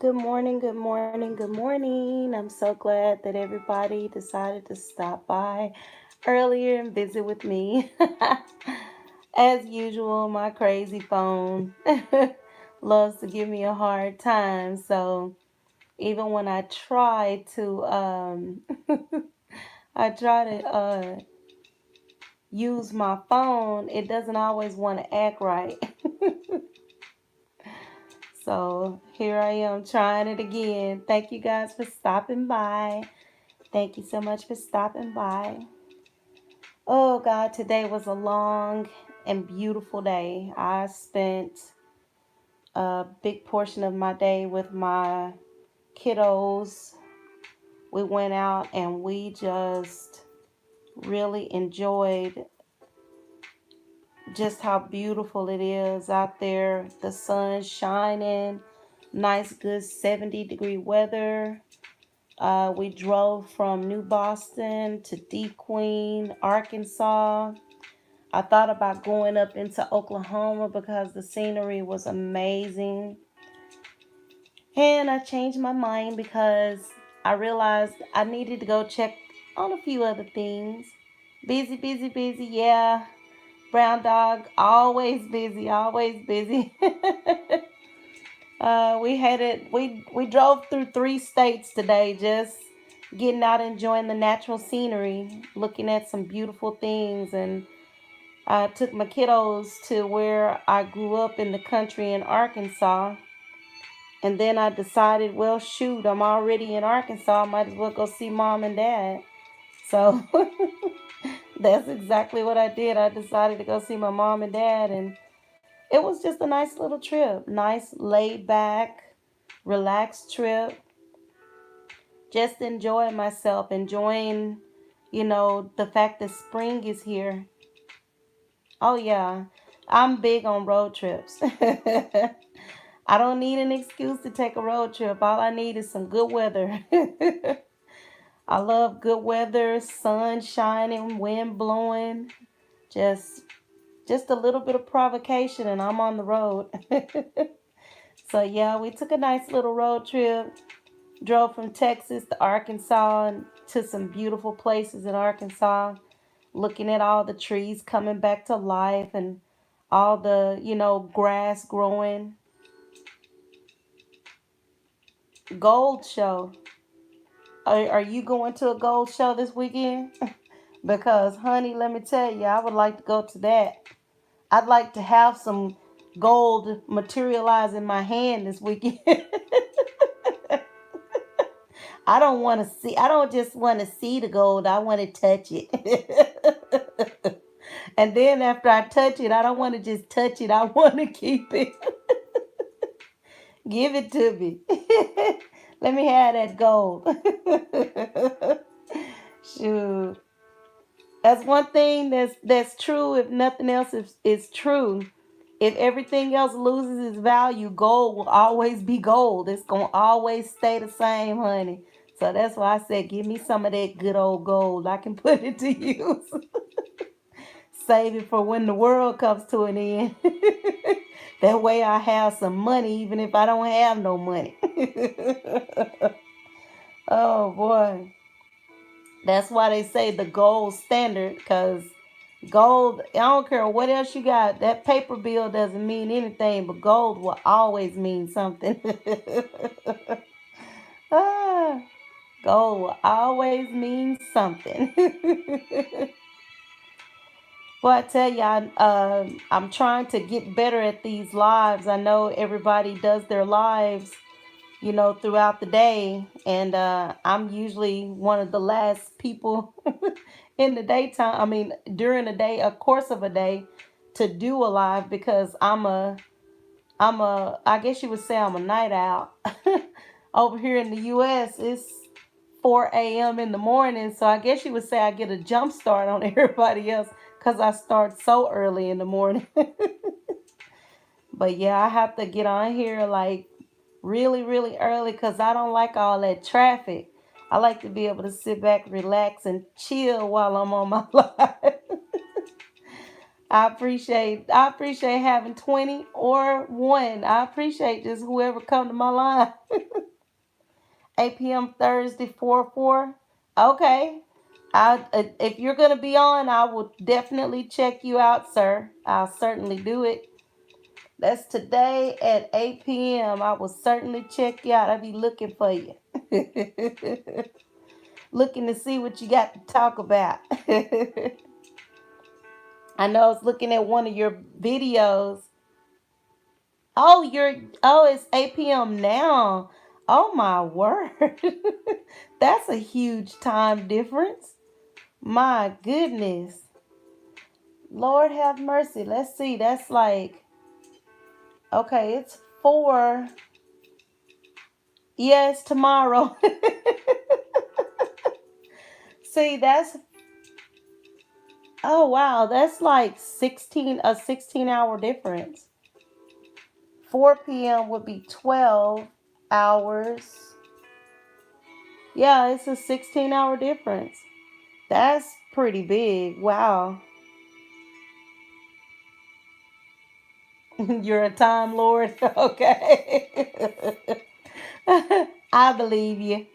Good morning, good morning, good morning. I'm so glad that everybody decided to stop by earlier and visit with me. As usual, my crazy phone loves to give me a hard time. So even when I try to I try to use my phone, it doesn't always want to act right. So here I am trying it again. Thank you guys for stopping by. Thank you so much for stopping by. Oh God, today was a long and beautiful day. I spent a big portion of my day with my kiddos. We went out and we just really enjoyed just how beautiful it is out there. The sun shining, nice, good 70-degree weather. We drove from New Boston to D Queen, Arkansas. I thought about going up into Oklahoma because the scenery was amazing. And I changed my mind because I realized I needed to go check on a few other things. Busy, busy, busy. Yeah. Brown dog, always busy, always busy. We drove through 3 states today, just getting out, enjoying the natural scenery, looking at some beautiful things, and I took my kiddos to where I grew up in the country in Arkansas. And then I decided, well, shoot, I'm already in Arkansas. I might as well go see mom and dad. So that's exactly what I did. I decided to go see my mom and dad, and it was just a nice little trip. Nice, laid back, relaxed trip. Just enjoying myself, enjoying, the fact that spring is here. Oh, yeah. I'm big on road trips. I don't need an excuse to take a road trip. All I need is some good weather. I love good weather, sun shining, wind blowing, just just a little bit of provocation and I'm on the road. So yeah, we took a nice little road trip. Drove from Texas to Arkansas and to some beautiful places in Arkansas, looking at all the trees coming back to life and all the, grass growing. Gold show. Are you going to a gold show this weekend? Because, honey, let me tell you, I would like to go to that. I'd like to have some gold materialize in my hand this weekend. I don't just want to see the gold, I want to touch it. And then after I touch it, I don't want to just touch it, I want to keep it. Give it to me. Let me have that gold. Shoot. That's one thing that's true if nothing else is true. If everything else loses its value, gold will always be gold. It's going to always stay the same, honey. So that's why I said, give me some of that good old gold. I can put it to use. Save it for when the world comes to an end. That way I have some money even if I don't have no money. Oh boy. That's why they say the gold standard, because gold, I don't care what else you got, that paper bill doesn't mean anything, but gold will always mean something. Ah, gold will always mean something. Well, I tell you, I'm trying to get better at these lives. I know everybody does their lives, throughout the day. And I'm usually one of the last people in the daytime. I mean, during the day, a course of a day, to do a live because I guess you would say I'm a night owl. Over here in the U.S., it's 4 a.m. in the morning. So I guess you would say I get a jump start on everybody else because I start so early in the morning. But yeah, I have to get on here like really, really early because I don't like all that traffic. I like to be able to sit back, relax, and chill while I'm on my live. I appreciate having 20 or one. I appreciate just whoever come to my line. 8 p.m. Thursday, 4-4. Okay. If you're gonna be on, I will definitely check you out, sir. I'll certainly do it. That's today at 8 p.m. I will certainly check you out. I'll be looking for you. Looking to see what you got to talk about. I know I was looking at one of your videos. It's 8 p.m. now. Oh my word. That's a huge time difference. My goodness. Lord have mercy. Let's see. That's like, okay, it's 4. Yes, tomorrow. See, oh wow, that's like 16-hour difference. 4 p.m. would be 12 hours. Yeah, it's a 16-hour difference. That's pretty big. Wow. You're a time lord. Okay. I believe you.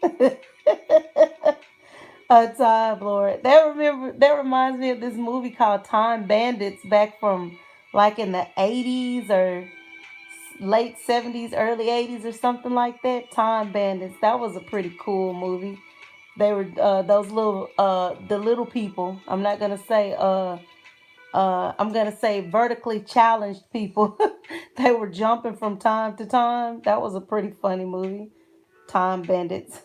A time lord. That reminds me of this movie called Time Bandits back from like in the 80s or late 70s, early 80s or something like that. Time Bandits. That was a pretty cool movie. They were those little the little people. I'm gonna say vertically challenged people. They were jumping from time to time. That was a pretty funny movie. Time Bandits.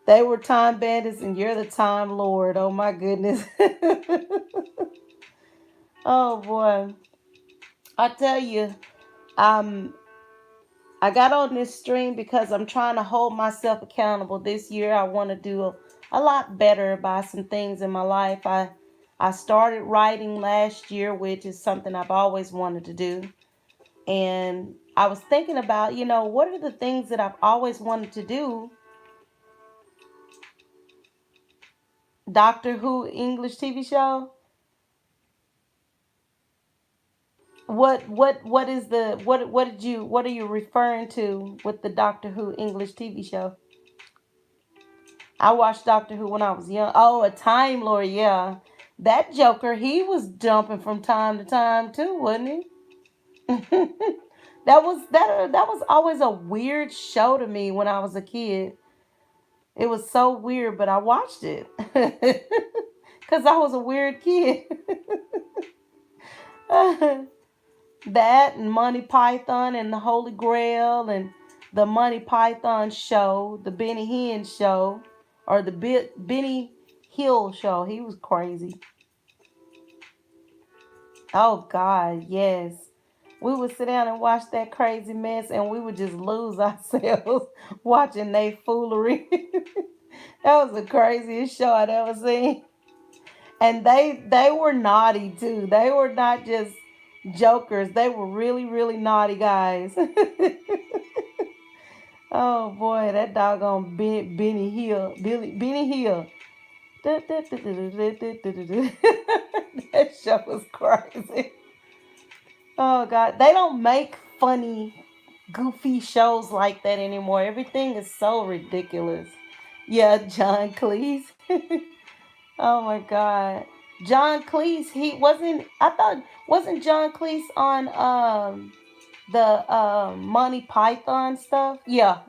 They were time bandits and you're the time lord. Oh my goodness. Oh boy. I tell you, um I got on this stream because I'm trying to hold myself accountable this year. I want to do a lot better about some things in my life. I started writing last year, which is something I've always wanted to do. And I was thinking about, what are the things that I've always wanted to do? Doctor Who English TV show? What are you referring to with the Doctor Who English TV show? I watched Doctor Who when I was young. Oh, a Time Lord, yeah. That Joker, he was jumping from time to time too, wasn't he? That was always a weird show to me when I was a kid. It was so weird, but I watched it because I was a weird kid. That and Monty Python and the Holy Grail and the Monty Python show, the Benny Hinn show, or the Benny Hill show. He was crazy. Oh God, yes. We would sit down and watch that crazy mess, and we would just lose ourselves watching they foolery. That was the craziest show I'd ever seen. And they were naughty too. They were not just jokers. They were really really naughty guys. Oh boy, that doggone Benny Hill, Benny Hill. That show was crazy. Oh God, they don't make funny, goofy shows like that anymore. Everything is so ridiculous. Yeah, John Cleese. Oh my God, John Cleese. He wasn't. I thought wasn't John Cleese on the Monty Python stuff? Yeah,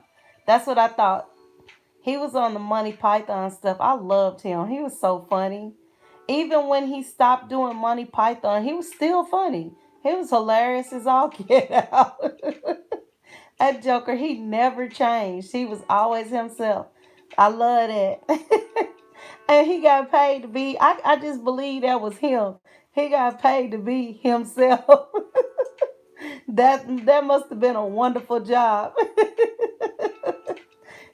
that's what I thought. He was on the Monty Python stuff. I loved him. He was so funny. Even when he stopped doing Monty Python, he was still funny. He was hilarious as all get out. That Joker, he never changed. He was always himself. I love that. And he got paid to be, I just believe that was him. He got paid to be himself. That must have been a wonderful job.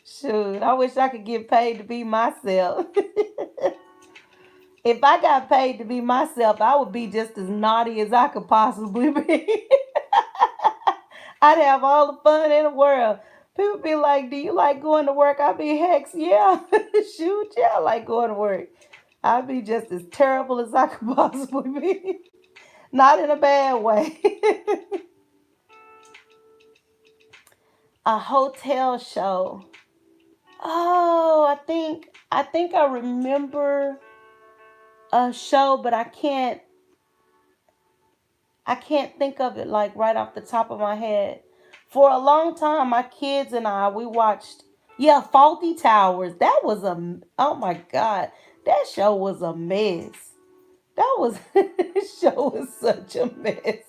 Shoot, I wish I could get paid to be myself. If I got paid to be myself, I would be just as naughty as I could possibly be. I'd have all the fun in the world. People be like, "Do you like going to work?" I'd be, "Heck, yeah, shoot, yeah, I like going to work." I'd be just as terrible as I could possibly be. Not in a bad way. A hotel show. Oh, I think I remember a show, but I can't think of it like right off the top of my head. For a long time, my kids and I we watched, yeah, Faulty Towers. That was a, oh my god, that show was a mess. That was that show was such a mess.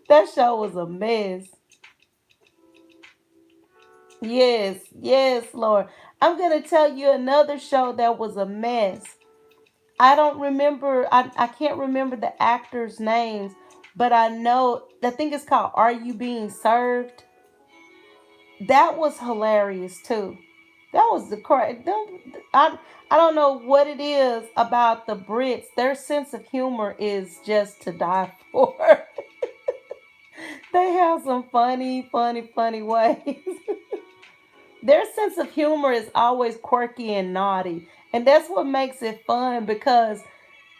That show was a mess. Yes, yes, Lord. I'm gonna tell you another show that was a mess. I don't remember. I can't remember the actors' names, but I know. I think it's called "Are You Being Served?" That was hilarious too. That was the correct. I don't know what it is about the Brits. Their sense of humor is just to die for. They have some funny, funny, funny ways. Their sense of humor is always quirky and naughty, and that's what makes it fun because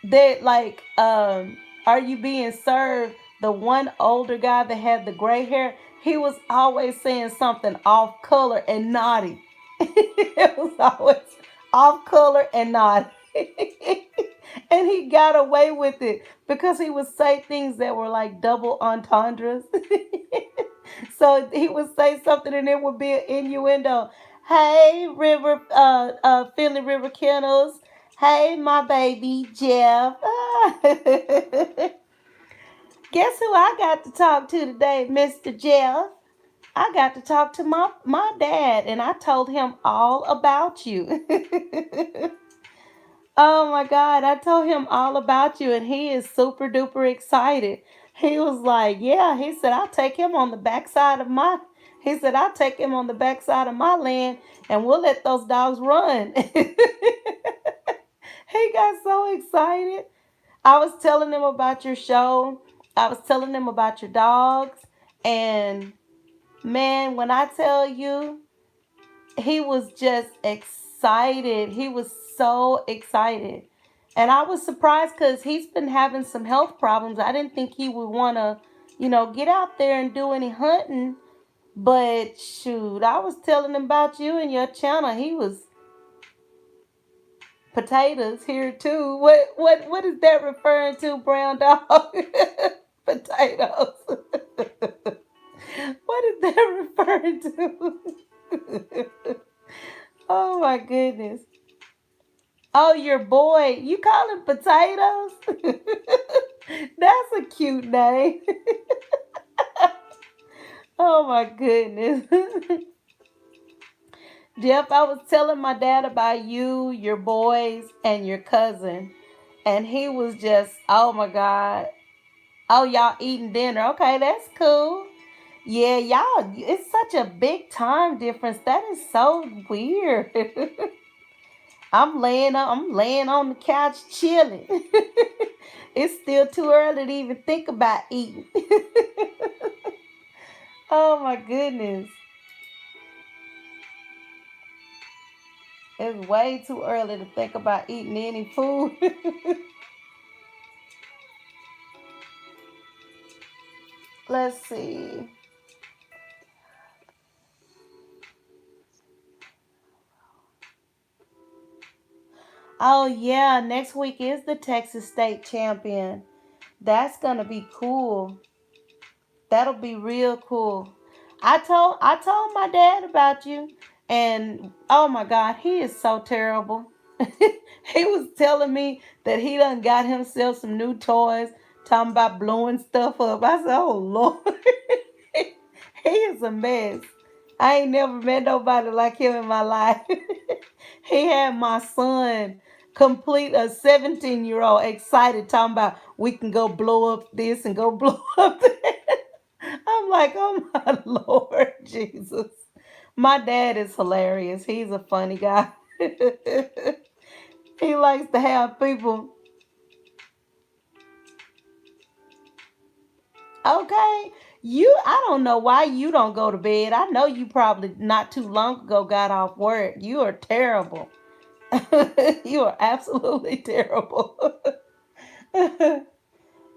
they like are you being served, the one older guy that had the gray hair, he was always saying something off color and naughty. It was always off color and naughty. And he got away with it because he would say things that were like double entendres. So he would say something and it would be an innuendo. Hey, River, Finley River Kennels. Hey, my baby, Jeff. Guess who I got to talk to today, Mr. Jeff? I got to talk to my dad, and I told him all about you. Oh my God, I told him all about you, and he is super duper excited. He was like, yeah, he said, I'll take him on the backside of my, he said, I'll take him on the backside of my land, and we'll let those dogs run. He got so excited. I was telling him about your show. I was telling him about your dogs. And man, when I tell you, he was just excited. He was so excited. And I was surprised because he's been having some health problems. I didn't think he would want to, get out there and do any hunting. But shoot, I was telling him about you and your channel. He was potatoes here too. What is that referring to, brown dog? Potatoes. What is that referring to? Oh my goodness. Oh, your boy. You call him potatoes? That's a cute name. Oh my goodness. Jeff, I was telling my dad about you, your boys, and your cousin. And he was just, oh my God. Oh, y'all eating dinner. Okay, that's cool. Yeah, y'all, it's such a big time difference. That is so weird. I'm laying on the couch chilling. It's still too early to even think about eating. Oh my goodness. It's way too early to think about eating any food. Let's see. Oh yeah, next week is the Texas State champion. That's gonna be cool. That'll be real cool. I told my dad about you, and oh my God, he is so terrible. He was telling me that he done got himself some new toys, talking about blowing stuff up. I said, oh Lord, he is a mess. I ain't never met nobody like him in my life. He had my son complete a 17-year-old excited talking about we can go blow up this and go blow up that. I'm like, oh my Lord Jesus. My dad is hilarious. He's a funny guy. He likes to have people. Okay. I don't know why you don't go to bed. I know you probably not too long ago got off work. You are terrible. You are absolutely terrible.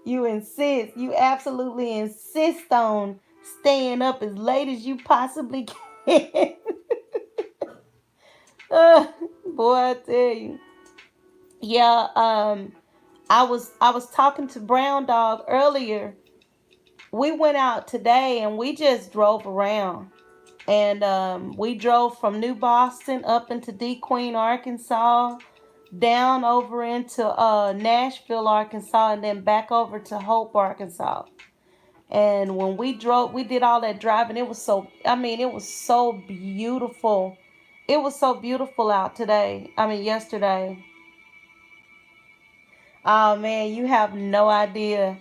You absolutely insist on staying up as late as you possibly can. Uh, Boy, I tell you. Yeah, I was talking to Brown Dog earlier. We went out today and we just drove around. And we drove from New Boston up into DeQueen, Arkansas, down over into Nashville, Arkansas, and then back over to Hope, Arkansas. And when we drove, we did all that driving. It was so, I mean, it was so beautiful. It was so beautiful out today. I mean, yesterday. Oh man, you have no idea.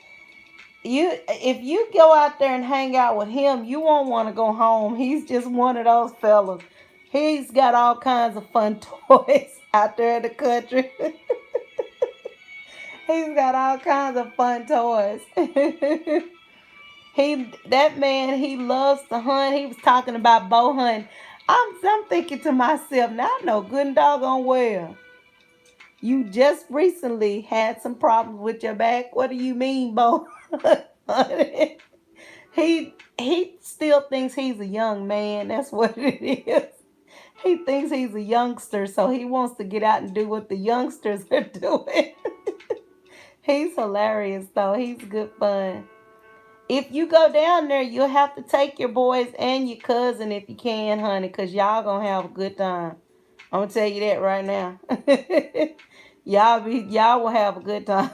If you go out there and hang out with him, you won't want to go home. He's just one of those fellas. He's got all kinds of fun toys out there in the country. He's got all kinds of fun toys. That man, he loves to hunt. He was talking about bow hunting. I'm thinking to myself, now I know good and doggone well. You just recently had some problems with your back. What do you mean, bow hunting? He still thinks he's a young man. That's what it is. He thinks he's a youngster, so he wants to get out and do what the youngsters are doing. He's hilarious though. He's good fun. If you go down there, you'll have to take your boys and your cousin if you can, honey, because y'all gonna have a good time. I'm gonna tell you that right now. Y'all will have a good time.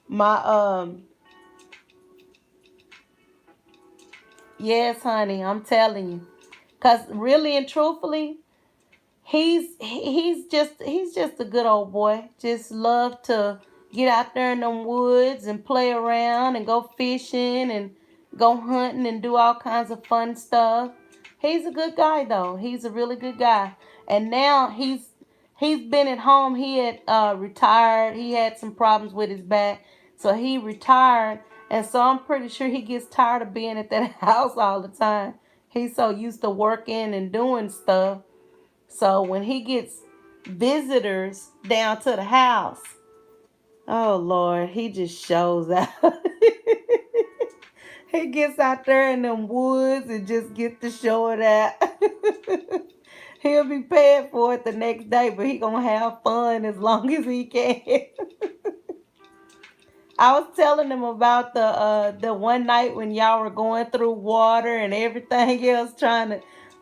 My Yes, honey, I'm telling you. Cause really and truthfully, he's just a good old boy. Just love to get out there in them woods and play around and go fishing and go hunting and do all kinds of fun stuff. He's a good guy though. He's a really good guy. And now he's been at home. He had retired. He had some problems with his back. So he retired. And so I'm pretty sure he gets tired of being at that house all the time. He's so used to working and doing stuff, so when he gets visitors down to the house, oh Lord, he just shows out. He gets out there in them woods and just gets to show it out. He'll be paying for it the next day, but he gonna have fun as long as he can. I was telling him about the one night when y'all were going through water and everything else, trying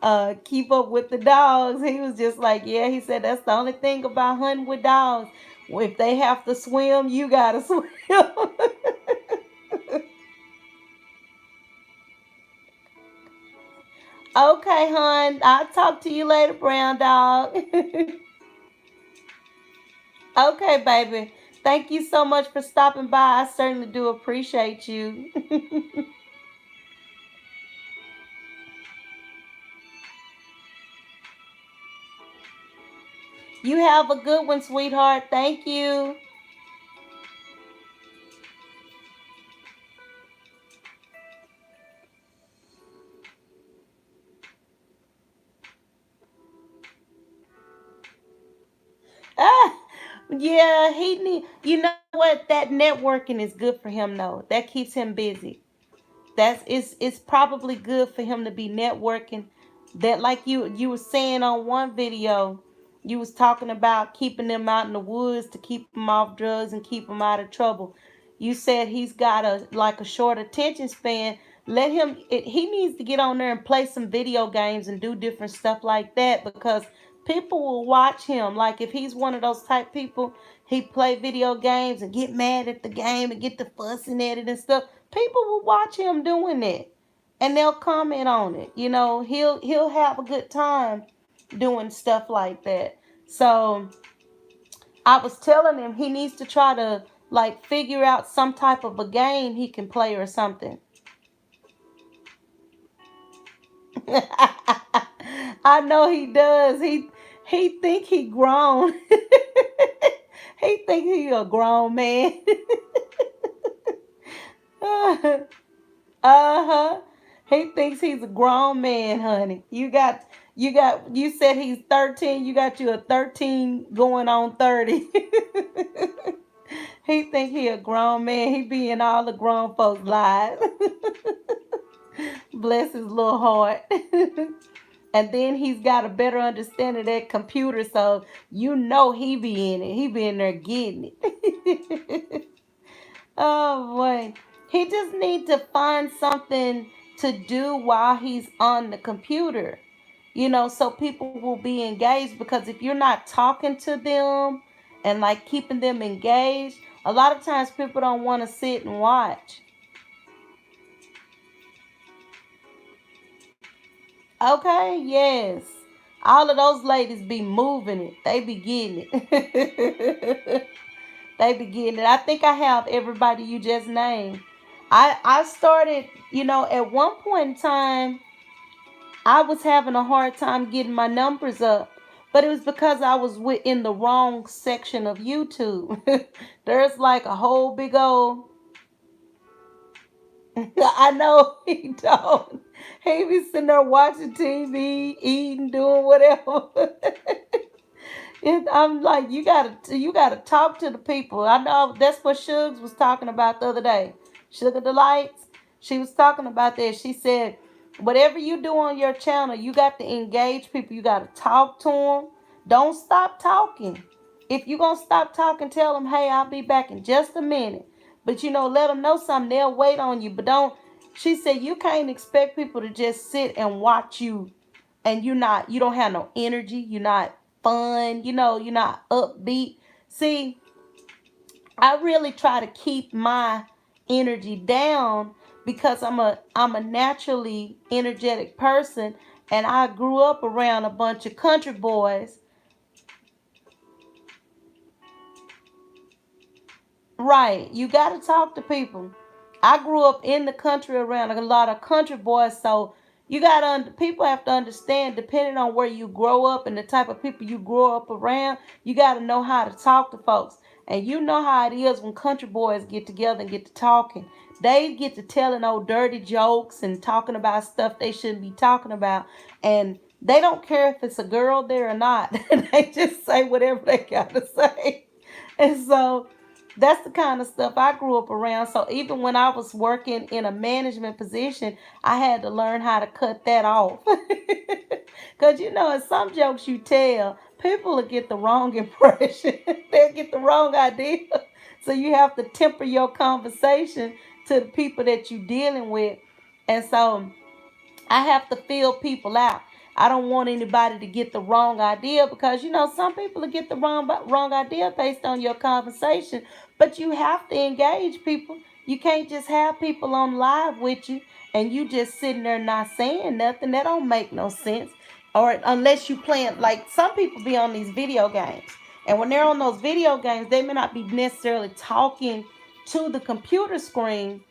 to keep up with the dogs. He was just like, yeah. He said that's the only thing about hunting with dogs. If they have to swim, you gotta swim. Okay, hon. I'll talk to you later, brown dog. Okay, baby. Thank you so much for stopping by. I certainly do appreciate you. You have a good one, sweetheart. Thank you. Ah, yeah, he need. You know what? That networking is good for him, though. That keeps him busy. It's probably good for him to be networking. That, like you were saying on one video, you was talking about keeping them out in the woods to keep them off drugs and keep them out of trouble. You said he's got a short attention span. He needs to get on there and play some video games and do different stuff like that, because people will watch him. Like if he's one of those type people, he play video games and get mad at the game and get the fussing at it and stuff. People will watch him doing it and they'll comment on it. He'll have a good time doing stuff like that. So I was telling him he needs to try to like figure out some type of a game he can play or something. I know he does. He think he grown. He think he a grown man. Uh-huh. He thinks he's a grown man, honey. You said he's 13. You got you a 13 going on 30. He think he a grown man. He be in all the grown folks' lives. Bless his little heart. And then he's got a better understanding of that computer, so you know he be in it. He be in there getting it. Oh boy. He just needs to find something to do while he's on the computer. So people will be engaged, because if you're not talking to them and like keeping them engaged, a lot of times people don't want to sit and watch. Okay, yes. All of those ladies be moving it. They be getting it. They be getting it. I think I have everybody you just named. I started, at one point in time, I was having a hard time getting my numbers up. But it was because I was in the wrong section of YouTube. There's like a whole big old. I know he don't. He be sitting there watching TV, eating, doing whatever. And I'm like, you gotta talk to the people. I know that's what Shugs was talking about the other day. Sugar Delights. She was talking about that. She said, whatever you do on your channel, you got to engage people. You got to talk to them. Don't stop talking. If you're gonna stop talking, tell them, hey, I'll be back in just a minute. But let them know something. They'll wait on you. But don't. She said you can't expect people to just sit and watch you, and you don't have no energy. You're not fun. You're not upbeat. See, I really try to keep my energy down, because I'm a naturally energetic person, and I grew up around a bunch of country boys. Right. You got to talk to people. I grew up in the country around a lot of country boys, so people have to understand, depending on where you grow up and the type of people you grow up around, you got to know how to talk to folks. And you know how it is when country boys get together and get to talking. They get to telling old dirty jokes and talking about stuff they shouldn't be talking about. And they don't care if it's a girl there or not. They just say whatever they got to say. And so that's the kind of stuff I grew up around. So even when I was working in a management position, I had to learn how to cut that off. Because, in some jokes you tell, people will get the wrong impression, they'll get the wrong idea. So you have to temper your conversation to the people that you're dealing with. And so I have to feel people out. I don't want anybody to get the wrong idea, because some people will get the wrong idea based on your conversation. But you have to engage people. You can't just have people on live with you and you just sitting there not saying nothing. That don't make no sense. Or unless you playing, like some people be on these video games, and when they're on those video games, they may not be necessarily talking to the computer screen,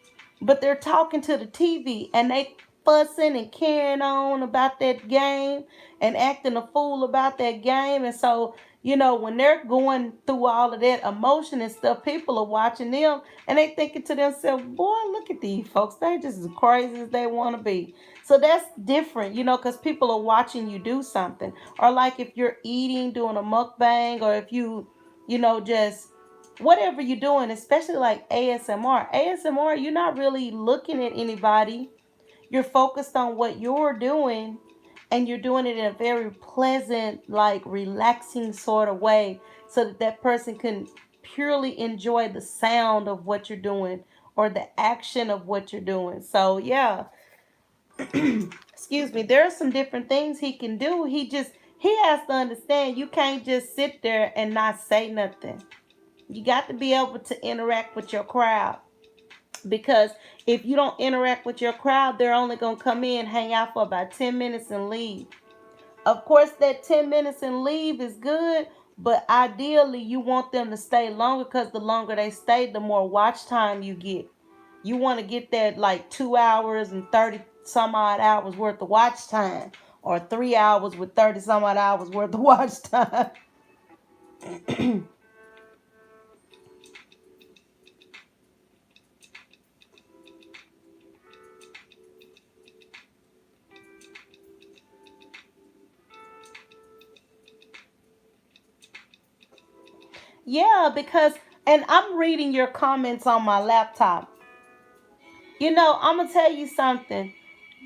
but they're talking to the TV, and they fussing and carrying on about that game and acting a fool about that game. And so, when they're going through all of that emotion and stuff, people are watching them and they thinking to themselves, boy, look at these folks. They just as crazy as they want to be. So that's different, because people are watching you do something. Or like if you're eating, doing a mukbang, or if just whatever you're doing, especially like ASMR. ASMR, you're not really looking at anybody. You're focused on what you're doing, and you're doing it in a very pleasant, like relaxing sort of way, so that that person can purely enjoy the sound of what you're doing or the action of what you're doing. So, yeah, excuse me, there are some different things he can do. He has to understand you can't just sit there and not say nothing. You got to be able to interact with your crowd, because if you don't interact with your crowd, they're only going to come in, hang out for about 10 minutes and leave. Of course, that 10 minutes and leave is good, but ideally you want them to stay longer, because the longer they stay, the more watch time you get. You want to get that like 2 hours and 30 some odd hours worth of watch time, or 3 hours with 30 some odd hours worth of watch time. Yeah, because, and I'm reading your comments on my laptop. I'm going to tell you something.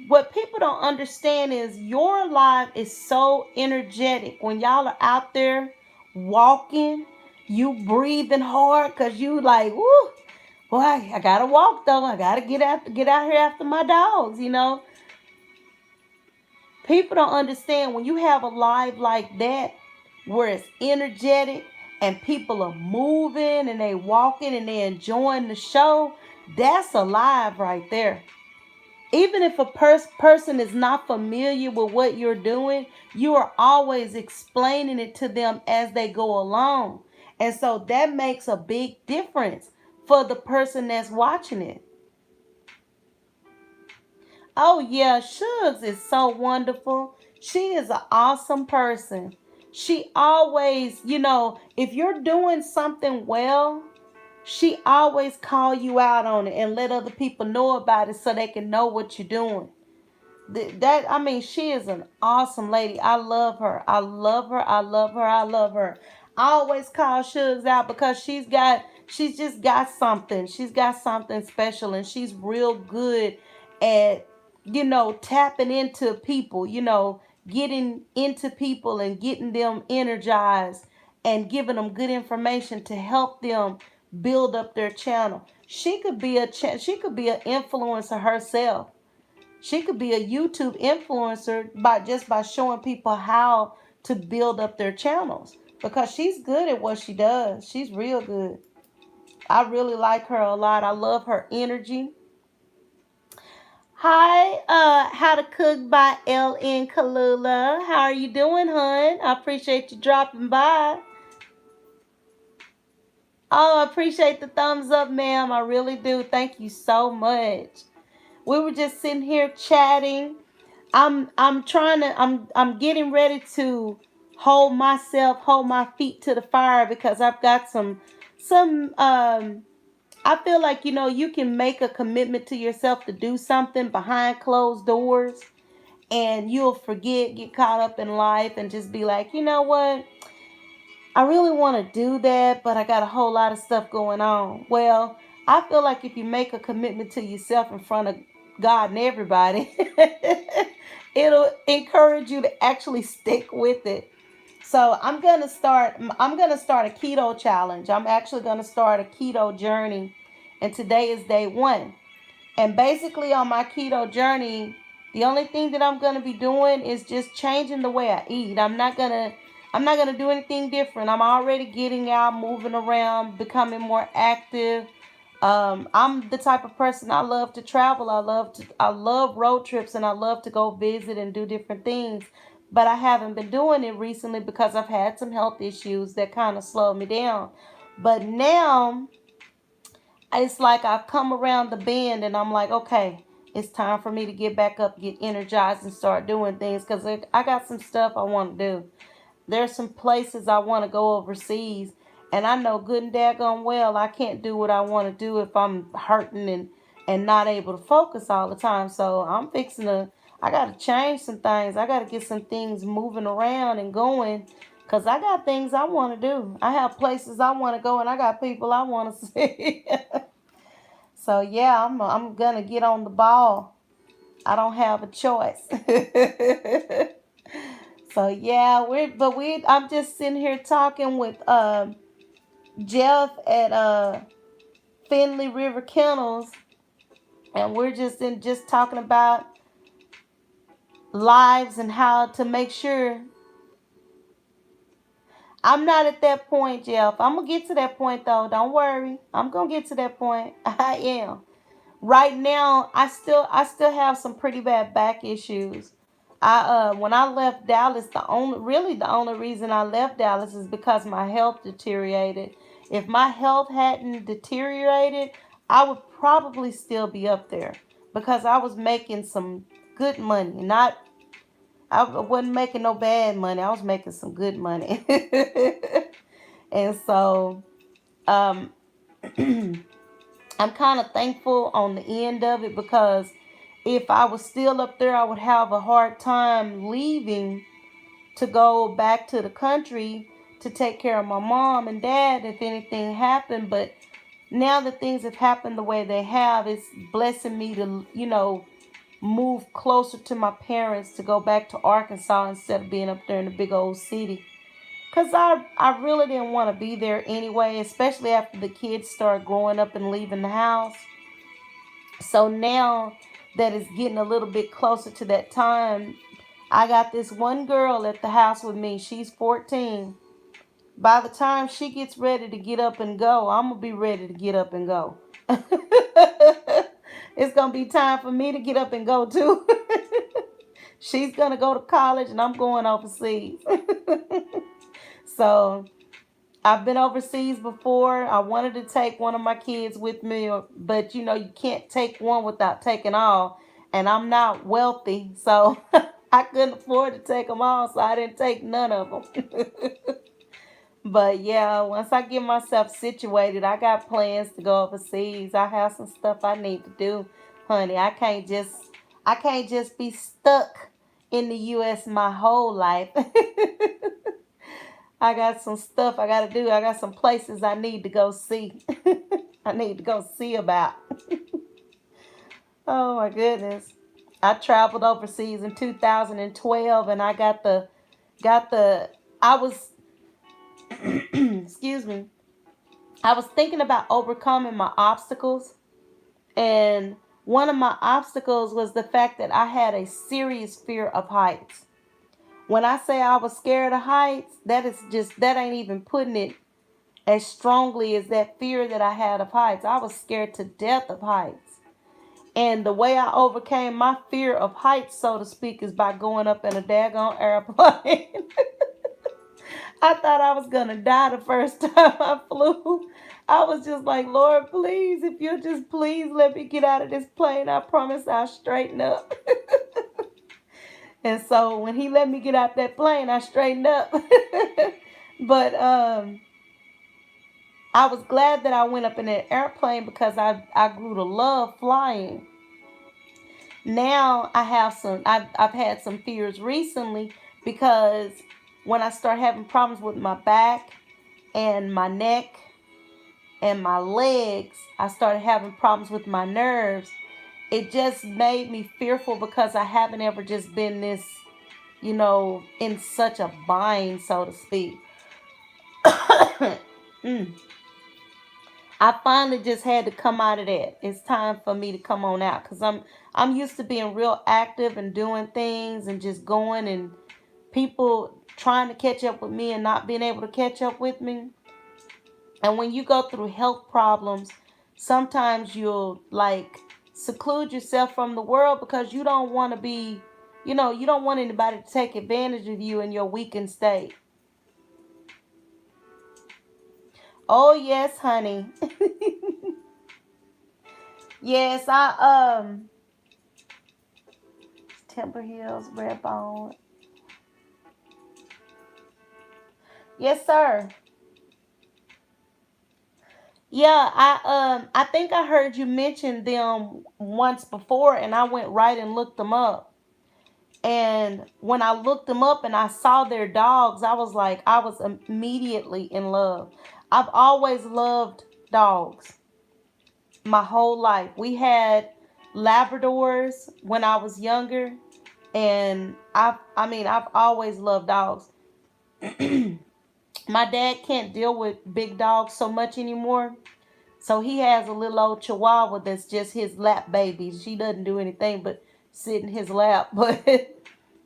What people don't understand is your life is so energetic when y'all are out there walking, you breathing hard because you like, woo, boy, I gotta walk though. I gotta get out here after my dogs. People don't understand when you have a life like that where it's energetic and people are moving and they walking and they enjoying the show. That's a live right there. Even if a person is not familiar with what you're doing, you are always explaining it to them as they go along. And so that makes a big difference for the person that's watching it. Oh, yeah, Shugs is so wonderful. She is an awesome person. She always, if you're doing something well, she always call you out on it and let other people know about it so they can know what you're doing. That I mean, she is an awesome lady. I love her. I love her. I love her. I love her. I always call Shugs out because she's just got something. She's got something special, and she's real good at tapping into people. Getting into people and getting them energized and giving them good information to help them build up their channel. She could be an influencer herself. She could be a YouTube influencer by showing people how to build up their channels because she's good at what she does. She's real good. I really like her a lot. I love her energy. Hi, How to Cook by LN Kalula. How are you doing, hun? I appreciate you dropping by. Oh, I appreciate the thumbs up, ma'am. I really do. Thank you so much. We were just sitting here chatting. I'm getting ready to hold my feet to the fire because I've got some I feel like you can make a commitment to yourself to do something behind closed doors and you'll forget, get caught up in life and just be like, you know what? I really want to do that, but I got a whole lot of stuff going on. Well, I feel like if you make a commitment to yourself in front of God and everybody, it'll encourage you to actually stick with it. So I'm gonna start a keto challenge. I'm actually gonna start a keto journey, and today is day one. And basically on my keto journey, the only thing that I'm gonna be doing is just changing the way I eat. I'm not gonna do anything different. I'm already getting out, moving around, becoming more active. I'm the type of person I love to travel. I love road trips and I love to go visit and do different things. But I haven't been doing it recently because I've had some health issues that kind of slowed me down. But now it's like I've come around the bend and I'm like, okay, it's time for me to get back up, get energized, and start doing things because I got some stuff I want to do. There's some places I want to go overseas, and I know good and daggone well I can't do what I want to do if I'm hurting and not able to focus all the time. So I got to change some things. I got to get some things moving around and going because I got things I want to do. I have places I want to go, and I got people I want to see. So yeah, I'm gonna get on the ball. I don't have a choice. So yeah, I'm just sitting here talking with Jeff at Finley River Kennels, and we're just talking about lives and how to make sure. I'm not at that point, Jeff. I'm gonna get to that point though. Don't worry. I'm gonna get to that point. I am. Right now I still have some pretty bad back issues. I When I left Dallas, the only reason I left Dallas is because my health deteriorated. If my health hadn't deteriorated, I would probably still be up there because I was making some good money. Not I wasn't making no bad money. I was making some good money. And so um I'm kind of thankful on the end of it because if I was still up there, I would have a hard time leaving to go back to the country to take care of my mom and dad if anything happened. But now that things have happened the way they have, it's blessing me to, move closer to my parents, to go back to Arkansas instead of being up there in the big old city. Because I really didn't want to be there anyway, especially after the kids start growing up and leaving the house. So now that it's getting a little bit closer to that time, I got this one girl at the house with me. She's 14. By the time she gets ready to get up and go, I'm going to be ready to get up and go. It's going to be time for me to get up and go too. She's going to go to college and I'm going overseas. So I've been overseas before. I wanted to take one of my kids with me, but you can't take one without taking all. And I'm not wealthy, so I couldn't afford to take them all, so I didn't take none of them. But yeah, once I get myself situated, I got plans to go overseas. I have some stuff I need to do, honey. I can't just be stuck in the US my whole life. I got some stuff I got to do. I got some places I need to go see. I need to go see about. Oh my goodness. I traveled overseas in 2012 and I got the I was excuse me. I was thinking about overcoming my obstacles, and one of my obstacles was the fact that I had a serious fear of heights. When I say I was scared of heights, that ain't even putting it as strongly as that fear that I had of heights. I was scared to death of heights. And the way I overcame my fear of heights, so to speak, is by going up in a daggone airplane. I thought I was going to die the first time I flew. I was just like, Lord, please, if you'll just please let me get out of this plane, I promise I'll straighten up. And so when he let me get out that plane, I straightened up. But I was glad that I went up in that airplane because I grew to love flying. Now I've had some fears recently because when I start having problems with my back and my neck and my legs, I started having problems with my nerves. It just made me fearful because I haven't ever just been this, in such a bind, so to speak. Mm. I finally just had to come out of that. It's time for me to come on out because I'm used to being real active and doing things and just going, and people trying to catch up with me and not being able to catch up with me. And when you go through health problems, sometimes you'll like seclude yourself from the world because you don't want to be, you don't want anybody to take advantage of you in your weakened state. Oh yes, honey. Yes, Timber Hills, Redbone. Yes, sir. Yeah, I think I heard you mention them once before and I went right and looked them up. And when I looked them up and I saw their dogs, I was immediately in love. I've always loved dogs my whole life. We had Labradors when I was younger, and I've always loved dogs. My dad can't deal with big dogs so much anymore. So he has a little old chihuahua that's just his lap baby. She doesn't do anything but sit in his lap. But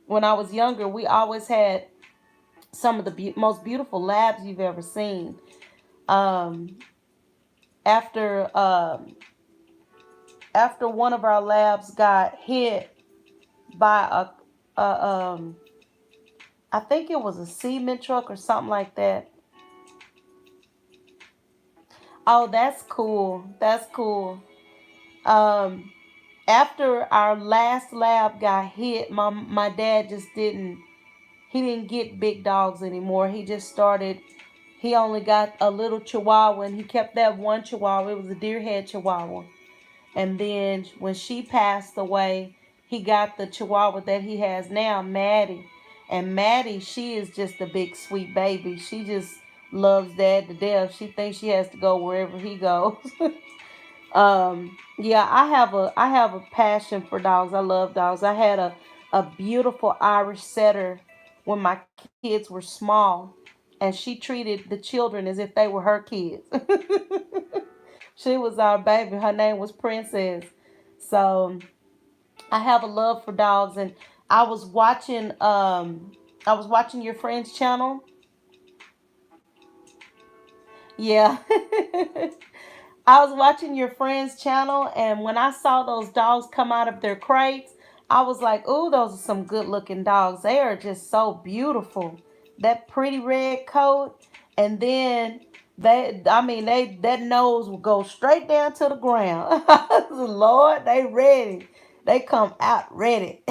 when I was younger, we always had some of the most beautiful labs you've ever seen. Um, after after one of our labs got hit by a I think it was a cement truck or something like that. Oh, that's cool. That's cool. Um, After our last lab got hit, my dad just didn't get big dogs anymore. He only got a little chihuahua and he kept that one chihuahua. It was a deer head chihuahua. And then when she passed away, he got the chihuahua that he has now, Maddie. And Maddie, she is just a big sweet baby. She just loves dad to death. She thinks she has to go wherever he goes. Yeah, I have a passion for dogs. I love dogs. I had a beautiful Irish setter when my kids were small, and she treated the children as if they were her kids. She was our baby. Her name was Princess. So I have a love for dogs, and I was watching I was watching your friend's channel. Yeah. I was watching your friend's channel, and when I saw those dogs come out of their crates, I was like, "Ooh, those are some good looking dogs. They are just so beautiful. That pretty red coat, and then I mean, that nose will go straight down to the ground. Lord, they ready. They come out ready.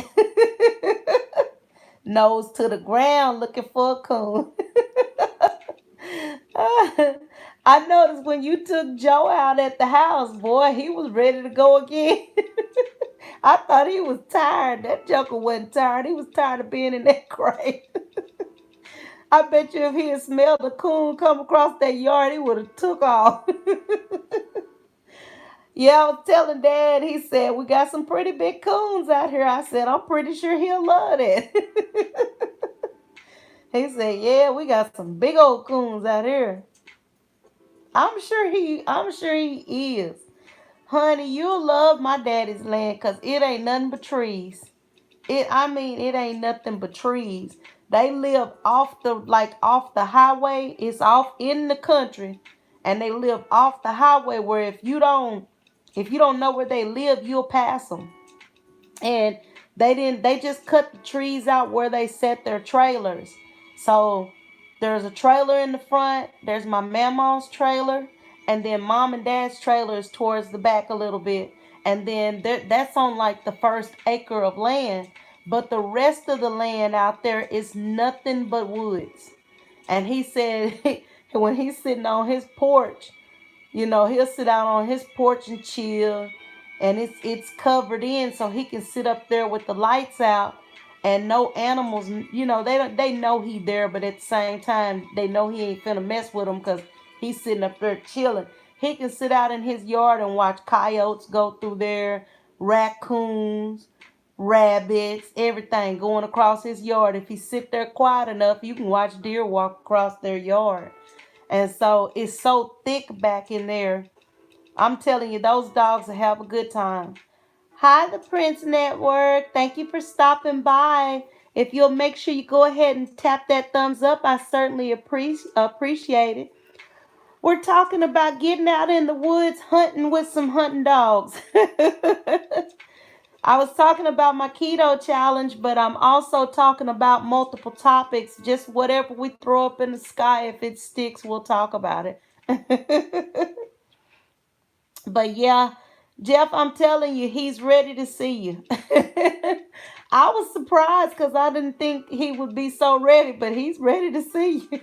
Nose to the ground, looking for a coon." I noticed when you took Joe out at the house, boy, he was ready to go again. I thought he was tired. That joker wasn't tired. He was tired of being in that crate. I bet you if he had smelled a coon come across that yard, he would have took off. Yeah, I was telling Dad, he said, we got some pretty big coons out here. I said, I'm pretty sure he'll love it. He said, yeah, we got some big old coons out here. I'm sure he is. Honey, you'll love my daddy's land because it ain't nothing but trees. It ain't nothing but trees. They live off the highway. It's off in the country. And they live off the highway where if you don't know where they live, you'll pass them. And they just cut the trees out where they set their trailers. So there's a trailer in the front, there's my mama's trailer, and then mom and dad's trailer is towards the back a little bit, and then that's on like the first acre of land, but the rest of the land out there is nothing but woods. And he said when he's sitting on his porch, he'll sit out on his porch and chill, and it's covered in, so he can sit up there with the lights out, and no animals. They know he there, but at the same time, they know he ain't finna mess with them because he's sitting up there chilling. He can sit out in his yard and watch coyotes go through there, raccoons, rabbits, everything going across his yard. If he sit there quiet enough, you can watch deer walk across their yard. And so it's so thick back in there. I'm telling you, those dogs will have a good time. Hi, the Prince Network. Thank you for stopping by. If you'll make sure you go ahead and tap that thumbs up, I certainly appreciate it. We're talking about getting out in the woods hunting with some hunting dogs. I was talking about my keto challenge, but I'm also talking about multiple topics. Just whatever we throw up in the sky, if it sticks, we'll talk about it. But yeah, Jeff, I'm telling you, he's ready to see you. I was surprised because I didn't think he would be so ready, but he's ready to see you.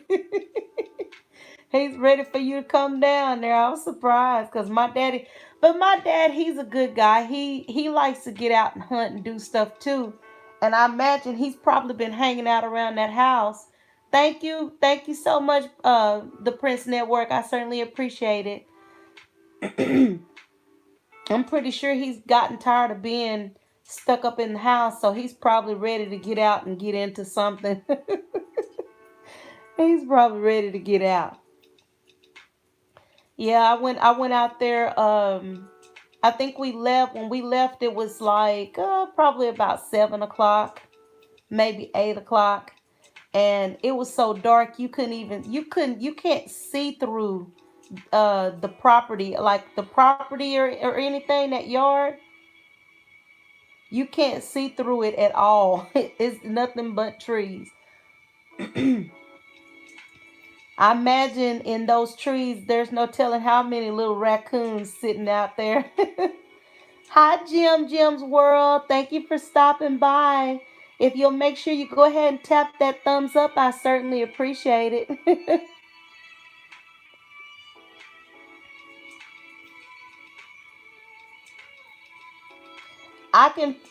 He's ready for you to come down there. I was surprised because my dad, he's a good guy. He likes to get out and hunt and do stuff too. And I imagine he's probably been hanging out around that house. Thank you so much, the Prince Network. I certainly appreciate it. I'm pretty sure he's gotten tired of being stuck up in the house, so he's probably ready to get out and get into something. He's probably ready to get out. Yeah, I went out there. I think we left when we left. It was like probably about 7 o'clock, maybe 8 o'clock, and it was so dark you can't see through the property, like the property or anything, that yard. You can't see through it at all. It's nothing but trees. I imagine in those trees, there's no telling how many little raccoons sitting out there. Hi, Jim's World. Thank you for stopping by. If you'll make sure you go ahead and tap that thumbs up, I certainly appreciate it.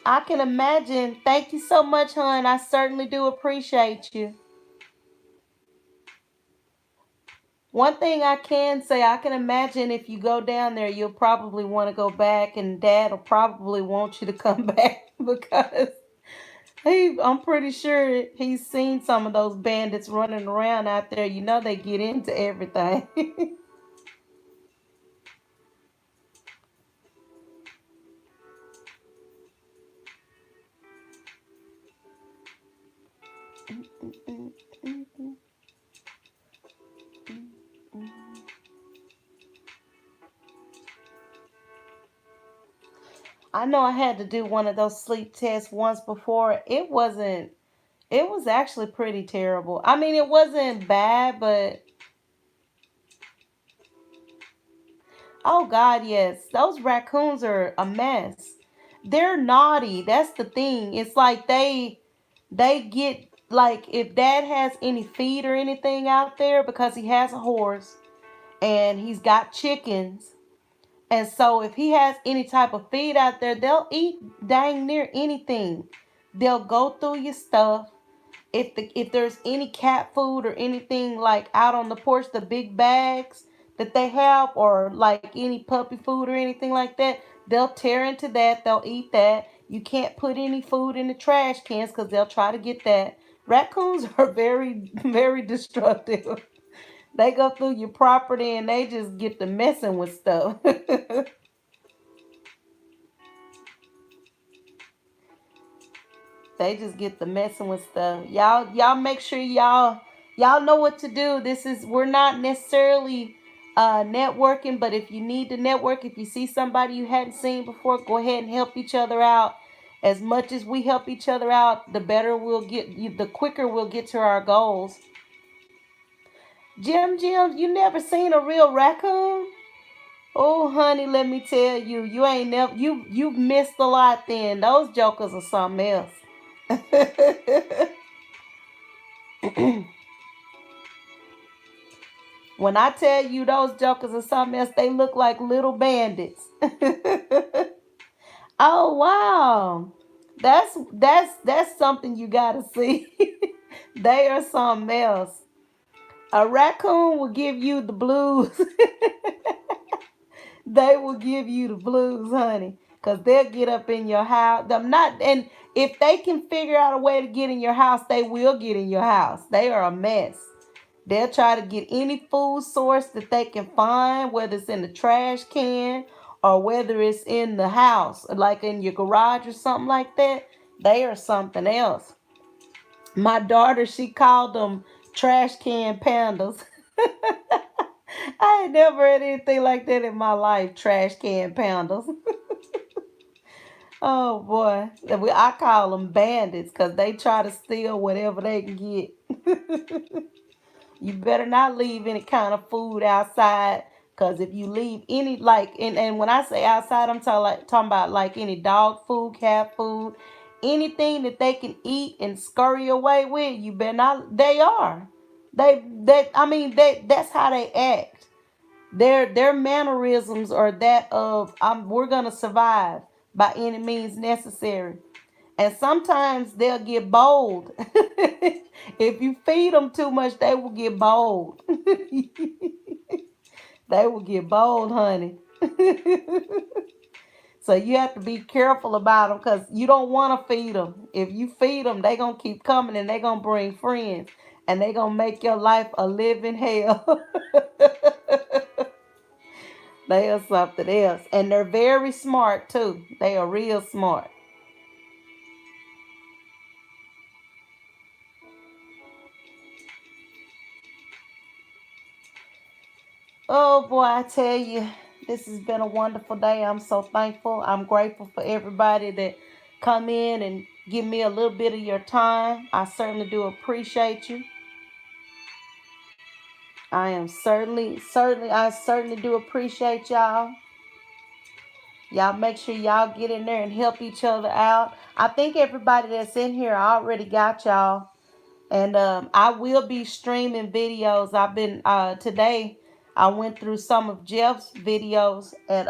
I can imagine. Thank you so much, hon. I certainly do appreciate you. One thing I can say, I can imagine if you go down there, you'll probably want to go back, and Dad will probably want you to come back because I'm pretty sure he's seen some of those bandits running around out there. You know they get into everything. I know I had to do one of those sleep tests once before. It was actually pretty terrible. I mean, it wasn't bad, but oh God, yes. Those raccoons are a mess. They're naughty. That's the thing. It's like they get like if Dad has any feed or anything out there because he has a horse and he's got chickens. And so if he has any type of feed out there, they'll eat dang near anything. They'll go through your stuff. If there's any cat food or anything like out on the porch, the big bags that they have, or like any puppy food or anything like that, they'll tear into that. They'll eat that. You can't put any food in the trash cans because they'll try to get that. Raccoons are very, very destructive. They go through your property and they just get to messing with stuff. They just get the messing with stuff. Y'all make sure y'all know what to do. This is we're not necessarily networking, but if you need to network, if you see somebody you hadn't seen before, go ahead and help each other out. As much as we help each other out, the better we'll get, the quicker we'll get to our goals. Jim, you never seen a real raccoon? Oh, honey, let me tell you, you ain't never you've missed a lot. Then those jokers are something else. When I tell you those jokers are something else, they look like little bandits. Oh wow. That's something you gotta see. They are something else. A raccoon will give you the blues. They will give you the blues, honey. Cause they'll get up in your house. I'm not and if they can figure out a way to get in your house, they will get in your house. They are a mess. They'll try to get any food source that they can find, whether it's in the trash can or whether it's in the house, like in your garage or something like that. They are something else. My daughter, she called them trash can pandas. I ain't never heard anything like that in my life. Trash can pandas. Oh boy, I call them bandits because they try to steal whatever they can get. You better not leave any kind of food outside. Cause if you leave any and when I say outside, I'm talking about like any dog food, cat food, anything that they can eat and scurry away with, you better not they are. They I mean that's how they act. Their mannerisms are that of we're gonna survive by any means necessary. And sometimes they'll get bold. If you feed them too much, they will get bold. They will get bold, honey. So you have to be careful about them because you don't want to feed them. If you feed them, they going to keep coming and they going to bring friends. And they going to make your life a living hell. They are something else. And they're very smart, too. They are real smart. Oh boy, I tell you, this has been a wonderful day. I'm so thankful. I'm grateful for everybody that come in and give me a little bit of your time. I certainly do appreciate you. I certainly do appreciate y'all. Y'all make sure y'all get in there and help each other out. I think everybody that's in here I already got y'all. And I will be streaming videos. I've been today I went through some of Jeff's videos at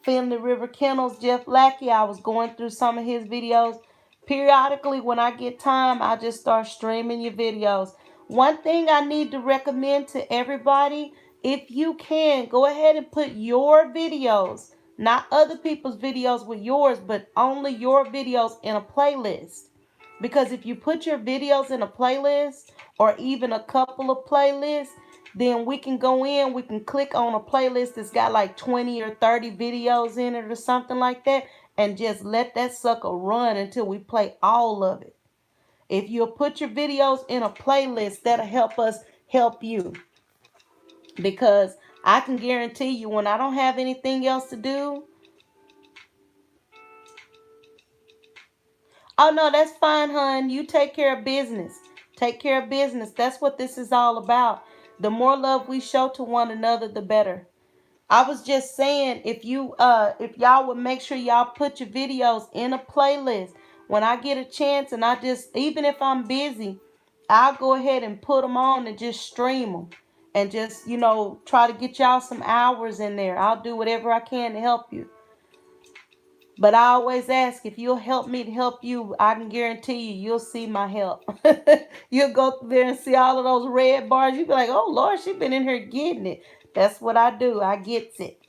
Finley River Kennels, Jeff Lackey. I was going through some of his videos. Periodically, when I get time, I just start streaming your videos. One thing I need to recommend to everybody, if you can, go ahead and put your videos, not other people's videos with yours, but only your videos in a playlist. Because if you put your videos in a playlist or even a couple of playlists, then we can go in, we can click on a playlist that's got like 20 or 30 videos in it or something like that, and just let that sucker run until we play all of it. If you'll put your videos in a playlist, that'll help us help you. Because I can guarantee you, when I don't have anything else to do, oh no, that's fine, hon. You take care of business. Take care of business. That's what this is all about. The more love we show to one another, the better. I was just saying, if y'all would make sure y'all put your videos in a playlist. When I get a chance, and I just, even if I'm busy, I'll go ahead and put them on and just stream them. And just, try to get y'all some hours in there. I'll do whatever I can to help you. But I always ask, if you'll help me to help you, I can guarantee you'll see my help. You'll go through there and see all of those red bars. You'll be like, oh, Lord, she been in here getting it. That's what I do. I gets it.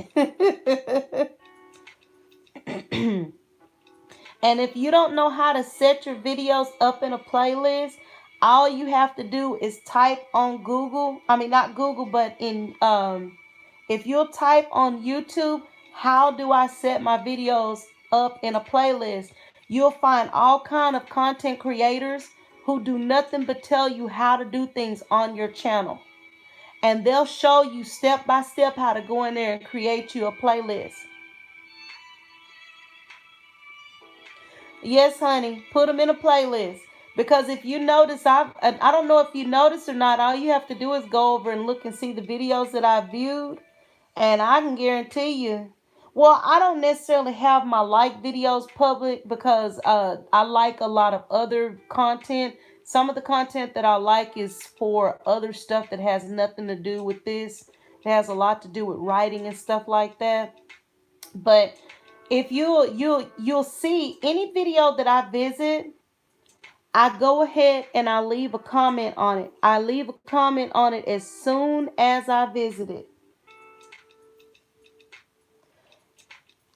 And if you don't know how to set your videos up in a playlist, all you have to do is type on Google. I mean, not Google, but if you'll type on YouTube, how do I set my videos up in a playlist? You'll find all kind of content creators who do nothing but tell you how to do things on your channel. And they'll show you step by step how to go in there and create you a playlist. Yes, honey, put them in a playlist. Because if you notice, I don't know if you notice or not, all you have to do is go over and look and see the videos that I viewed. And I can guarantee you, well, I don't necessarily have my like videos public because I like a lot of other content. Some of the content that I like is for other stuff that has nothing to do with this. It has a lot to do with writing and stuff like that. But if you'll see any video that I visit, I go ahead and I leave a comment on it. I leave a comment on it as soon as I visit it.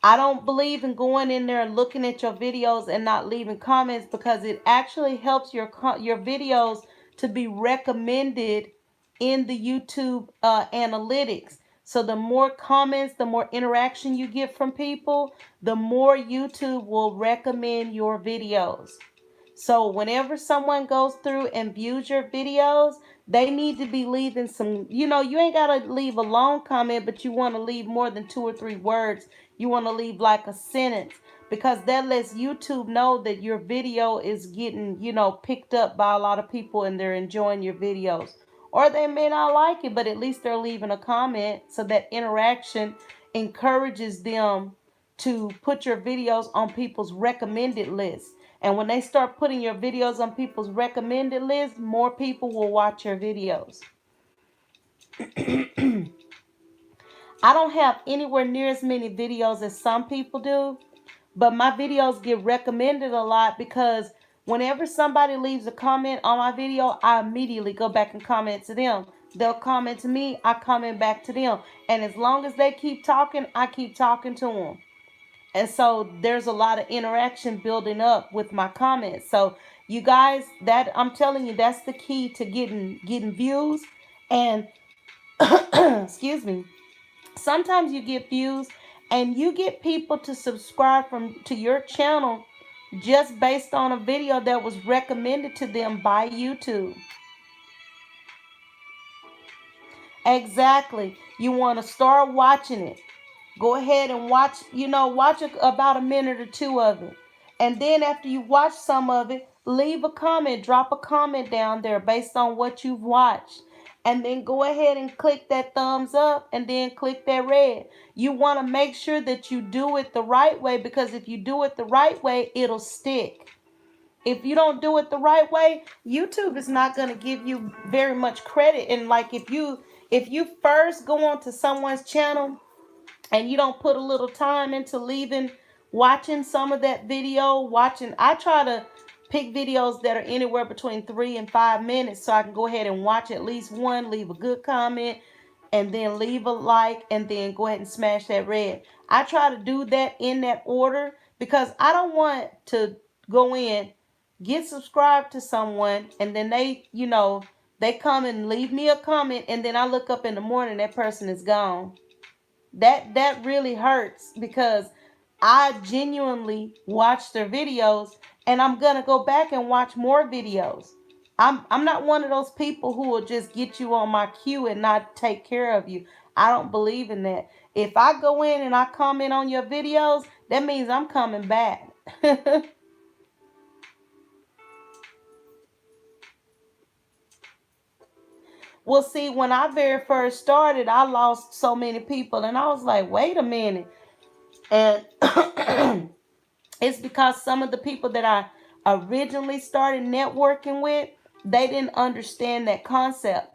I don't believe in going in there and looking at your videos and not leaving comments, because it actually helps your videos to be recommended in the YouTube analytics. So the more comments, the more interaction you get from people, the more YouTube will recommend your videos. So whenever someone goes through and views your videos, they need to be leaving some, you ain't got to leave a long comment, but you want to leave more than 2 or 3 words. You want to leave like a sentence, because that lets YouTube know that your video is getting, picked up by a lot of people and they're enjoying your videos. Or they may not like it, but at least they're leaving a comment, so that interaction encourages them to put your videos on people's recommended list. And when they start putting your videos on people's recommended list, more people will watch your videos. I don't have anywhere near as many videos as some people do, but my videos get recommended a lot because whenever somebody leaves a comment on my video, I immediately go back and comment to them. They'll comment to me, I comment back to them. And as long as they keep talking, I keep talking to them. And so there's a lot of interaction building up with my comments. So you guys, that I'm telling you, that's the key to getting views. And excuse me, sometimes you get views and you get people to subscribe to your channel just based on a video that was recommended to them by YouTube. Exactly. You want to start watching it. Go ahead and watch, about a minute or two of it. And then after you watch some of it, leave a comment, drop a comment down there based on what you've watched. And then go ahead and click that thumbs up and then click that red. You want to make sure that you do it the right way, because if you do it the right way, it'll stick. If you don't do it the right way, YouTube is not going to give you very much credit. And like if you first go onto someone's channel and you don't put a little time into leaving, watching some of that video, I try to pick videos that are anywhere between 3 and 5 minutes so I can go ahead and watch at least one, leave a good comment, and then leave a like, and then go ahead and smash that red. I try to do that in that order because I don't want to go in, get subscribed to someone, and then they come and leave me a comment, and then I look up in the morning, that person is gone. That really hurts because I genuinely watch their videos, and I'm gonna go back and watch more videos. I'm not one of those people who will just get you on my queue and not take care of you. I don't believe in that. If I go in and I comment on your videos, that means I'm coming back. Well, see, when I very first started, I lost so many people, and I was like, wait a minute. And it's because some of the people that I originally started networking with, they didn't understand that concept.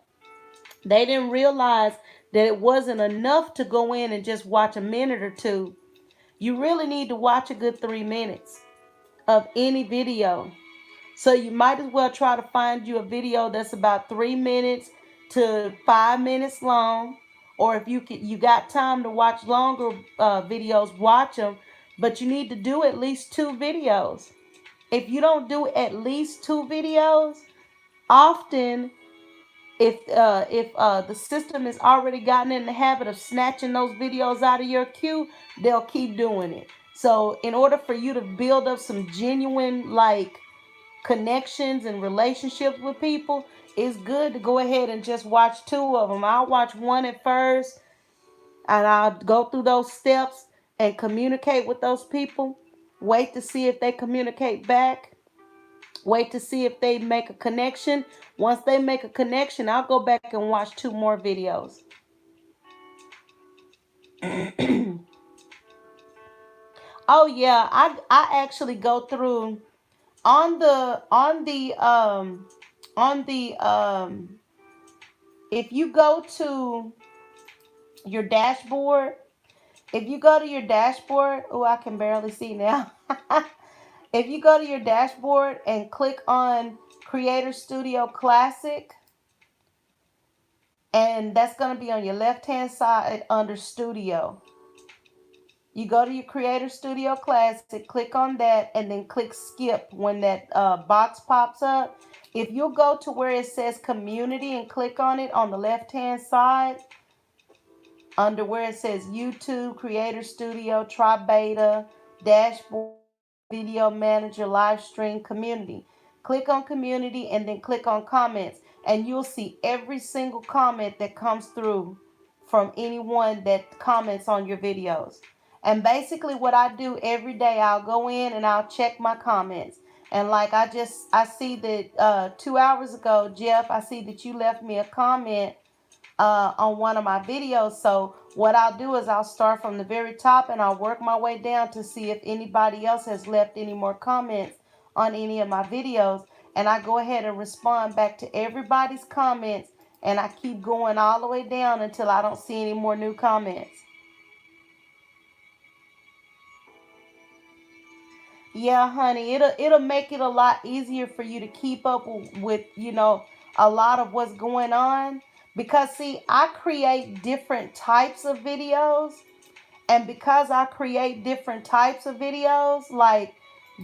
They didn't realize that it wasn't enough to go in and just watch a minute or two. You really need to watch a good 3 minutes of any video. So you might as well try to find you a video that's about 3 minutes to 5 minutes long. Or if you got time to watch longer videos, watch them. But you need to do at least 2 videos. If you don't do at least 2 videos, often if the system has already gotten in the habit of snatching those videos out of your queue, they'll keep doing it. So in order for you to build up some genuine connections and relationships with people, it's good to go ahead and just watch 2 of them. I'll watch one at first, and I'll go through those steps and communicate with those people. Wait to see if they communicate back. Wait to see if they make a connection. Once they make a connection, I'll go back and watch 2 more videos. Oh yeah, I actually go through on the if you go to your dashboard, oh, I can barely see now. If you go to your dashboard and click on Creator Studio Classic, and that's going to be on your left hand side under Studio. You go to your Creator Studio Classic, click on that, and then click Skip when that box pops up. If you'll go to where it says Community and click on it on the left hand side, under where it says YouTube, Creator Studio, Try Beta, Dashboard, Video Manager, Live Stream, Community. Click on Community and then click on Comments, and you'll see every single comment that comes through from anyone that comments on your videos. And basically what I do every day, I'll go in and I'll check my comments. And I see that 2 hours ago, Jeff, I see that you left me a comment on one of my videos. So what I'll do is I'll start from the very top and I'll work my way down to see if anybody else has left any more comments on any of my videos. And I go ahead and respond back to everybody's comments, and I keep going all the way down until I don't see any more new comments. Yeah, honey, it'll make it a lot easier for you to keep up with a lot of what's going on, because see, I create different types of videos, and because I create different types of videos, like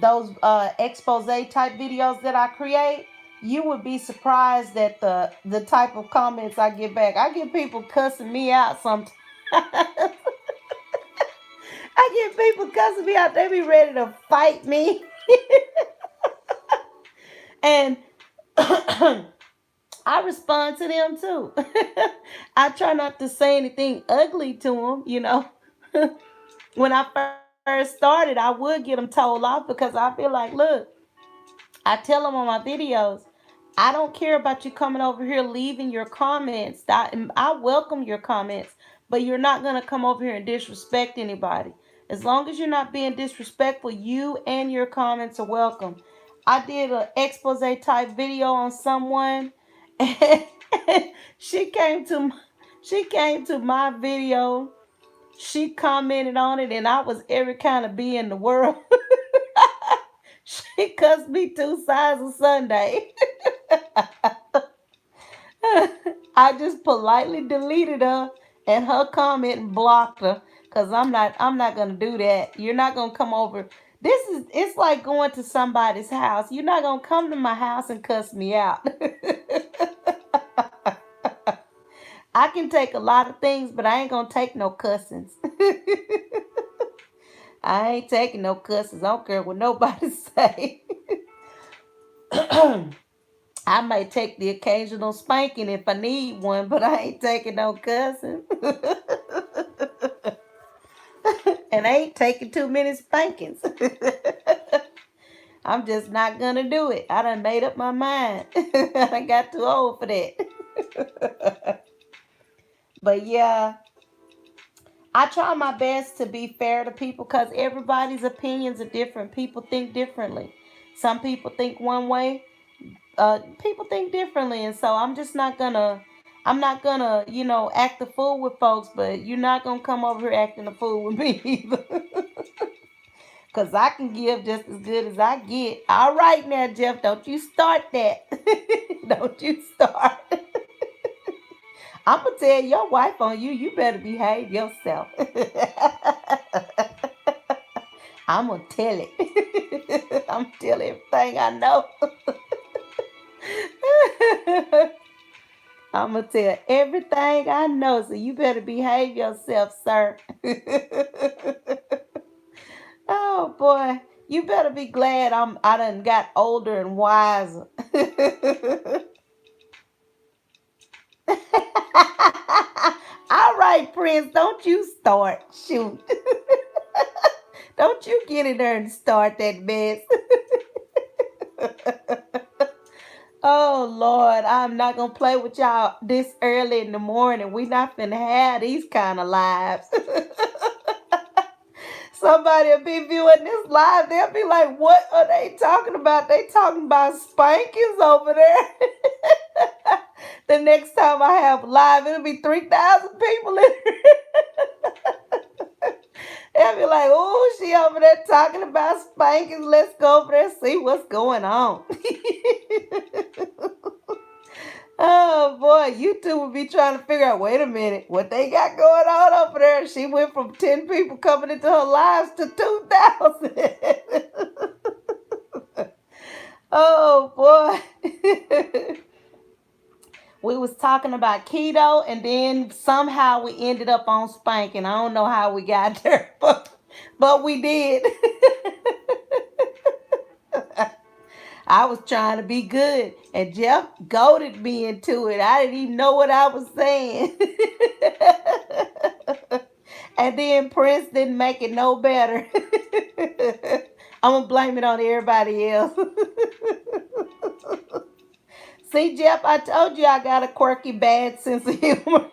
those expose type videos that I create, you would be surprised at the type of comments I get back. I get people cussing me out sometimes. I get people cussing me out. They be ready to fight me. And I respond to them too. I try not to say anything ugly to them. When I first started, I would get them told off because I feel like, look, I tell them on my videos, I don't care about you coming over here leaving your comments. I welcome your comments, but you're not going to come over here and disrespect anybody. As long as you're not being disrespectful, you and your comments are welcome. I did an expose type video on someone, and she came to my video, She commented on it, and I was every kind of bee in the world. She cussed me two sides of Sunday. I just politely deleted her and her comment and blocked her because I'm not gonna do that. You're not gonna come over. It's like going to somebody's house. You're not gonna come to my house and cuss me out. I can take a lot of things, but I ain't gonna take no cussings. I ain't taking no cussings. I don't care what nobody say. I might take the occasional spanking if I need one, but I ain't taking no cussing. And I ain't taking too many spankings. I'm just not gonna do it. I done made up my mind. I got too old for that. But yeah, I try my best to be fair to people because everybody's opinions are different. People think differently. Some people think one way, people think differently, and so I'm not gonna act the fool with folks, but you're not gonna come over here acting a fool with me either. Because I can give just as good as I get. All right now, Jeff, don't you start that. Don't you start. I'm gonna tell your wife on you. You better behave yourself. I'm gonna tell it. I'm gonna tell everything I know. I'm gonna tell everything I know, so you better behave yourself, sir. Oh boy, you better be glad I done got older and wiser. All right, Prince, don't you start. Shoot. Don't you get in there and start that mess. Oh Lord, I'm not gonna play with y'all this early in the morning. We not finna have these kind of lives. Somebody will be viewing this live. They'll be like, "What are they talking about? They talking about spankings over there." The next time I have live, it'll be 3,000 people in here. They'll be like, "Oh, she over there talking about spankings. Let's go over there and see what's going on." Oh boy, you two would be trying to figure out, wait a minute, what they got going on over there. She went from 10 people coming into her lives to 2,000. Oh boy. We was talking about keto and then somehow we ended up on spanking. I don't know how we got there, but we did. I was trying to be good, and Jeff goaded me into it. I didn't even know what I was saying. And then Prince didn't make it no better. I'm going to blame it on everybody else. See, Jeff, I told you I got a quirky, bad sense of humor.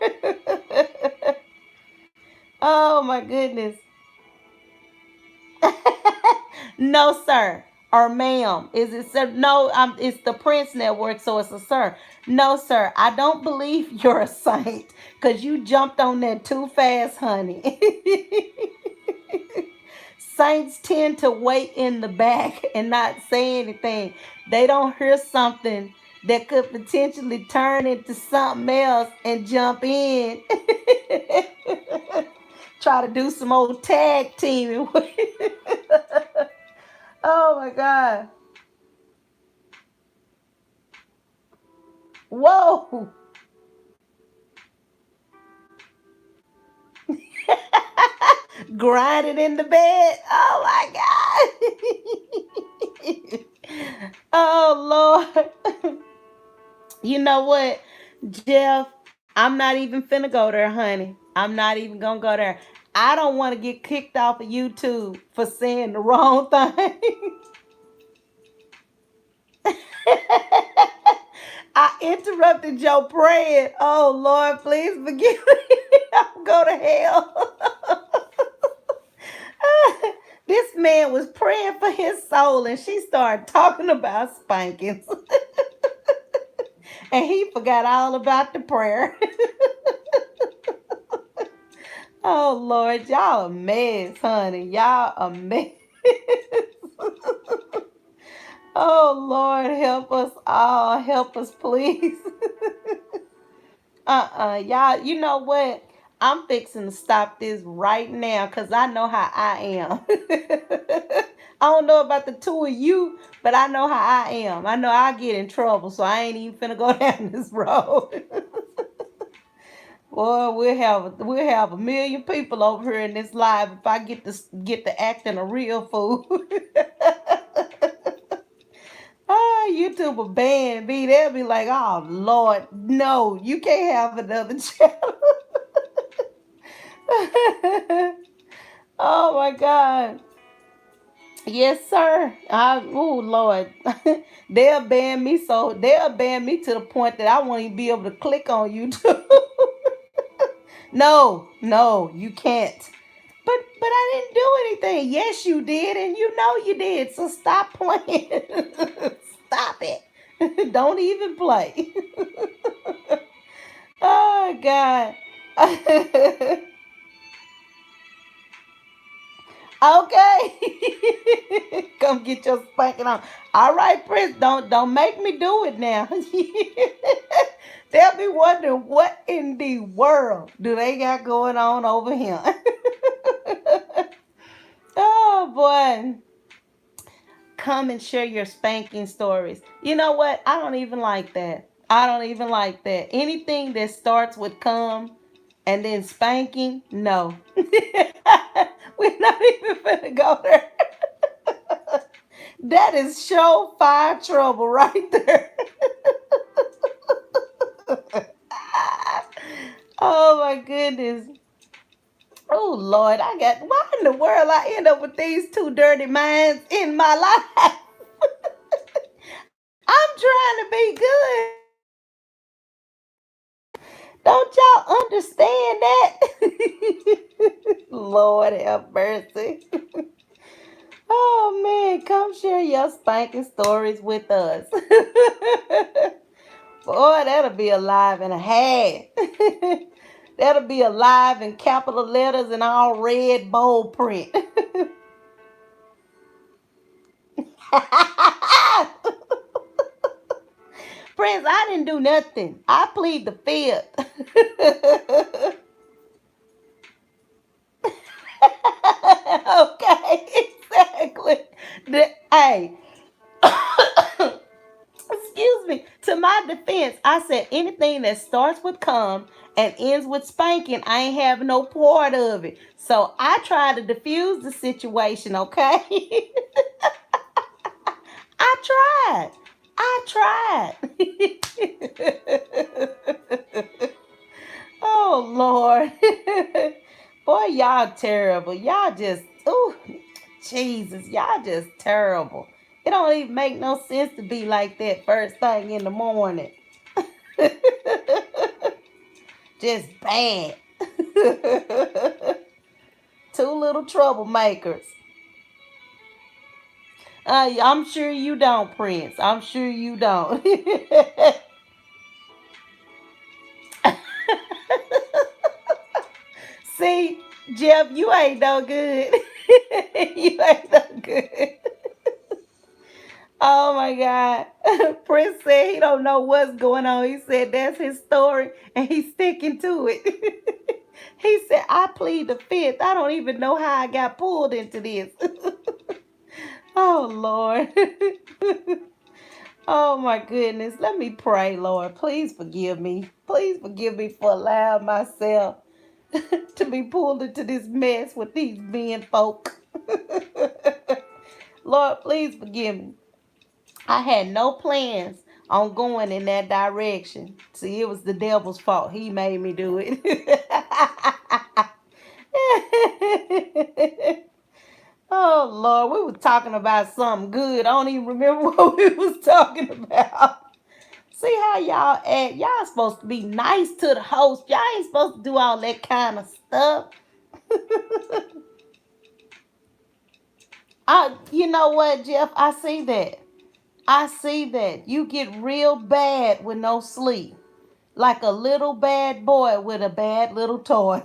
Oh, my goodness. No, sir. Or ma'am. Is it sir? No, it's the Prince Network, so it's a sir. No, sir. I don't believe you're a saint because you jumped on that too fast, honey. Saints tend to wait in the back and not say anything. They don't hear something that could potentially turn into something else and jump in. Try to do some old tag teaming. Oh my God. Whoa. Grinding in the bed. Oh my God. Oh Lord. You know what, Jeff? I'm not even finna go there, honey. I'm not even gonna go there. I don't want to get kicked off of YouTube for saying the wrong thing. I interrupted your praying. Oh Lord, please forgive me. I'll go to hell. This man was praying for his soul and she started talking about spankings. And he forgot all about the prayer. Oh Lord, y'all a mess, honey. Y'all a mess. Oh Lord, help us all. Help us, please. Y'all, you know what? I'm fixing to stop this right now because I know how I am. I don't know about the two of you, but I know how I am. I know I get in trouble, so I ain't even finna go down this road. Boy, we'll have a million people over here in this live if I get to acting a real fool. Ah, YouTube will ban me. They'll be like, oh Lord, no, you can't have another channel. Oh my God. Yes, sir. Oh Lord. They'll ban me to the point that I won't even be able to click on YouTube. No, no, you can't. But I didn't do anything. Yes, you did, and you know you did. So stop playing. Stop it. Don't even play. Oh God. Okay. Come get your spanking on. All right, Prince. Don't make me do it now. They'll be wondering what in the world do they got going on over here. Oh boy. Come and share your spanking stories. You know what? I don't even like that. I don't even like that. Anything that starts with come and then spanking, no. We're not even gonna go there. That is show fire trouble right there. Oh my goodness. Oh Lord, I got why in the world I end up with these two dirty minds in my life? I'm trying to be good. Don't y'all understand that? Lord have mercy. Oh man, come share your spanking stories with us. Boy, that'll be alive and a half. That'll be alive in capital letters and all red bold print. Friends, I didn't do nothing. I plead the fifth. Okay, exactly. Hey, excuse me. To my defense, I said anything that starts with come and ends with spanking, I ain't having no part of it. So I tried to diffuse the situation, okay? I tried. I tried. Oh Lord. Boy, y'all terrible. Y'all just ooh, Jesus, y'all just terrible. It don't even make no sense to be like that first thing in the morning. Just bad. Two little troublemakers. I'm sure you don't, Prince. I'm sure you don't. See, Jeff, you ain't no good. You ain't no good. Oh my God. Prince said he don't know what's going on. He said that's his story and he's sticking to it. He said, I plead the fifth. I don't even know how I got pulled into this. Oh Lord. Oh my goodness. Let me pray, Lord. Please forgive me. Please forgive me for allowing myself to be pulled into this mess with these men folk. Lord, please forgive me. I had no plans on going in that direction. See, it was the devil's fault. He made me do it. Oh Lord, we was talking about something good. I don't even remember what we was talking about. See how y'all act. Y'all supposed to be nice to the host. Y'all ain't supposed to do all that kind of stuff. You know what, Jeff? I see that. I see that. You get real bad with no sleep. Like a little bad boy with a bad little toy.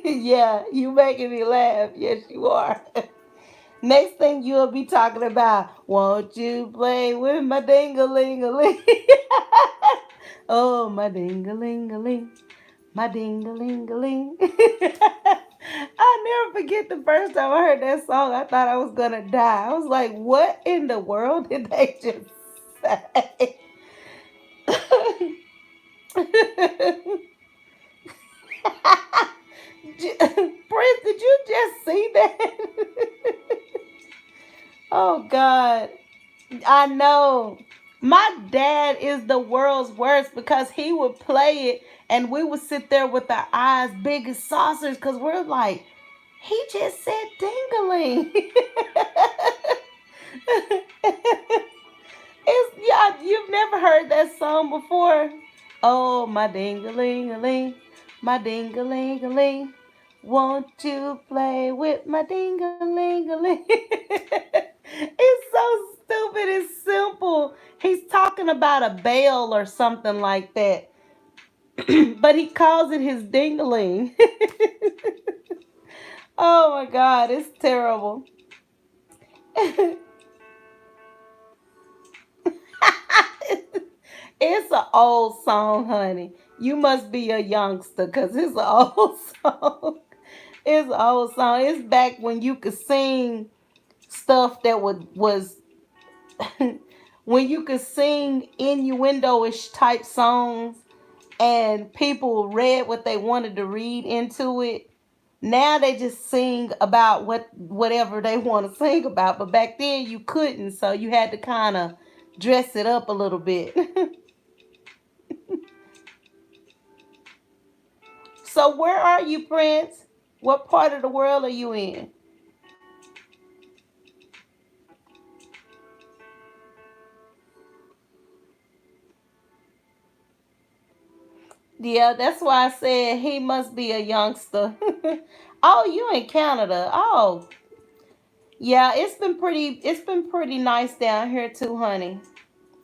Yeah, you making me laugh. Yes, you are. Next thing you'll be talking about, won't you play with my ding-a-ling-a-ling? Oh, my ding-a-ling-a-ling, my ding-a-ling-a-ling. I'll never forget the first time I heard that song. I thought I was gonna die. I was like, what in the world did they just say? Prince, did you just see that? Oh God. I know. My dad is the world's worst because he would play it and we would sit there with our eyes big as saucers because we're like, he just said dingling. It's, yeah, you've never heard that song before. Oh, my ding-a-ling-a-ling, my ding-a-ling-a-ling. Won't you play with my ding-a-ling-a-ling? It's so stupid. It's simple. He's talking about a bell or something like that, but he calls it his ding-a-ling. Oh my God, it's terrible. It's an old song, honey. You must be a youngster because it's an old song. It's an old song. It's back when you could sing stuff that was when you could sing innuendo-ish type songs and people read what they wanted to read into it. Now they just sing about whatever they want to sing about, but back then you couldn't, so you had to kind of dress it up a little bit. So where are you, Prince? What part of the world are you in? Yeah, that's why I said he must be a youngster. Oh, you in Canada. Oh, yeah, it's been pretty nice down here too, honey.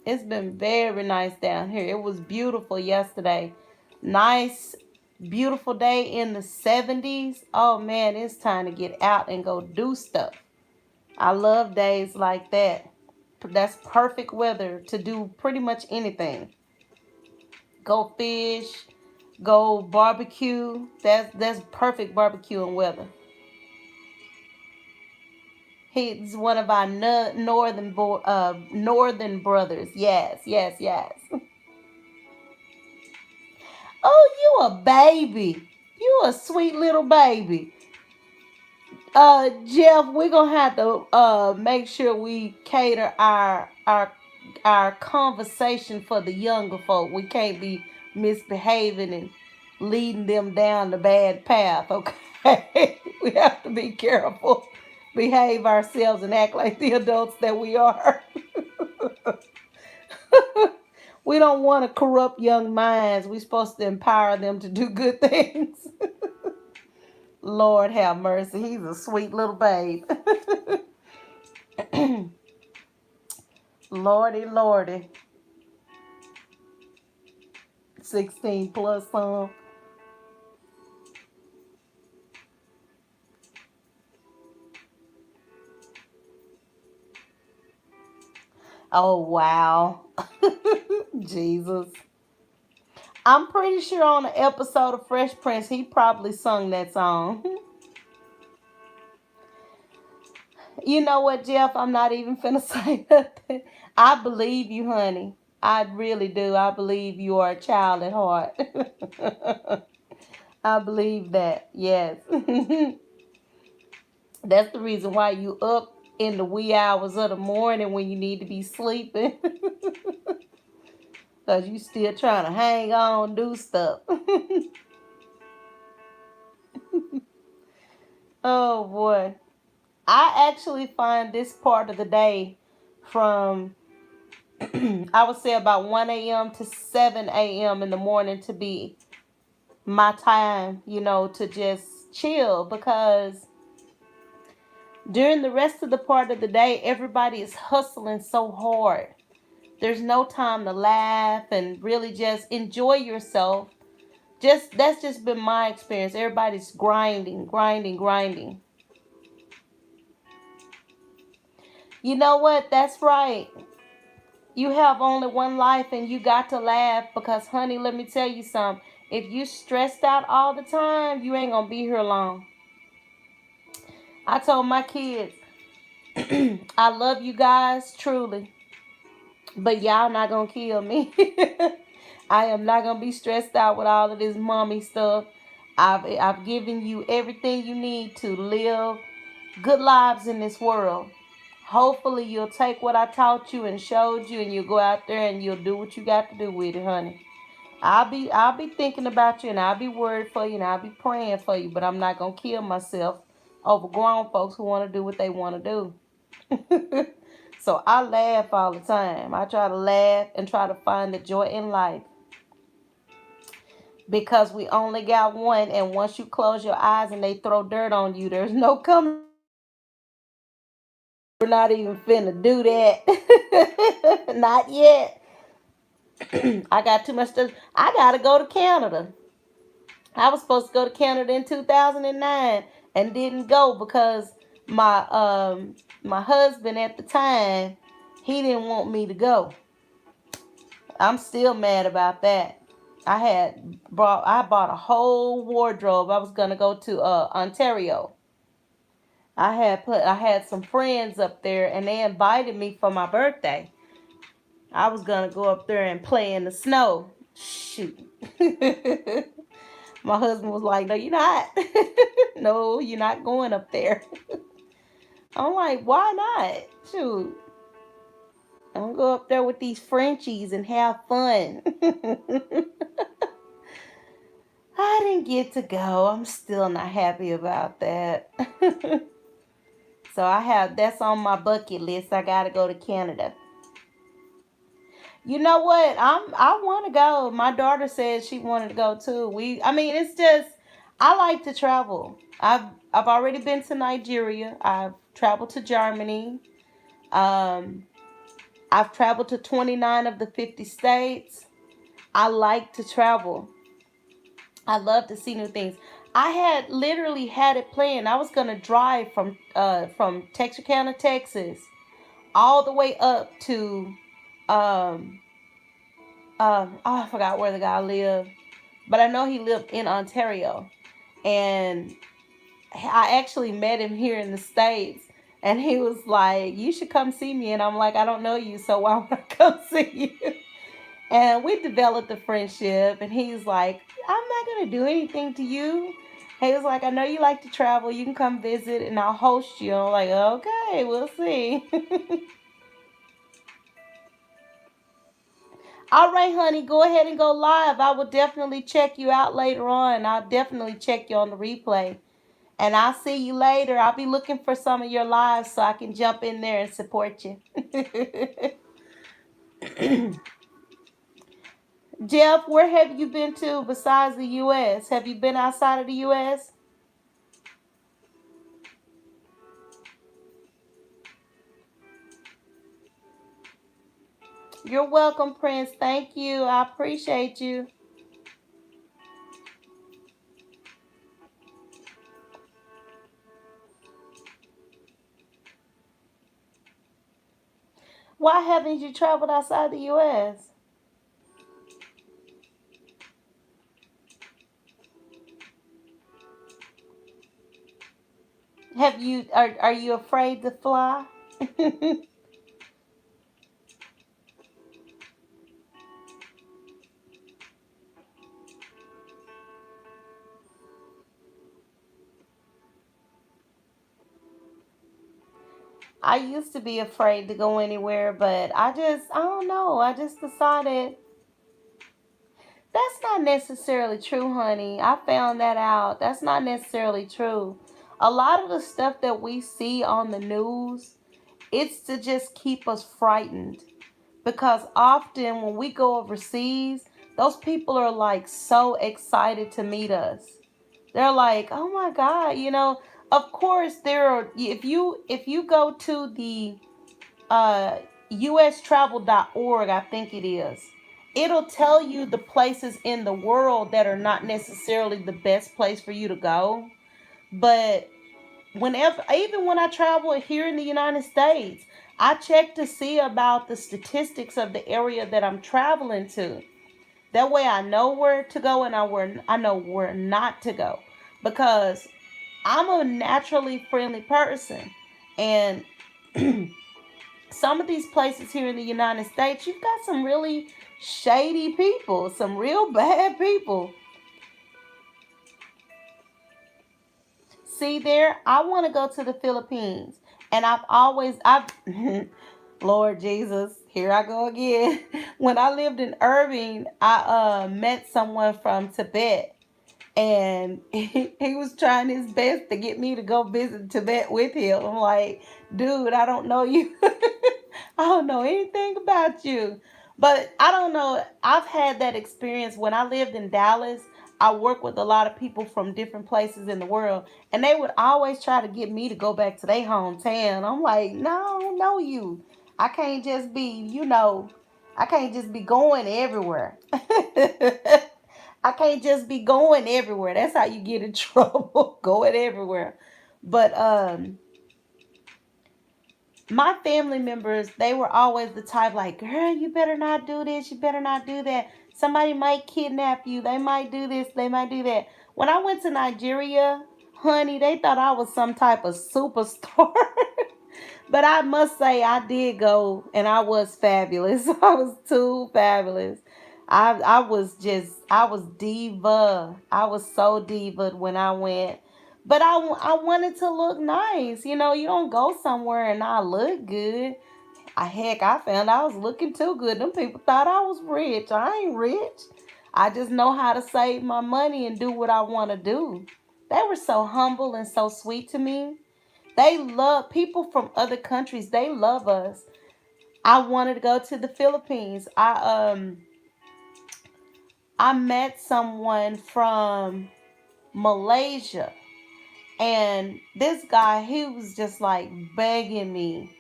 It's been very nice down here. It was beautiful yesterday. Nice, beautiful day in the 70s. Oh man, it's time to get out and go do stuff. I love days like that. That's perfect weather to do pretty much anything. Go fish, go barbecue. That's perfect barbecuing weather. He's one of our northern brothers. Yes, yes, yes. Oh, you a baby. You a sweet little baby. Jeff, we're gonna have to make sure we cater our conversation for the younger folk. We can't be misbehaving and leading them down the bad path, okay? We have to be careful, behave ourselves, and act like the adults that we are. We don't want to corrupt young minds. We're supposed to empower them to do good things. Lord have mercy. He's a sweet little babe. Lordy, lordy. 16 plus some. Oh, wow. Jesus. I'm pretty sure on an episode of Fresh Prince, he probably sung that song. You know what, Jeff? I'm not even finna say nothing. I believe you, honey. I really do. I believe you are a child at heart. I believe that. Yes. That's the reason why you up in the wee hours of the morning when you need to be sleeping. Because you still trying to hang on, do stuff. Oh boy. I actually find this part of the day from I would say about 1 a.m. to 7 a.m. in the morning to be my time, to just chill because during the rest of the part of the day, everybody is hustling so hard. There's no time to laugh and really just enjoy yourself Just that's just been my experience. Everybody's grinding, grinding, grinding. You know what? That's right. You have only one life and you got to laugh because, honey, let me tell you something. If you stressed out all the time, you ain't gonna be here long. I told my kids, I love you guys truly, but y'all not gonna kill me. I am not gonna be stressed out with all of this mommy stuff. I've given you everything you need to live good lives in this world. Hopefully you'll take what I taught you and showed you and you'll go out there and you'll do what you got to do with it, honey. I'll be thinking about you and I'll be worried for you and I'll be praying for you, but I'm not gonna kill myself over grown folks who want to do what they want to do. So I laugh all the time. I try to laugh and try to find the joy in life because we only got one, and once you close your eyes and they throw dirt on you, there's no coming. We're not even finna do that. Not yet. I got too much stuff. I gotta go to Canada. I was supposed to go to Canada in 2009 and didn't go because my husband at the time, he didn't want me to go. I'm still mad about that. I bought a whole wardrobe. I was gonna go to Ontario. I had some friends up there and they invited me for my birthday. I was gonna go up there and play in the snow. Shoot. My husband was like, "No, you're not. No, you're not going up there." I'm like, "Why not? Shoot, I'm gonna go up there with these Frenchies and have fun." I didn't get to go. I'm still not happy about that. So I have that's on my bucket list. I gotta go to Canada. You know what? I want to go. My daughter said she wanted to go too. I mean, it's just I like to travel. I've already been to Nigeria. I've traveled to Germany. Um, I've traveled to 29 of the 50 states. I like to travel. I love to see new things. I had literally had it planned. I was gonna drive from Texarkana, Texas, all the way up to um oh, I forgot where the guy lived, but I know he lived in Ontario, and I actually met him here in the States. And he was like, "You should come see me." And I'm like, "I don't know you, so why would I come see you?" And we developed a friendship. And he's like, "I'm not going to do anything to you." He was like, "I know you like to travel. You can come visit and I'll host you." I'm like, "Okay, we'll see." All right, honey, go ahead and go live. I will definitely check you out later on. I'll definitely check you on the replay. And I'll see you later. I'll be looking for some of your lives so I can jump in there and support you. Jeff, where have you been to besides the U.S.? Have you been outside of the U.S.? You're welcome, Prince. Thank you. I appreciate you. Why haven't you traveled outside the U.S.? Are you afraid to fly? I used to be afraid to go anywhere, but I don't know. I just decided that's not necessarily true, honey. I found that out. That's not necessarily true. A lot of the stuff that we see on the news, it's to just keep us frightened. Because often when we go overseas, those people are like so excited to meet us. They're like, "Oh my God," Of course, there are. If you go to the uh, ustravel.org, I think it is. it'll tell you the places in the world that are not necessarily the best place for you to go. But whenever, even when I travel here in the United States, I check to see about the statistics of the area that I'm traveling to. That way I know where to go, and I know where not to go, because I'm a naturally friendly person. And some of these places here in the United States, you've got some really shady people, some real bad people. See there, I want to go to the Philippines. And I've Lord Jesus, here I go again. When I lived in Irving, I met someone from Tibet, and he was trying his best to get me to go visit Tibet with him. I'm like, dude, I don't know you. I don't know anything about you. But I don't know. I've had that experience when I lived in Dallas. I worked with a lot of people from different places in the world, and they would always try to get me to go back to their hometown. I'm like, no, no, you. I can't just be, I can't just be going everywhere. I can't just be going everywhere. That's how you get in trouble, going everywhere. But my family members, they were always the type like, girl, you better not do this, you better not do that. Somebody might kidnap you. They might do this, they might do that. When I went to Nigeria, honey, they thought I was some type of superstar. But I must say, I did go, and I was fabulous. I was too fabulous. I was diva. I was so diva when I went. But I wanted to look nice. You don't go somewhere and not look good. Heck, I found I was looking too good. Them people thought I was rich. I ain't rich. I just know how to save my money and do what I want to do. They were so humble and so sweet to me. They love people from other countries. They love us. I wanted to go to the Philippines. I met someone from Malaysia, and this guy, he was just like begging me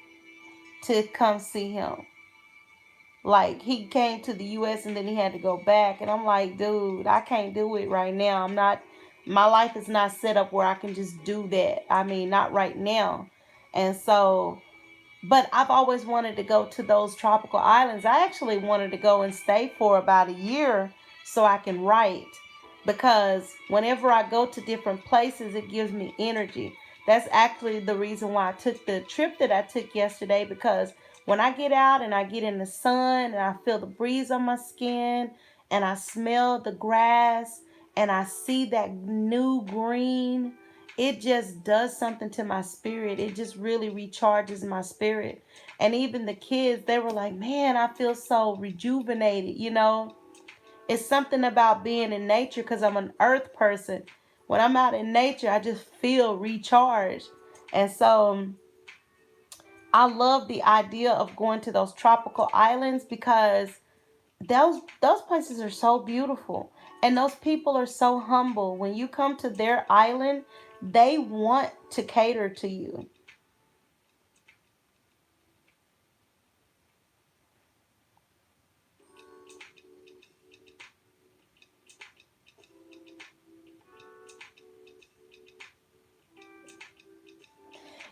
to come see him. Like, he came to the US and then he had to go back, and I'm like, dude, I can't do it right now. My life is not set up where I can just do that. I mean, not right now. And so, but I've always wanted to go to those tropical islands. I actually wanted to go and stay for about a year so I can write. Because whenever I go to different places, it gives me energy. That's actually the reason why I took the trip that I took yesterday. Because when I get out and I get in the sun and I feel the breeze on my skin and I smell the grass and I see that new green, it just does something to my spirit. It just really recharges my spirit. And even the kids, they were like, man, I feel so rejuvenated. It's something about being in nature, because I'm an earth person. When I'm out in nature, I just feel recharged. And so I love the idea of going to those tropical islands, because those places are so beautiful, and those people are so humble. When you come to their island, they want to cater to you.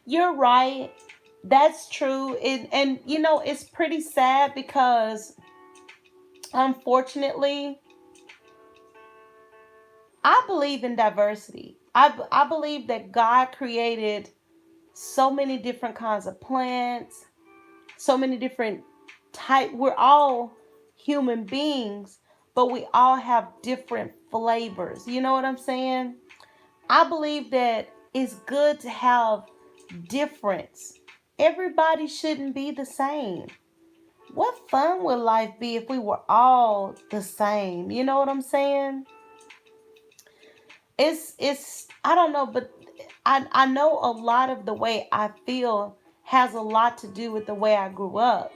You're right. That's true. And it's pretty sad, because unfortunately, I believe in diversity. I believe that God created so many different kinds of plants, so many different type. We're all human beings, but we all have different flavors. You know what I'm saying? I believe that it's good to have difference. Everybody shouldn't be the same. What fun would life be if we were all the same? You know what I'm saying? It's I don't know, but I know a lot of the way I feel has a lot to do with the way I grew up.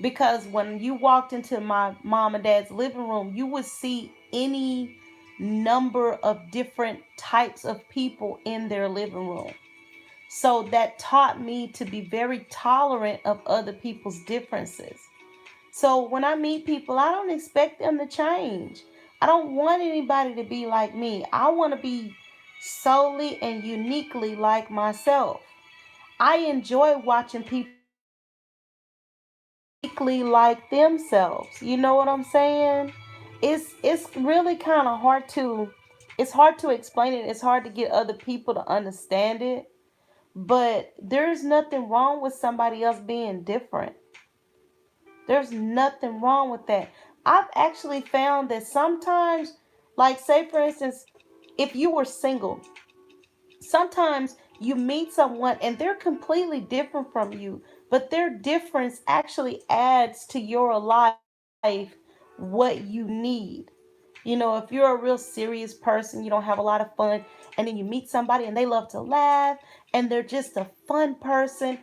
Because when you walked into my mom and dad's living room, you would see any number of different types of people in their living room. So that taught me to be very tolerant of other people's differences. So when I meet people, I don't expect them to change. I don't want anybody to be like me. I want to be solely and uniquely like myself. I enjoy watching people uniquely like themselves. You know what I'm saying? It's really kind of hard to it's hard to explain it. It's hard to get other people to understand it. But there's nothing wrong with somebody else being different. There's nothing wrong with that. I've actually found that sometimes, like, say for instance, if you were single, sometimes you meet someone and they're completely different from you, but their difference actually adds to your life what you need. You know, if you're a real serious person, you don't have a lot of fun, and then you meet somebody and they love to laugh and they're just a fun person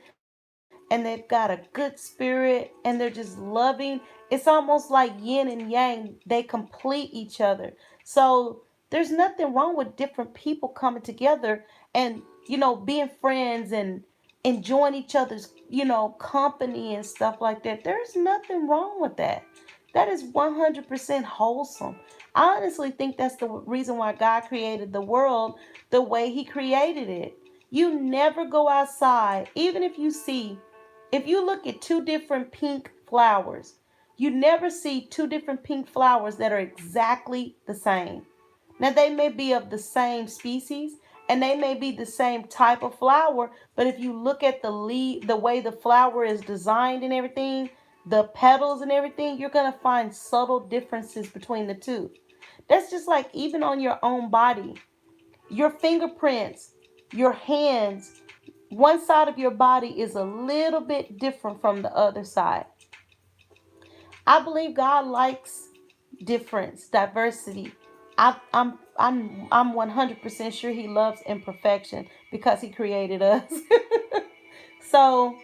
and they've got a good spirit and they're just loving. It's almost like yin and yang. They complete each other. So there's nothing wrong with different people coming together and, being friends and enjoying each other's, company and stuff like that. There's nothing wrong with that. That is 100% wholesome. I honestly think that's the reason why God created the world the way He created it. You never go outside, even if you look at two different pink flowers, you never see two different pink flowers that are exactly the same. Now, they may be of the same species and they may be the same type of flower, but if you look at the leaf, the way the flower is designed and everything, the petals and everything, you're going to find subtle differences between the two. That's just like even on your own body, your fingerprints, your hands, one side of your body is a little bit different from the other side. I believe God likes difference, diversity. I'm 100% sure He loves imperfection because He created us. So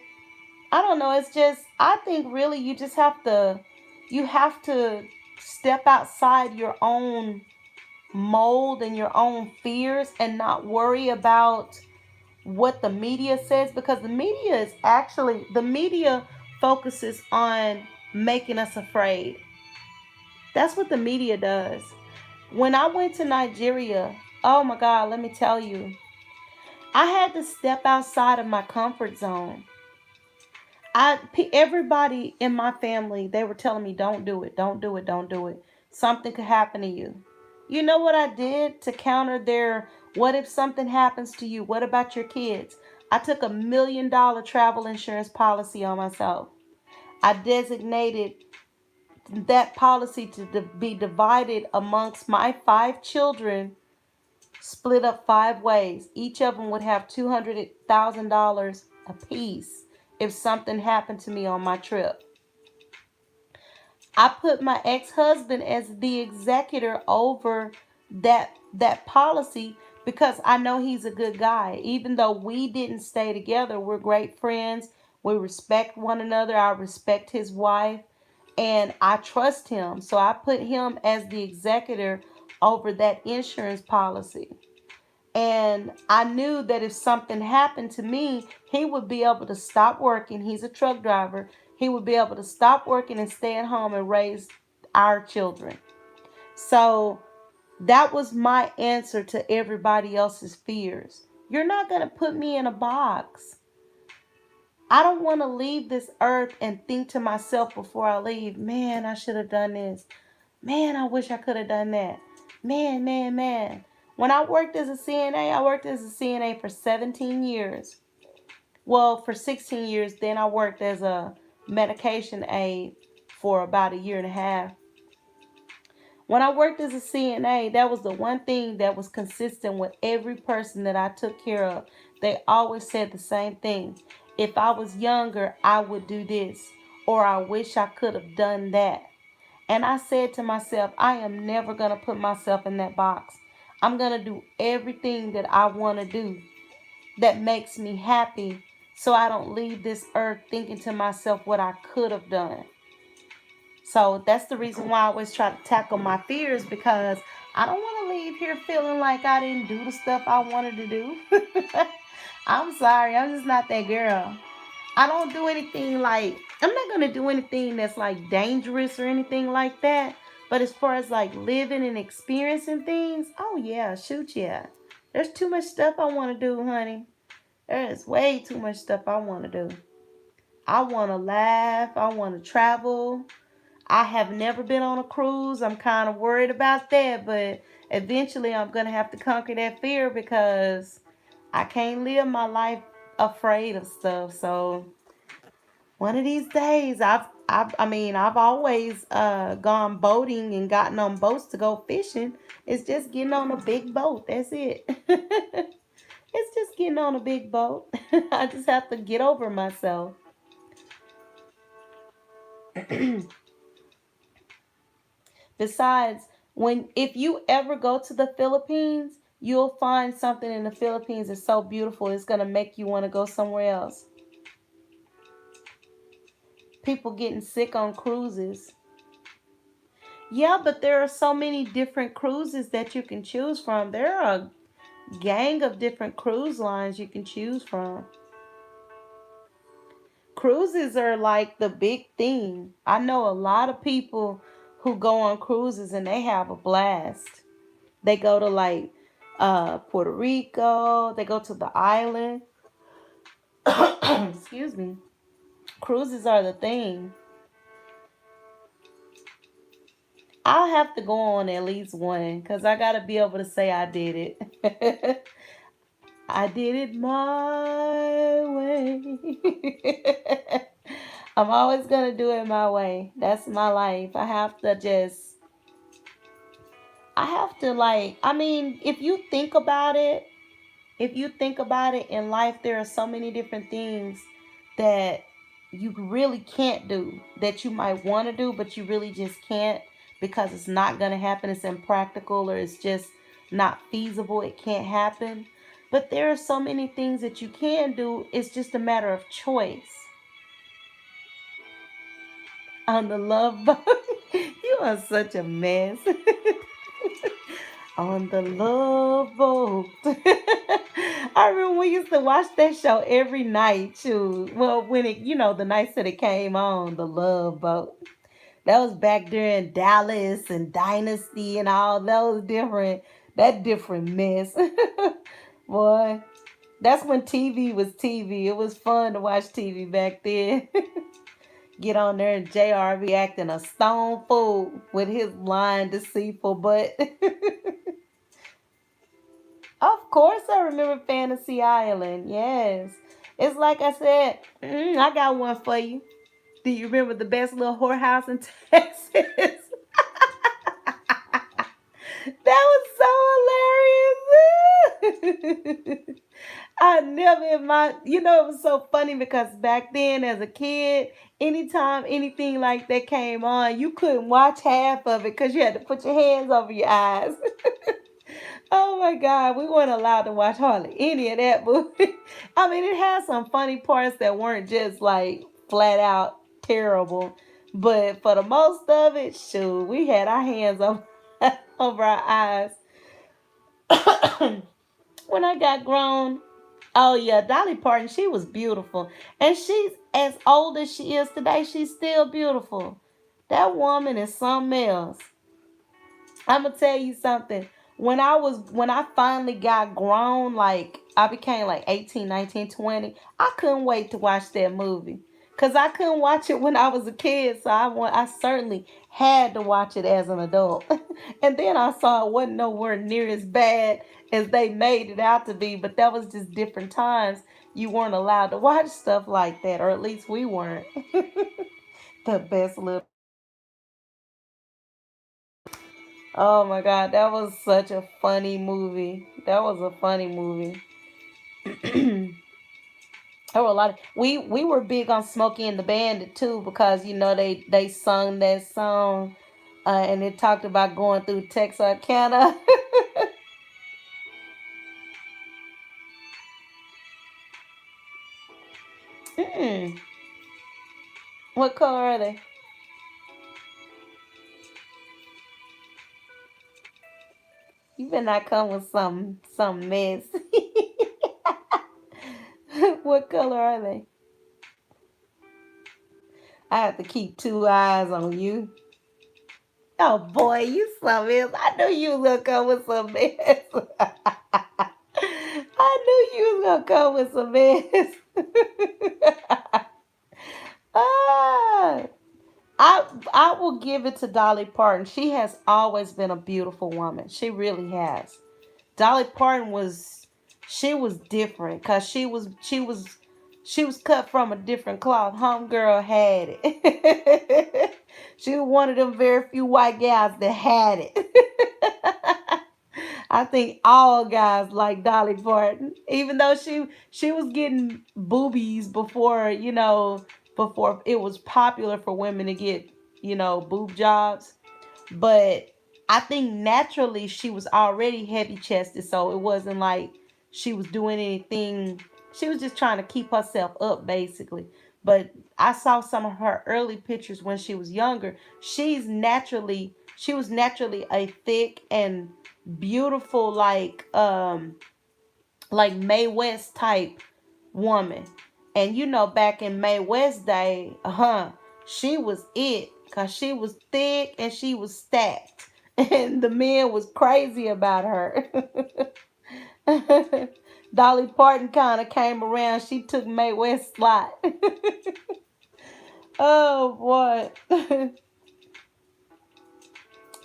I don't know. It's just I think really you have to step outside your own mold and your own fears and not worry about what the media says, because the media focuses on making us afraid. That's what the media does. When I went to Nigeria, oh my God, let me tell you, I had to step outside of my comfort zone. Everybody in my family, they were telling me, don't do it, don't do it, don't do it. Something could happen to you. You know what I did to counter their, what if something happens to you? What about your kids? I took $1 million travel insurance policy on myself. I designated that policy to be divided amongst my 5 children, split up 5 ways. Each of them would have $200,000 apiece if something happened to me on my trip. I put my ex-husband as the executor over that policy because I know he's a good guy. Even though we didn't stay together, we're great friends. We respect one another. I respect his wife and I trust him. So I put him as the executor over that insurance policy. And I knew that if something happened to me, he would be able to stop working. He's a truck driver. He would be able to stop working and stay at home and raise our children. So that was my answer to everybody else's fears. You're not going to put me in a box. I don't want to leave this earth and think to myself before I leave, man, I should have done this. Man, I wish I could have done that. Man, man, man. When I worked as a CNA, I worked as a CNA for 17 years. Well, for 16 years, then I worked as a medication aide for about a year and a half. When I worked as a CNA, that was the one thing that was consistent with every person that I took care of. They always said the same thing. If I was younger, I would do this, or I wish I could have done that. And I said to myself, I am never going to put myself in that box. I'm going to do everything that I want to do that makes me happy so I don't leave this earth thinking to myself what I could have done. So that's the reason why I always try to tackle my fears, because I don't want to leave here feeling like I didn't do the stuff I wanted to do. I'm sorry, I'm just not that girl. I don't do anything like, I'm not gonna do anything that's like dangerous or anything like that. But as far as like living and experiencing things, oh yeah, shoot yeah. There's too much stuff I want to do, honey. There is way too much stuff I want to do. I want to laugh. I want to travel. I have never been on a cruise. I'm kind of worried about that, but eventually I'm gonna have to conquer that fear because I can't live my life afraid of stuff. So one of these days, I've always gone boating and gotten on boats to go fishing. It's just getting on a big boat. That's it. It's just getting on a big boat. I just have to get over myself. Besides, when if you ever go to the Philippines, you'll find something in the Philippines that's so beautiful it's gonna make you want to go somewhere else. People getting sick on cruises. Yeah, but there are so many different cruises that you can choose from. There are a gang of different cruise lines you can choose from. Cruises are like the big thing. I know a lot of people who go on cruises and they have a blast. They go to like Puerto Rico, they go to the island. Excuse me. Cruises are the thing. I'll have to go on at least one because I got to be able to say I did it. I did it my way. I'm always going to do it my way. That's my life. I have to like, I mean, if you think about it in life, there are so many different things that you really can't do that you might want to do, but you really just can't because it's not going to happen. It's impractical or it's just not feasible. It can't happen. But there are so many things that you can do. It's just a matter of choice. On the love boat, you are such a mess. On the love boat. I remember we used to watch that show every night too. Well, when it, the nights that it came on, the love boat. That was back during Dallas and Dynasty and all those that different mess. Boy, that's when TV was TV. It was fun to watch TV back then. Get on there and JR be acting a stone fool with his blind, deceitful butt. Of course, I remember Fantasy Island. Yes. It's like I said, I got one for you. Do you remember the best little whorehouse in Texas? That was so hilarious. I never in my, it was so funny because back then as a kid, anytime anything like that came on, you couldn't watch half of it because you had to put your hands over your eyes. Oh my God, we weren't allowed to watch hardly any of that movie. I mean, it had some funny parts that weren't just like flat out terrible, but for the most of it, shoot, we had our hands over, over our eyes. When I got grown, oh yeah, Dolly Parton, she was beautiful, and she's as old as she is today. She's still beautiful. That woman is something else. I'm gonna tell you something. When I finally got grown, like I became like 18, 19, 20. I couldn't wait to watch that movie. Cause I couldn't watch it when I was a kid, so I certainly had to watch it as an adult. And then I saw it wasn't nowhere near as bad as they made it out to be, but that was just different times. You weren't allowed to watch stuff like that, or at least we weren't. The best little. Oh my God, that was such a funny movie. That was a funny movie. There were a lot of we were big on Smokey and the Bandit too because they sung that song and it talked about going through Texarkana. Mm, what color are they? You better not come with some mess. What color are they? I have to keep two eyes on you. Oh boy, you some mess. I knew you was gonna come with some mess. I knew you was gonna come with some mess. ah, I will give it to Dolly Parton. She has always been a beautiful woman. She really has. Dolly Parton was she was different because she was cut from a different cloth. Homegirl had it. She was one of them very few white gals that had it. I think all guys like Dolly Parton, even though she was getting boobies before before it was popular for women to get boob jobs. But I think naturally she was already heavy chested, so it wasn't like she was doing anything. She was just trying to keep herself up, basically. But I saw some of her early pictures when she was younger. She was naturally a thick and beautiful, like Mae West type woman. And back in Mae West day, she was it. Cause she was thick and she was stacked. And the men was crazy about her. Dolly Parton kind of came around. She took Mae West's slot. Oh boy.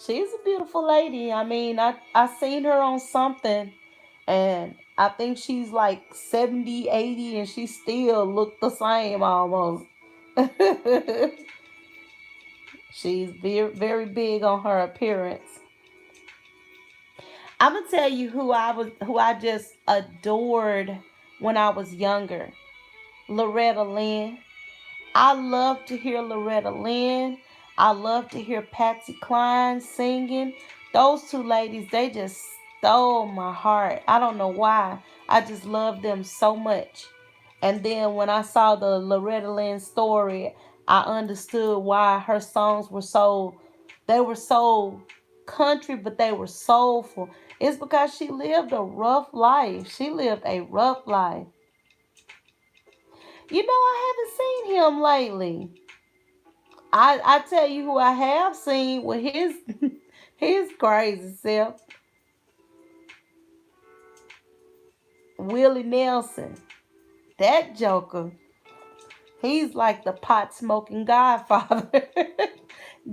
She's a beautiful lady. I mean, I seen her on something, and I think she's like 70, 80, and she still looked the same almost. She's very, very big on her appearance. I'm gonna tell you who I just adored when I was younger. Loretta Lynn. I love to hear Loretta Lynn. I love to hear Patsy Cline singing. Those two ladies, they just stole my heart. I don't know why. I just love them so much. And then when I saw the Loretta Lynn story, I understood why her songs were so country, but they were soulful. It's because she lived a rough life. She lived a rough life. I haven't seen him lately. I tell you who I have seen with his his crazy self, Willie Nelson. That joker, he's like the pot smoking godfather.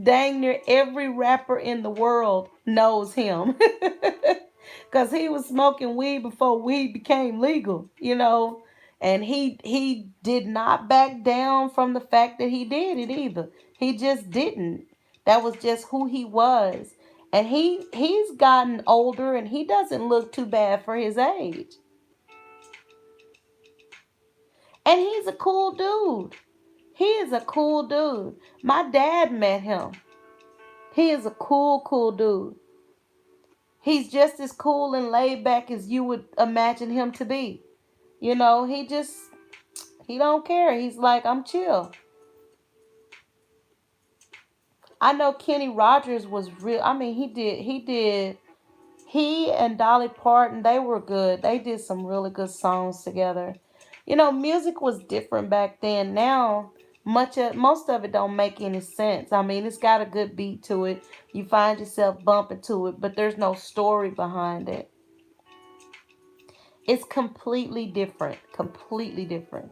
Dang near every rapper in the world knows him. Cause he was smoking weed before weed became legal. And he did not back down from the fact that he did it either. He just didn't. That was just who he was. And he's gotten older and he doesn't look too bad for his age. And he's a cool dude. He is a cool dude. My dad met him. He is a cool, cool dude. He's just as cool and laid back as you would imagine him to be. He don't care. He's like, I'm chill. I know Kenny Rogers was real. I mean, he and Dolly Parton, they were good. They did some really good songs together. Music was different back then. Now, most of it don't make any sense. I mean, it's got a good beat to it. You find yourself bumping to it, but there's no story behind it. It's completely different. Completely different.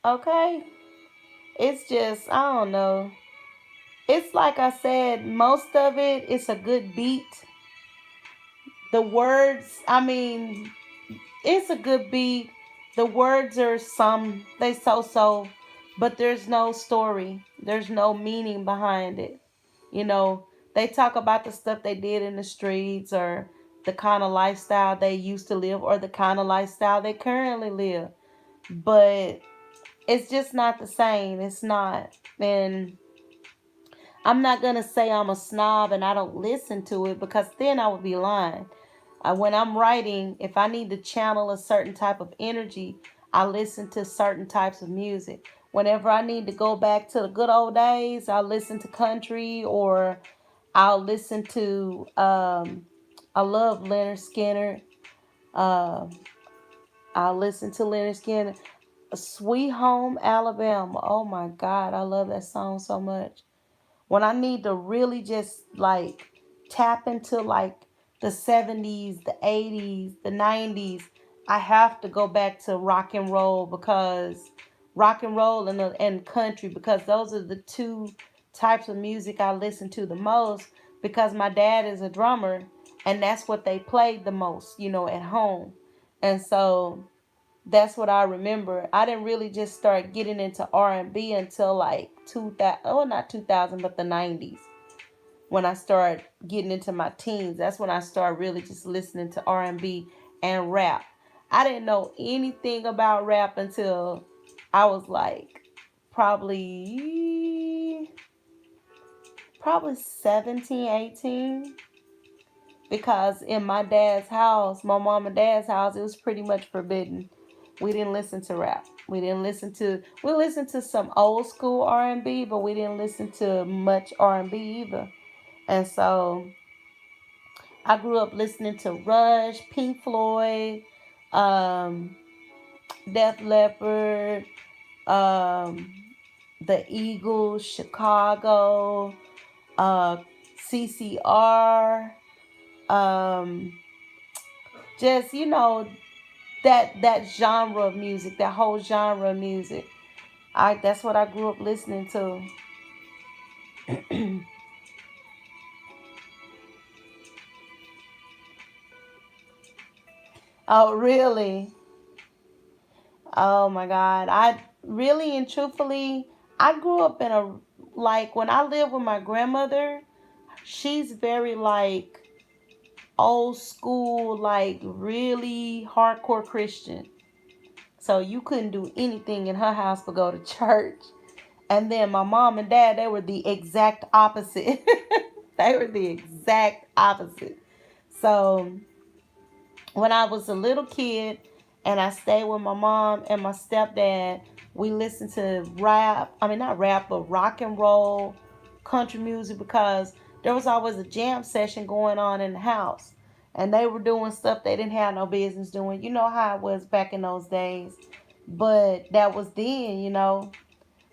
Okay? It's just, I don't know. It's like I said, most of it is a good beat. The words, I mean, it's a good beat. The words are they so, but there's no story. There's no meaning behind it. You know, they talk about the stuff they did in the streets or the kind of lifestyle they used to live or the kind of lifestyle they currently live. But it's just not the same. It's not. And I'm not going to say I'm a snob and I don't listen to it because then I would be lying. When I'm writing, if I need to channel a certain type of energy, I listen to certain types of music. Whenever I need to go back to the good old days, I'll listen to country, or I'll listen to I love Leonard Skinner. Uh, I'll listen to Leonard Skinner. Sweet Home Alabama. Oh my God, I love that song so much. When I need to really just like tap into like the 70s, the 80s, the 90s, I have to go back to rock and roll, because rock and roll and country, because those are the two types of music I listen to the most, because my dad is a drummer and that's what they played the most, at home. And so that's what I remember. I didn't really just start getting into R&B until like 2000, oh not 2000, but the 90s. When I started getting into my teens, that's when I started really just listening to R&B and rap. I didn't know anything about rap until I was like probably probably 17, 18, because in my dad's house, my mom and dad's house, it was pretty much forbidden. We didn't listen to rap. We listened to some old school R&B, but we didn't listen to much R&B either. And so I grew up listening to Rush, Pink Floyd, um, Def Leppard, um, the Eagles, Chicago, uh, CCR, um, just that genre of music, that whole genre of music. I That's what I grew up listening to. Oh, really? Oh my God. I really and truthfully, I grew up in a like when I lived with my grandmother, she's very like old school, like really hardcore Christian. So you couldn't do anything in her house but go to church. And then my mom and dad, they were the exact opposite. They were the exact opposite. So when I was a little kid and I stayed with my mom and my stepdad, we listened to rap. I mean, not rap, but rock and roll, country music, because there was always a jam session going on in the house. And they were doing stuff they didn't have no business doing. You know how it was back in those days. But that was then.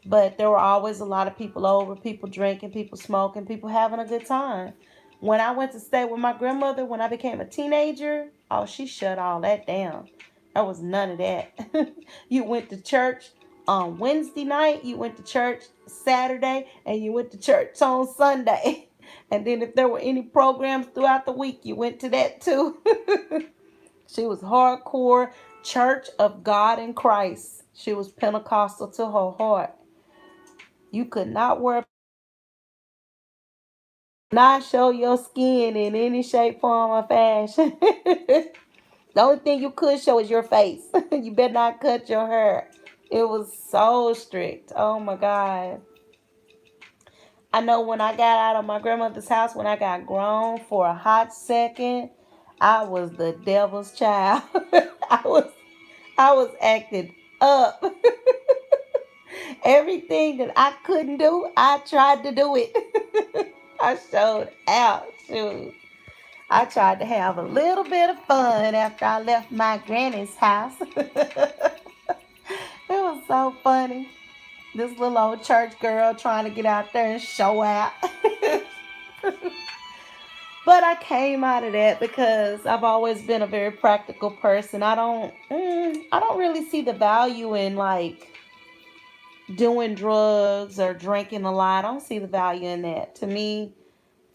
But there were always a lot of people over, people drinking, people smoking, people having a good time. When I went to stay with my grandmother when I became a teenager, oh, she shut all that down. There was none of that. You went to church on Wednesday night, you went to church Saturday, and you went to church on Sunday. And then if there were any programs throughout the week, you went to that too. She was hardcore Church of God in Christ. She was Pentecostal to her heart. You could not wear, not show your skin in any shape, form, or fashion. The only thing you could show is your face. You better not cut your hair. It was so strict. Oh my God. I know when I got out of my grandmother's house, when I got grown for a hot second, I was the devil's child. I was I was acting up. Everything that I couldn't do, I tried to do it. I showed out. Shoot. I tried to have a little bit of fun after I left my granny's house. It was so funny. This little old church girl trying to get out there and show out. But I came out of that because I've always been a very practical person. I don't really see the value in like doing drugs or drinking a lot. I don't see the value in that. To me,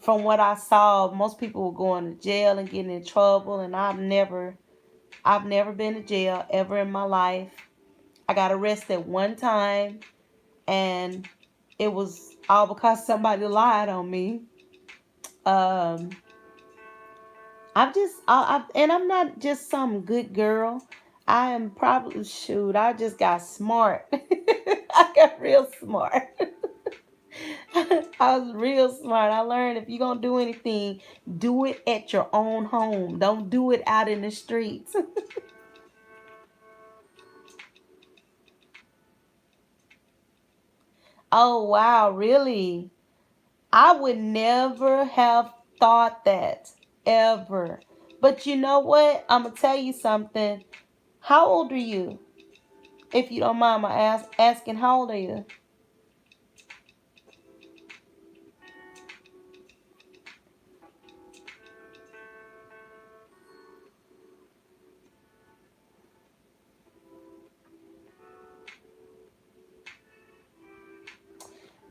from what I saw, most people were going to jail and getting in trouble, and I've never been to jail ever in my life. I got arrested one time, and it was all because somebody lied on me. Um, and I'm not just some good girl. I am probably, shoot, I just got smart. I got real smart. I was real smart. I learned if you're going to do anything, do it at your own home. Don't do it out in the streets. Oh, wow, really? I would never have thought that ever. But you know what? I'm going to tell you something. How old are you? If you don't mind my asking, how old are you?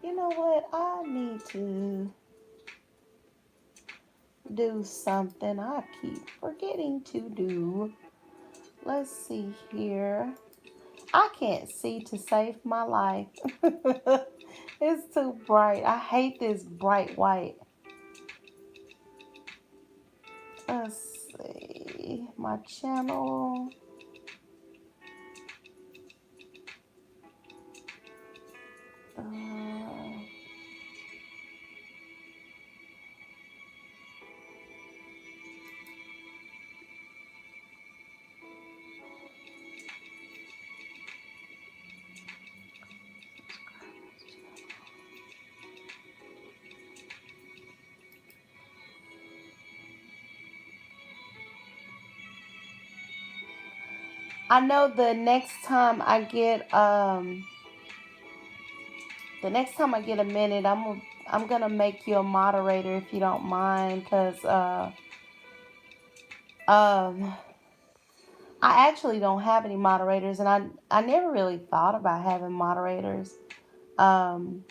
You know what? I need to do something I keep forgetting to do. Let's see here. I can't see to save my life. It's too bright. I hate this bright white. Let's see. My channel. Uh, I know the next time I get a minute, I'm gonna make you a moderator if you don't mind, cause um I actually don't have any moderators, and I never really thought about having moderators. Um,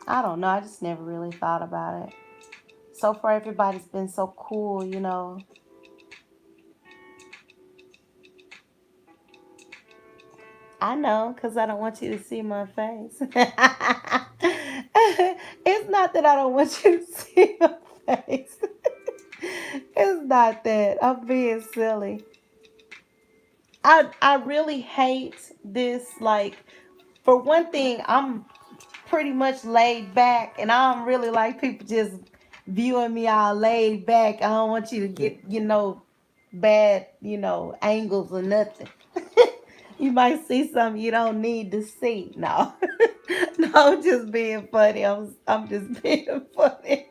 I don't know. I just never really thought about it. So far, everybody's been so cool, you know. I know, because I don't want you to see my face. It's not that I don't want you to see my face. It's not that. I'm being silly. I really hate this. Like, for one thing, I'm pretty much laid back, and I don't really like people just viewing me all laid back. I don't want you to get, bad, angles or nothing. You might see something you don't need to see. No, no, I'm just being funny. I'm just being funny.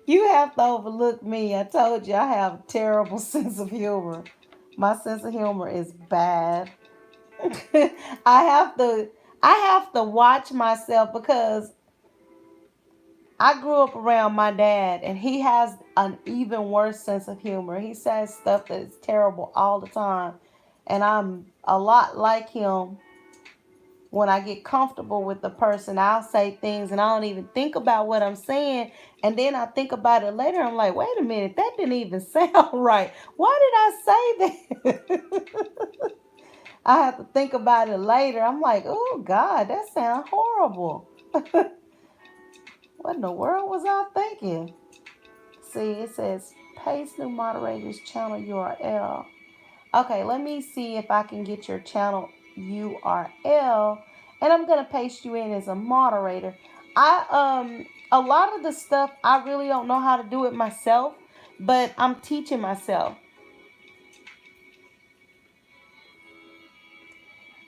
You have to overlook me. I told you I have a terrible sense of humor. My sense of humor is bad. I have to I have to watch myself because I grew up around my dad, and he has an even worse sense of humor. He says stuff that is terrible all the time. And I'm a lot like him. When I get comfortable with the person, I'll say things and I don't even think about what I'm saying. And then I think about it later. I'm like, wait a minute, that didn't even sound right. Why did I say that? I have to think about it later. I'm like, oh God, that sounds horrible. What in the world was I thinking? See, it says paste new moderators channel URL. Okay, let me see if I can get your channel URL, and I'm gonna paste you in as a moderator. A lot of the stuff I really don't know how to do it myself, but I'm teaching myself.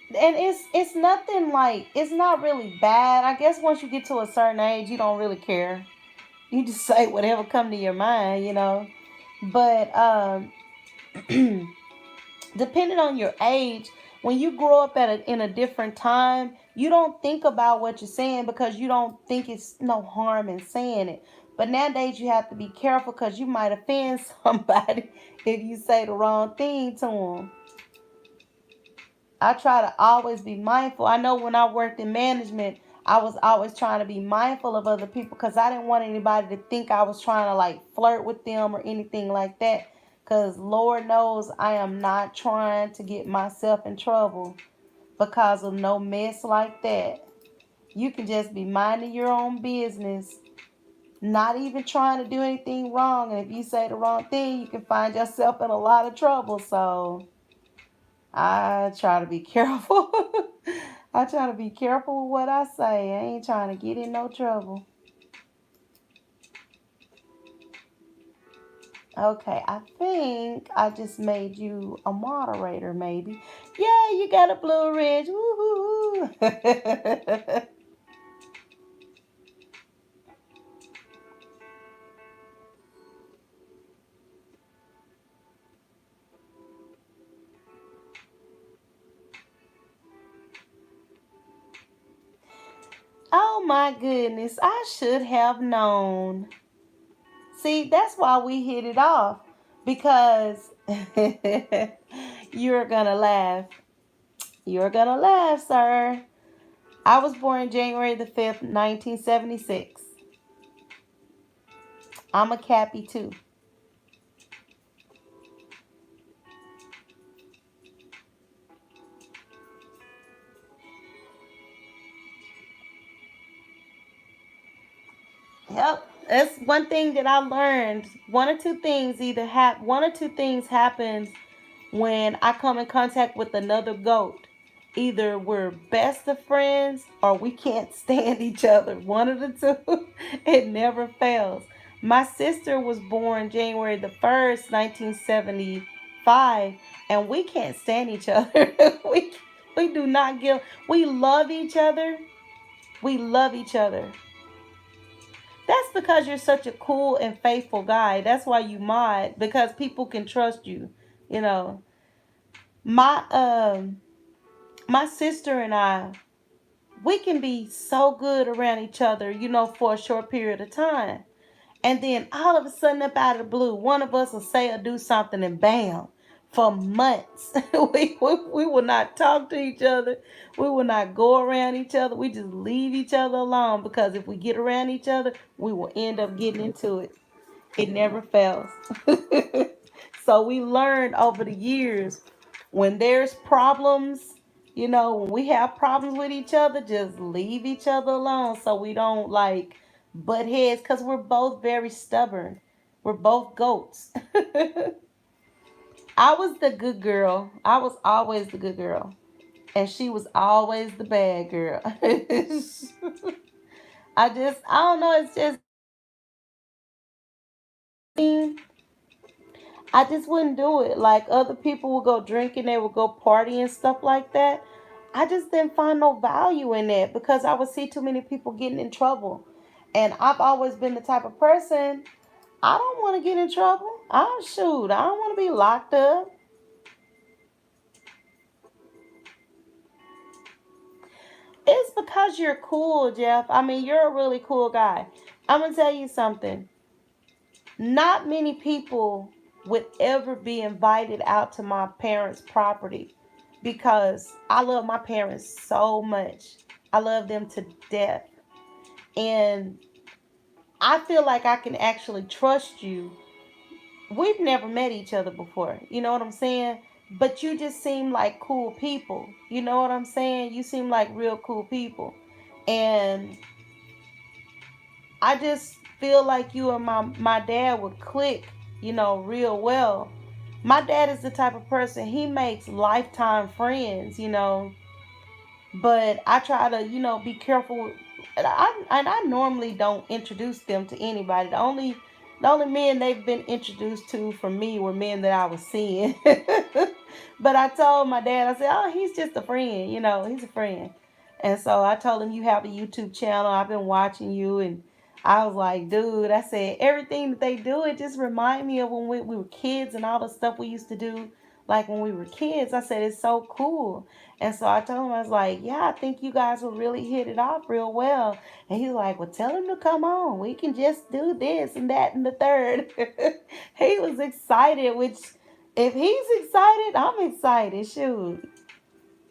And it's nothing, like, it's not really bad. I guess once you get to a certain age, you don't really care. You just say whatever come to your mind. But depending on your age, when you grow up in a different time, you don't think about what you're saying because you don't think it's no harm in saying it. But nowadays, you have to be careful because you might offend somebody if you say the wrong thing to them. I try to always be mindful. I know when I worked in management, I was always trying to be mindful of other people because I didn't want anybody to think I was trying to like flirt with them or anything like that. Because Lord knows I am not trying to get myself in trouble because of no mess like that. You can just be minding your own business, not even trying to do anything wrong. And if you say the wrong thing, you can find yourself in a lot of trouble. So I try to be careful. I try to be careful with what I say. I ain't trying to get in no trouble. Okay, I think I just made you a moderator, maybe. Yeah, you got a blue ridge. Woohoo! Oh my goodness, I should have known. See, that's why we hit it off because you're gonna laugh. You're gonna laugh, sir. I was born January the 5th, 1976. I'm a Cappy too. Yep. That's one thing that I learned. One or two things happens when I come in contact with another goat. Either we're best of friends or we can't stand each other. One of the two. It never fails. My sister was born January the 1st, 1975, and we can't stand each other. We do not give we love each other. We love each other. That's because you're such a cool and faithful guy. That's why you mod because people can trust you. You know, my my sister and I, we can be so good around each other, for a short period of time. And then all of a sudden, up out of the blue, one of us will say or do something, and bam, for months, we will not talk to each other. We will not go around each other. We just leave each other alone because if we get around each other, we will end up getting into it. It never fails. So we learned over the years when there's problems, when we have problems with each other, just leave each other alone so we don't like butt heads because we're both very stubborn. We're both goats. I was the good girl. I was always the good girl. And she was always the bad girl. I don't know, it's just I just wouldn't do it. Like other people would go drinking, they would go party and stuff like that. I just didn't find no value in that because I would see too many people getting in trouble. And I've always been the type of person, I don't want to get in trouble. Oh shoot, I don't want to be locked up. It's because you're cool, Jeff. I mean, you're a really cool guy. I'm gonna tell you something. Not many people would ever be invited out to my parents' property because I love my parents so much. I love them to death. And I feel like I can actually trust you. We've never met each other before. You know what I'm saying? But you just seem like cool people. You know what I'm saying? You seem like real cool people. And I just feel like you and my dad would click, real well. My dad is the type of person, he makes lifetime friends. But I try to, be careful. And I normally don't introduce them to anybody. The only men they've been introduced to from me were men that I was seeing. But I told my dad, I said, "Oh, he's just a friend. He's a friend." And so I told him, "You have a YouTube channel. I've been watching you." And I was like, "Dude," I said, "everything that they do, it just remind me of when we were kids and all the stuff we used to do, like when we were kids." I said, "It's so cool." And so I told him, I was like, "Yeah, I think you guys will really hit it off real well." And he's like, "Well, tell him to come on. We can just do this and that and the third." He was excited, which if he's excited, I'm excited. Shoot.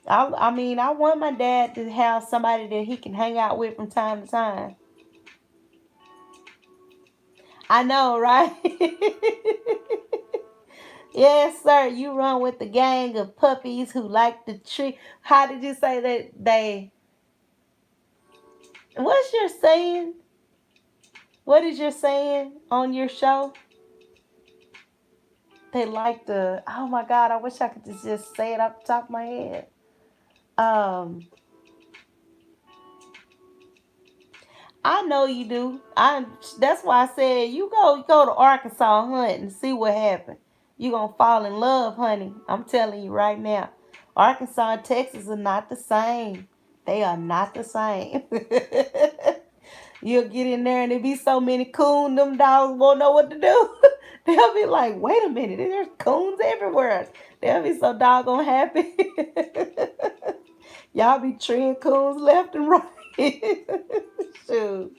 I mean, I want my dad to have somebody that he can hang out with from time to time. I know, right? Yes, sir. You run with the gang of puppies who like the tree. How did you say that they? What's your saying? What is your saying on your show? They like the. Oh my God! I wish I could just say it off the top of my head. Um, I know you do. I That's why I said you go to Arkansas hunt and see what happens. You gonna fall in love, honey. I'm telling you right now. Arkansas and Texas are not the same. They are not the same. You'll get in there and there be so many coon, them dogs won't know what to do. They'll be like, wait a minute, there's coons everywhere. They'll be so doggone happy. Y'all be treeing coons left and right. Shoot.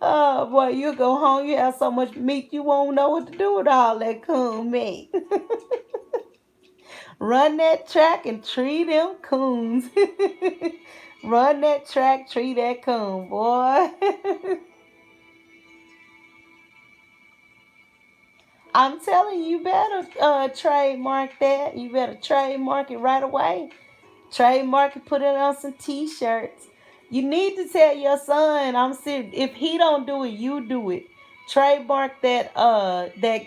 Oh boy, you go home, you have so much meat you won't know what to do with all that coon meat. Run that track and tree them coons. Run that track, tree that coon, boy. I'm telling you, you better trademark that. You better trademark it right away. Trademark it, put it on some t-shirts. You need to tell your son, I'm serious, if he don't do it, you do it. Trademark that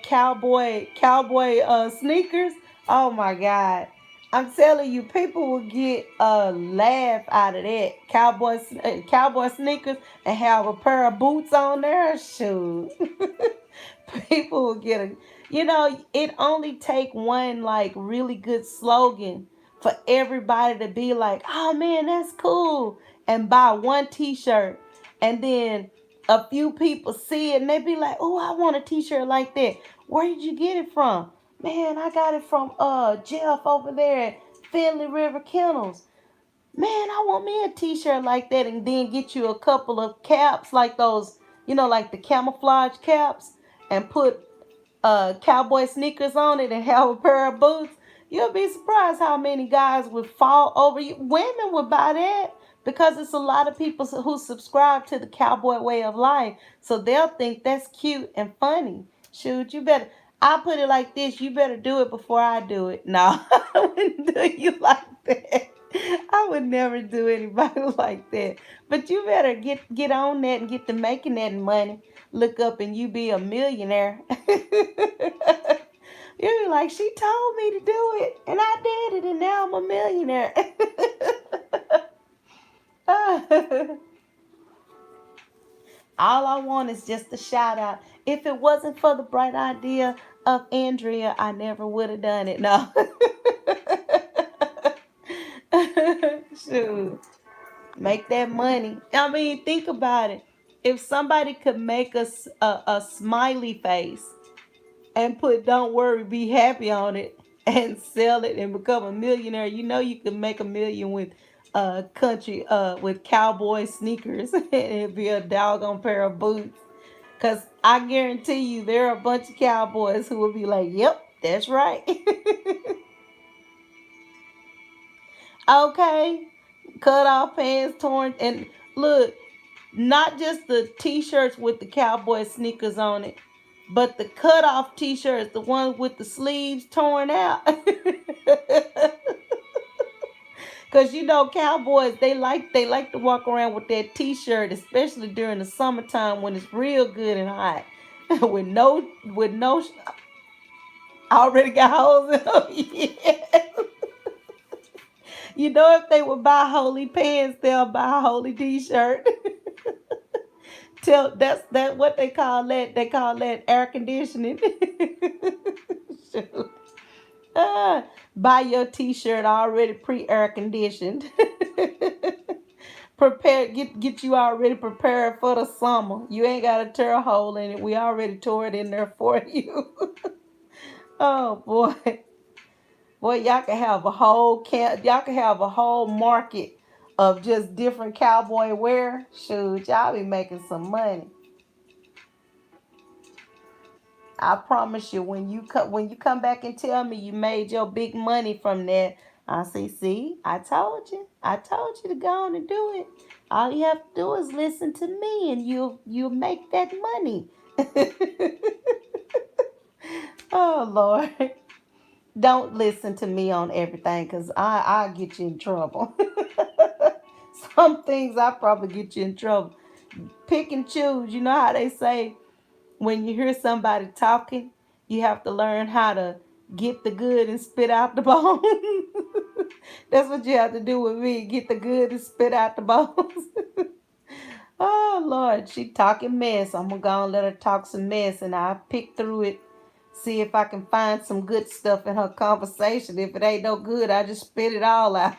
cowboy sneakers. Oh my God. I'm telling you, people will get a laugh out of that. Cowboy sneakers and have a pair of boots on there. Shoot. People will get a, it only take one like really good slogan for everybody to be like, oh man, that's cool, and buy one t-shirt, and then a few people see it and they be like, oh, I want a t-shirt like that. Where did you get it from? Man, I got it from Jeff over there at Finley River Kennels. Man, I want me a t-shirt like that, and then get you a couple of caps like those, like the camouflage caps, and put cowboy sneakers on it and have a pair of boots. You'll be surprised how many guys would fall over you. Women would buy that because it's a lot of people who subscribe to the cowboy way of life. So they'll think that's cute and funny. Shoot, you better. I put it like this: you better do it before I do it. No, I wouldn't do you like that. I would never do anybody like that. But you better get on that and get to making that money. Look up and you be a millionaire. You're like, she told me to do it, and I did it, and now I'm a millionaire. All I want is just a shout out. If it wasn't for the bright idea of Andrea, I never would have done it. No. Shoot. Make that money. I mean, think about it. If somebody could make us a smiley face and put "Don't worry, be happy" on it and sell it and become a millionaire, you can make a million with country with cowboy sneakers and it'd be a doggone pair of boots. Cause I guarantee you there are a bunch of cowboys who will be like, "Yep, that's right." Okay, cut off pants, torn, and look, not just the t-shirts with the cowboy sneakers on it, but the cut off t-shirts, the ones with the sleeves torn out. Cause cowboys, they like to walk around with that t-shirt, especially during the summertime when it's real good and hot. with no I already got holes in them. Yeah. If they would buy holy pants, they'll buy a holy t-shirt. That's what they call that. They call that air conditioning. Shoot. Buy your t-shirt already pre-air conditioned. Prepare get you already prepared for the summer. You ain't got to tear a hole in it. We already tore it in there for you. Oh boy. Boy, y'all can have a whole market of just different cowboy wear. Shoot, y'all be making some money. I promise you, when you come back and tell me you made your big money from that, I say, see, I told you to go on and do it. All you have to do is listen to me, and you'll make that money. Oh Lord, don't listen to me on everything, cause I'll get you in trouble. Some things I probably get you in trouble. Pick and choose. You know how they say when you hear somebody talking, you have to learn how to get the good and spit out the bone. That's what you have to do with me. Get the good and spit out the bones. Oh Lord, she talking mess. I'm gonna go and let her talk some mess, and I pick through it, see if I can find some good stuff in her conversation. If it ain't no good, I just spit it all out.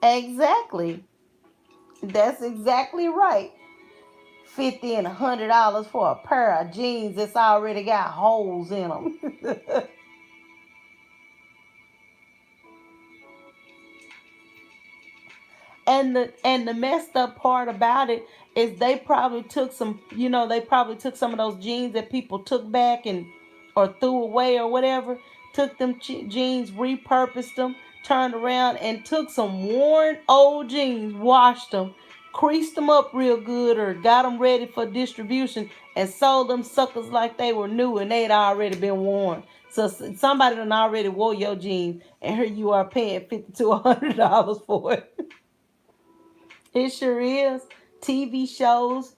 Exactly. That's exactly right. 50 and $100 for a pair of jeans that's already got holes in them. And the messed up part about it is they probably took some, they probably took some of those jeans that people took back and or threw away or whatever, took them jeans, repurposed them, turned around and took some worn old jeans, washed them, creased them up real good, or got them ready for distribution and sold them suckers like they were new and they'd already been worn. So somebody done already wore your jeans, and here you are paying $50 to $100 for it. It sure is. TV shows.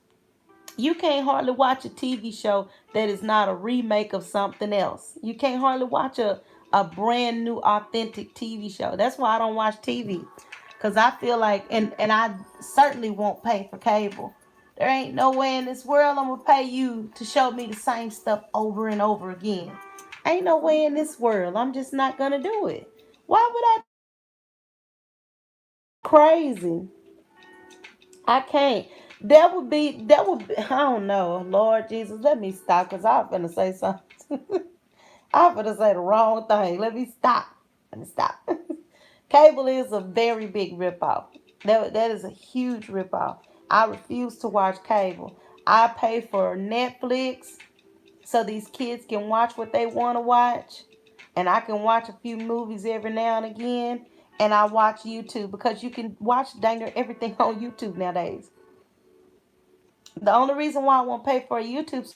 You can't hardly watch a TV show that is not a remake of something else. You can't hardly watch a brand new, authentic TV show. That's why I don't watch TV. Because I feel like, and I certainly won't pay for cable. There ain't no way in this world I'm going to pay you to show me the same stuff over and over again. Ain't no way in this world. I'm just not going to do it. Why would I? Crazy. I can't. That would be, I don't know. Lord Jesus, let me stop because I'm gonna say something. I'm gonna say the wrong thing. Let me stop. Let me stop. Cable is a very big ripoff. That is a huge ripoff. I refuse to watch cable. I pay for Netflix so these kids can watch what they want to watch. And I can watch a few movies every now and again. And I watch YouTube because you can watch dang near everything on YouTube nowadays. The only reason why I won't pay for a YouTube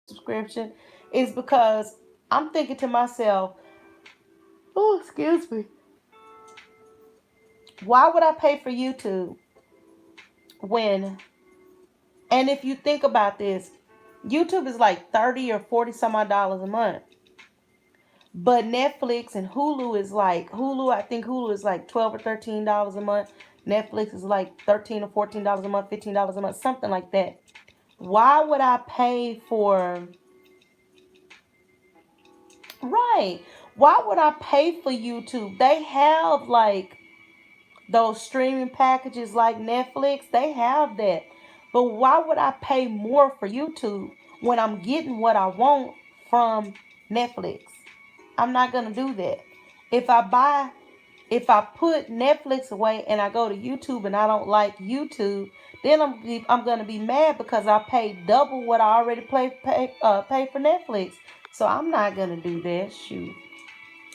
subscription is because I'm thinking to myself, oh, excuse me, why would I pay for YouTube when, and if you think about this, YouTube is like 30 or 40 some odd dollars a month. But Netflix and Hulu is like, I think Hulu is like 12 or $13 a month. Netflix is like 13 or $14 a month, $15 a month, something like that. Why would I pay for, right? Why would I pay for YouTube? They have like those streaming packages like Netflix. They have that. But why would I pay more for YouTube when I'm getting what I want from Netflix? I'm not going to do that. If I buy if I put Netflix away and I go to YouTube and I don't like YouTube, then I'm gonna be mad because I paid double what I already pay for Netflix. So I'm not gonna do that. Shoot,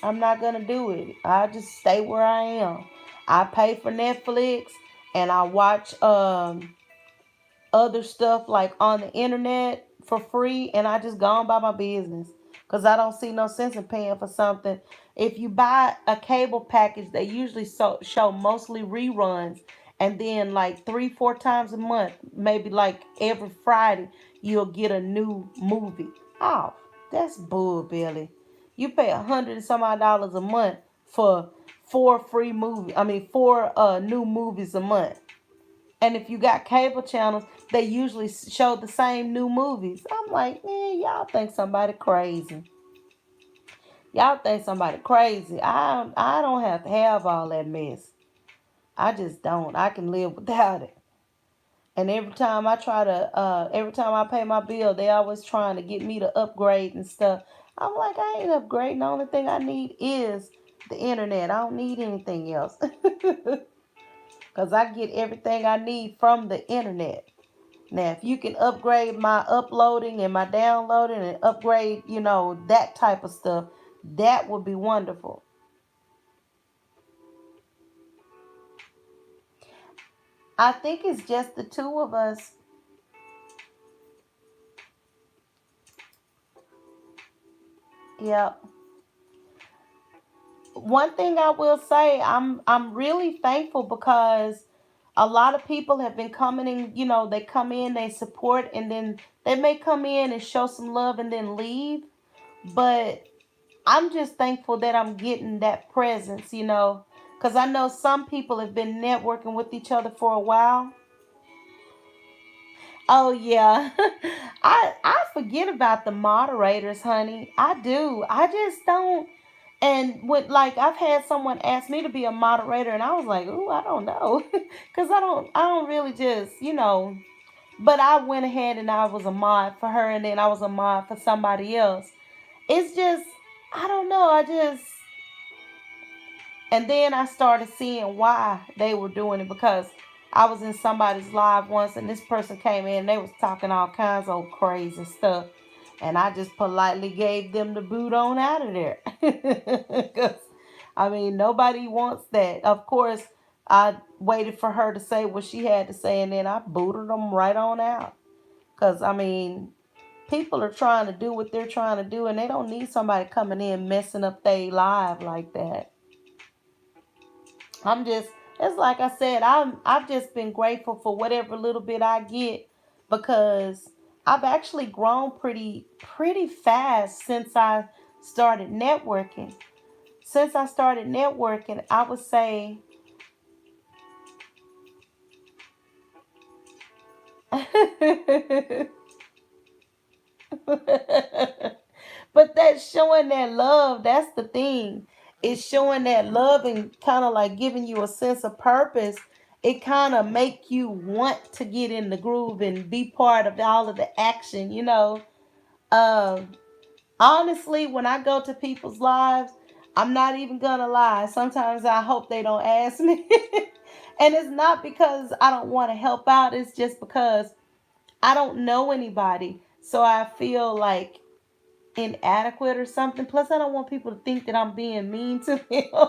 I'm not gonna do it. I just stay where I am. I pay for Netflix and I watch other stuff like on the internet for free, and I just go on by my business because I don't see no sense in paying for something. If you buy a cable package, they usually show mostly reruns, and then like 3 4 times a month, maybe like every Friday, you'll get a new movie. Oh, that's bull, Billy. You pay $100 and some odd dollars a month for four new movies a month. And if you got cable channels, they usually show the same new movies. I'm like, man, y'all think somebody crazy. Y'all think somebody crazy. I don't have to have all that mess. I just don't. I can live without it. And every time I pay my bill, they always trying to get me to upgrade and stuff. I'm like, I ain't upgrading. The only thing I need is the internet. I don't need anything else. Because I get everything I need from the internet. Now, if you can upgrade my uploading and my downloading and upgrade, that type of stuff, that would be wonderful. I think it's just the two of us. Yeah. One thing I will say, I'm really thankful because a lot of people have been coming in, they come in, they support, and then they may come in and show some love and then leave. But I'm just thankful that I'm getting that presence, because I know some people have been networking with each other for a while. Oh yeah. I forget about the moderators, honey. I do. I just don't. And with like I've had someone ask me to be a moderator and I was like, "Ooh, I don't know." Cuz I don't really just. But I went ahead and I was a mod for her and then I was a mod for somebody else. It's just I don't know. And then I started seeing why they were doing it because I was in somebody's live once and this person came in and they was talking all kinds of crazy stuff. And I just politely gave them the boot on out of there. Because, I mean, nobody wants that. Of course, I waited for her to say what she had to say and then I booted them right on out. Because, I mean, people are trying to do what they're trying to do and they don't need somebody coming in messing up their live like that. I'm just it's like I said, I've just been grateful for whatever little bit I get because I've actually grown pretty fast since I started networking. Since I started networking, I would say but that's showing that love. That's the thing. It's showing that love and kind of like giving you a sense of purpose. It kind of make you want to get in the groove and be part of all of the action. Um, Honestly, when I go to people's lives, I'm not even gonna lie. Sometimes I hope they don't ask me. And it's not because I don't want to help out. It's just because I don't know anybody. So I feel like inadequate or something. Plus, I don't want people to think that I'm being mean to them.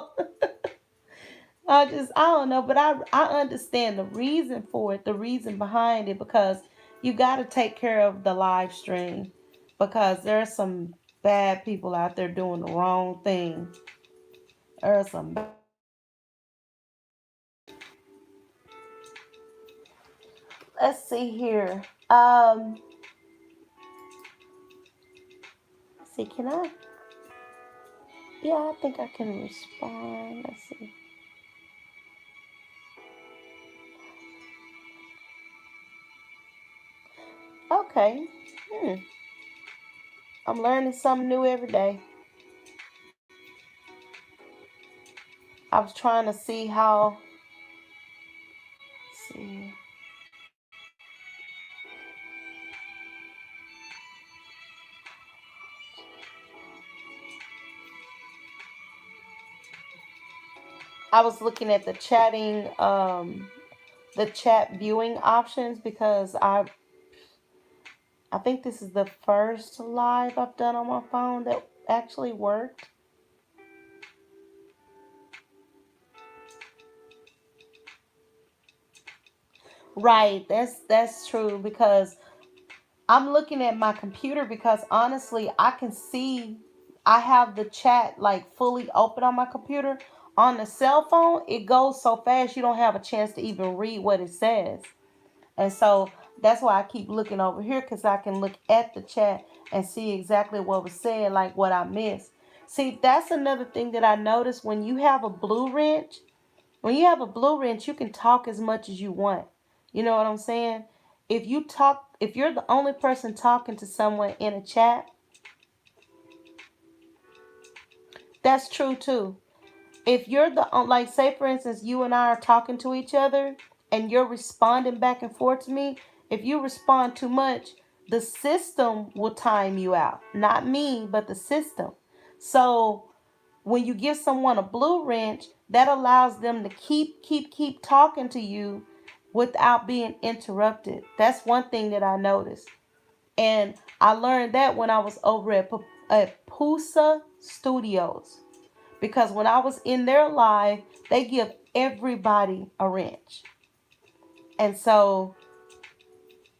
I don't know, but I understand the reason for it, the reason behind it, because you got to take care of the live stream because there are some bad people out there doing the wrong thing. There are some. Let's see here. See, can I? Yeah, I think I can respond. Let's see. Okay. Hmm. I'm learning something new every day. I was trying to see how. See. I was looking at the chat viewing options because I think this is the first live I've done on my phone that actually worked. Right, that's true because I'm looking at my computer because honestly, I can see I have the chat like fully open on my computer. On the cell phone, it goes so fast you don't have a chance to even read what it says. And so that's why I keep looking over here because I can look at the chat and see exactly what was said, like what I missed. See, that's another thing that I noticed when you have a blue wrench. When you have a blue wrench, you can talk as much as you want. You know what I'm saying? If you're the only person talking to someone in a chat, that's true too. If you're like, say for instance, you and I are talking to each other and you're responding back and forth to me, if you respond too much, the system will time you out. Not me, but the system. So when you give someone a blue wrench, that allows them to keep talking to you without being interrupted. That's one thing that I noticed. And I learned that when I was over at Pusa Studios. Because when I was in their live, they give everybody a wrench. And so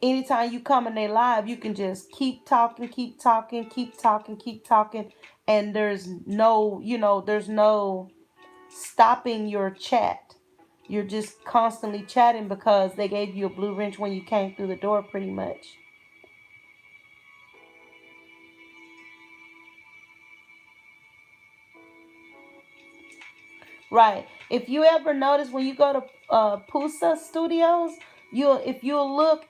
anytime you come in their live, you can just keep talking, keep talking, keep talking, keep talking. And there's no stopping your chat. You're just constantly chatting because they gave you a blue wrench when you came through the door, pretty much. Right. If you ever notice when you go to Pusa Studios, you'll if you'll look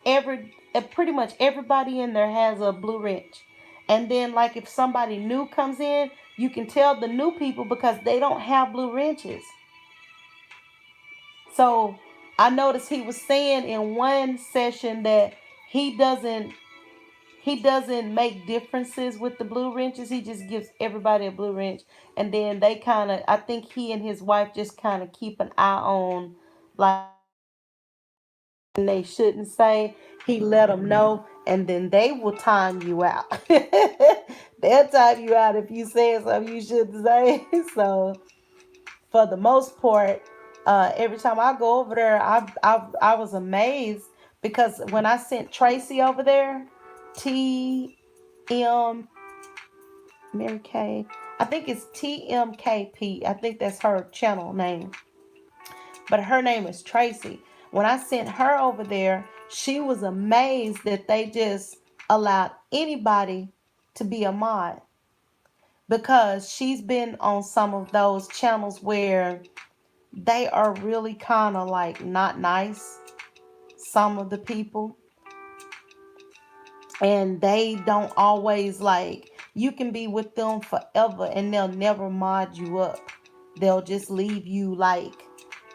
pretty much everybody in there has a blue wrench. And then like if somebody new comes in, you can tell the new people because they don't have blue wrenches. So I noticed he was saying in one session that he doesn't he doesn't make differences with the blue wrenches. He just gives everybody a blue wrench, and then they kind of, I think he and his wife just kind of keep an eye on, like they shouldn't say. He let them know, and then they will time you out. They'll time you out if you say something you shouldn't say. So for the most part, every time I go over there, I was amazed because when I sent Tracy over there, TM Mary Kay. I think it's TMKP. I think that's her channel name. But her name is Tracy. When I sent her over there, she was amazed that they just allowed anybody to be a mod because she's been on some of those channels where they are really kind of like not nice, some of the people, and they don't always like, you can be with them forever and they'll never mod you up. They'll just leave you like,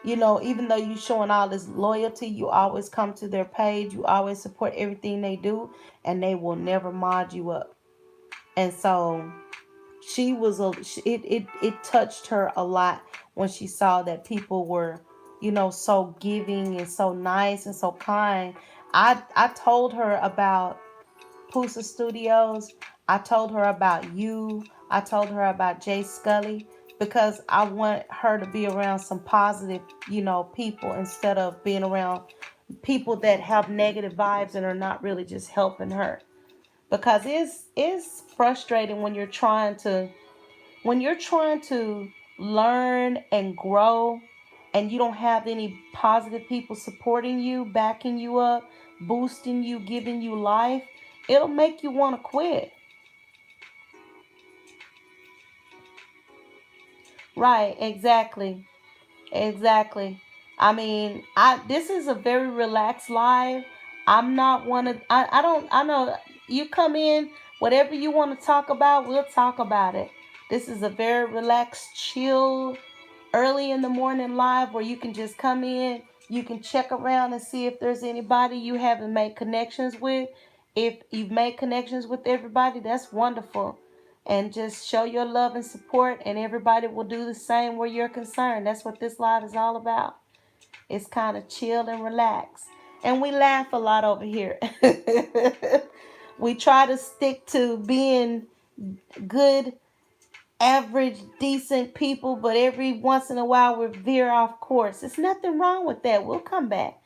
even though you showing all this loyalty, you always come to their page, you always support everything they do, and they will never mod you up. And so she was it touched her a lot when she saw that people were, so giving and so nice and so kind. I told her about Pusa Studios. I told her about you. I told her about Jay Scully because I want her to be around some positive, people instead of being around people that have negative vibes and are not really just helping her. Because it's frustrating when you're trying to learn and grow and you don't have any positive people supporting you, backing you up, boosting you, giving you life, it'll make you want to quit. Right, exactly. Exactly. I mean, I this is a very relaxed live. I'm not one of I don't I know you come in, whatever you want to talk about, we'll talk about it. This is a very relaxed, chill, early in the morning live where you can just come in, you can check around and see if there's anybody you haven't made connections with. If you've made connections with everybody, that's wonderful. And just show your love and support, and everybody will do the same where you're concerned. That's what this live is all about. It's kind of chill and relaxed. And we laugh a lot over here. We try to stick to being good, average, decent people, but every once in a while we veer off course. There's nothing wrong with that. We'll come back.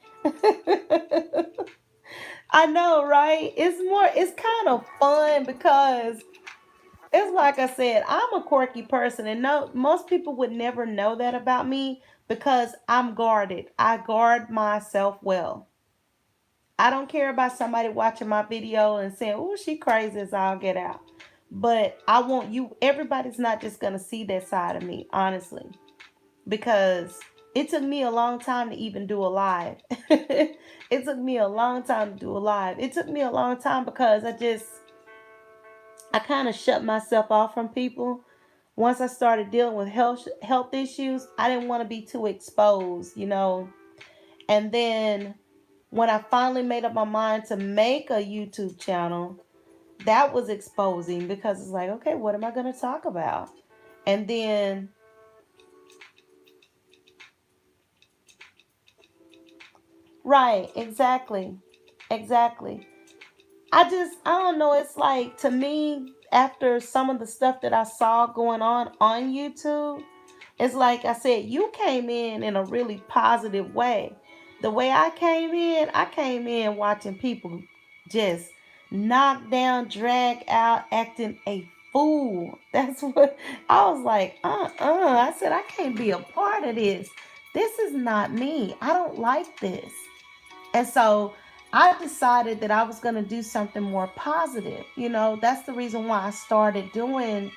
I know, right? It's kind of fun because it's like I said, I'm a quirky person, and no, most people would never know that about me because I'm guarded. I guard myself well. I don't care about somebody watching my video and saying, "Oh, she crazy as all get out." But I want you. Everybody's not just gonna see that side of me, honestly, because it took me a long time to even do a live. It took me a long time to do a live. It took me a long time because I kind of shut myself off from people. Once I started dealing with health issues, I didn't want to be too exposed. And then when I finally made up my mind to make a YouTube channel, that was exposing because it's like, okay, what am I going to talk about? And then, right, exactly, exactly. I don't know. It's like, to me, after some of the stuff that I saw going on YouTube, it's like I said, you came in a really positive way. The way I came in watching people just knock down, drag out, acting a fool. That's what I was like, I said, I can't be a part of this. This is not me. I don't like this. And so I decided that I was going to do something more positive. That's the reason why I started doing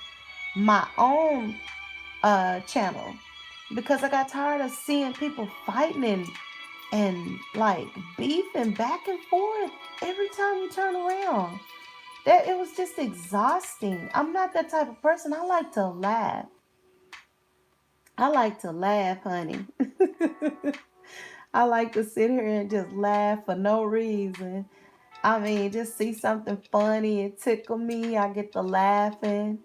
my own channel. because I got tired of seeing people fighting and like beefing back and forth every time you turn around. That it was just exhausting. I'm not that type of person. I like to laugh. I like to laugh, honey. I like to sit here and just laugh for no reason. I mean, just see something funny, it tickle me. I get to laughing,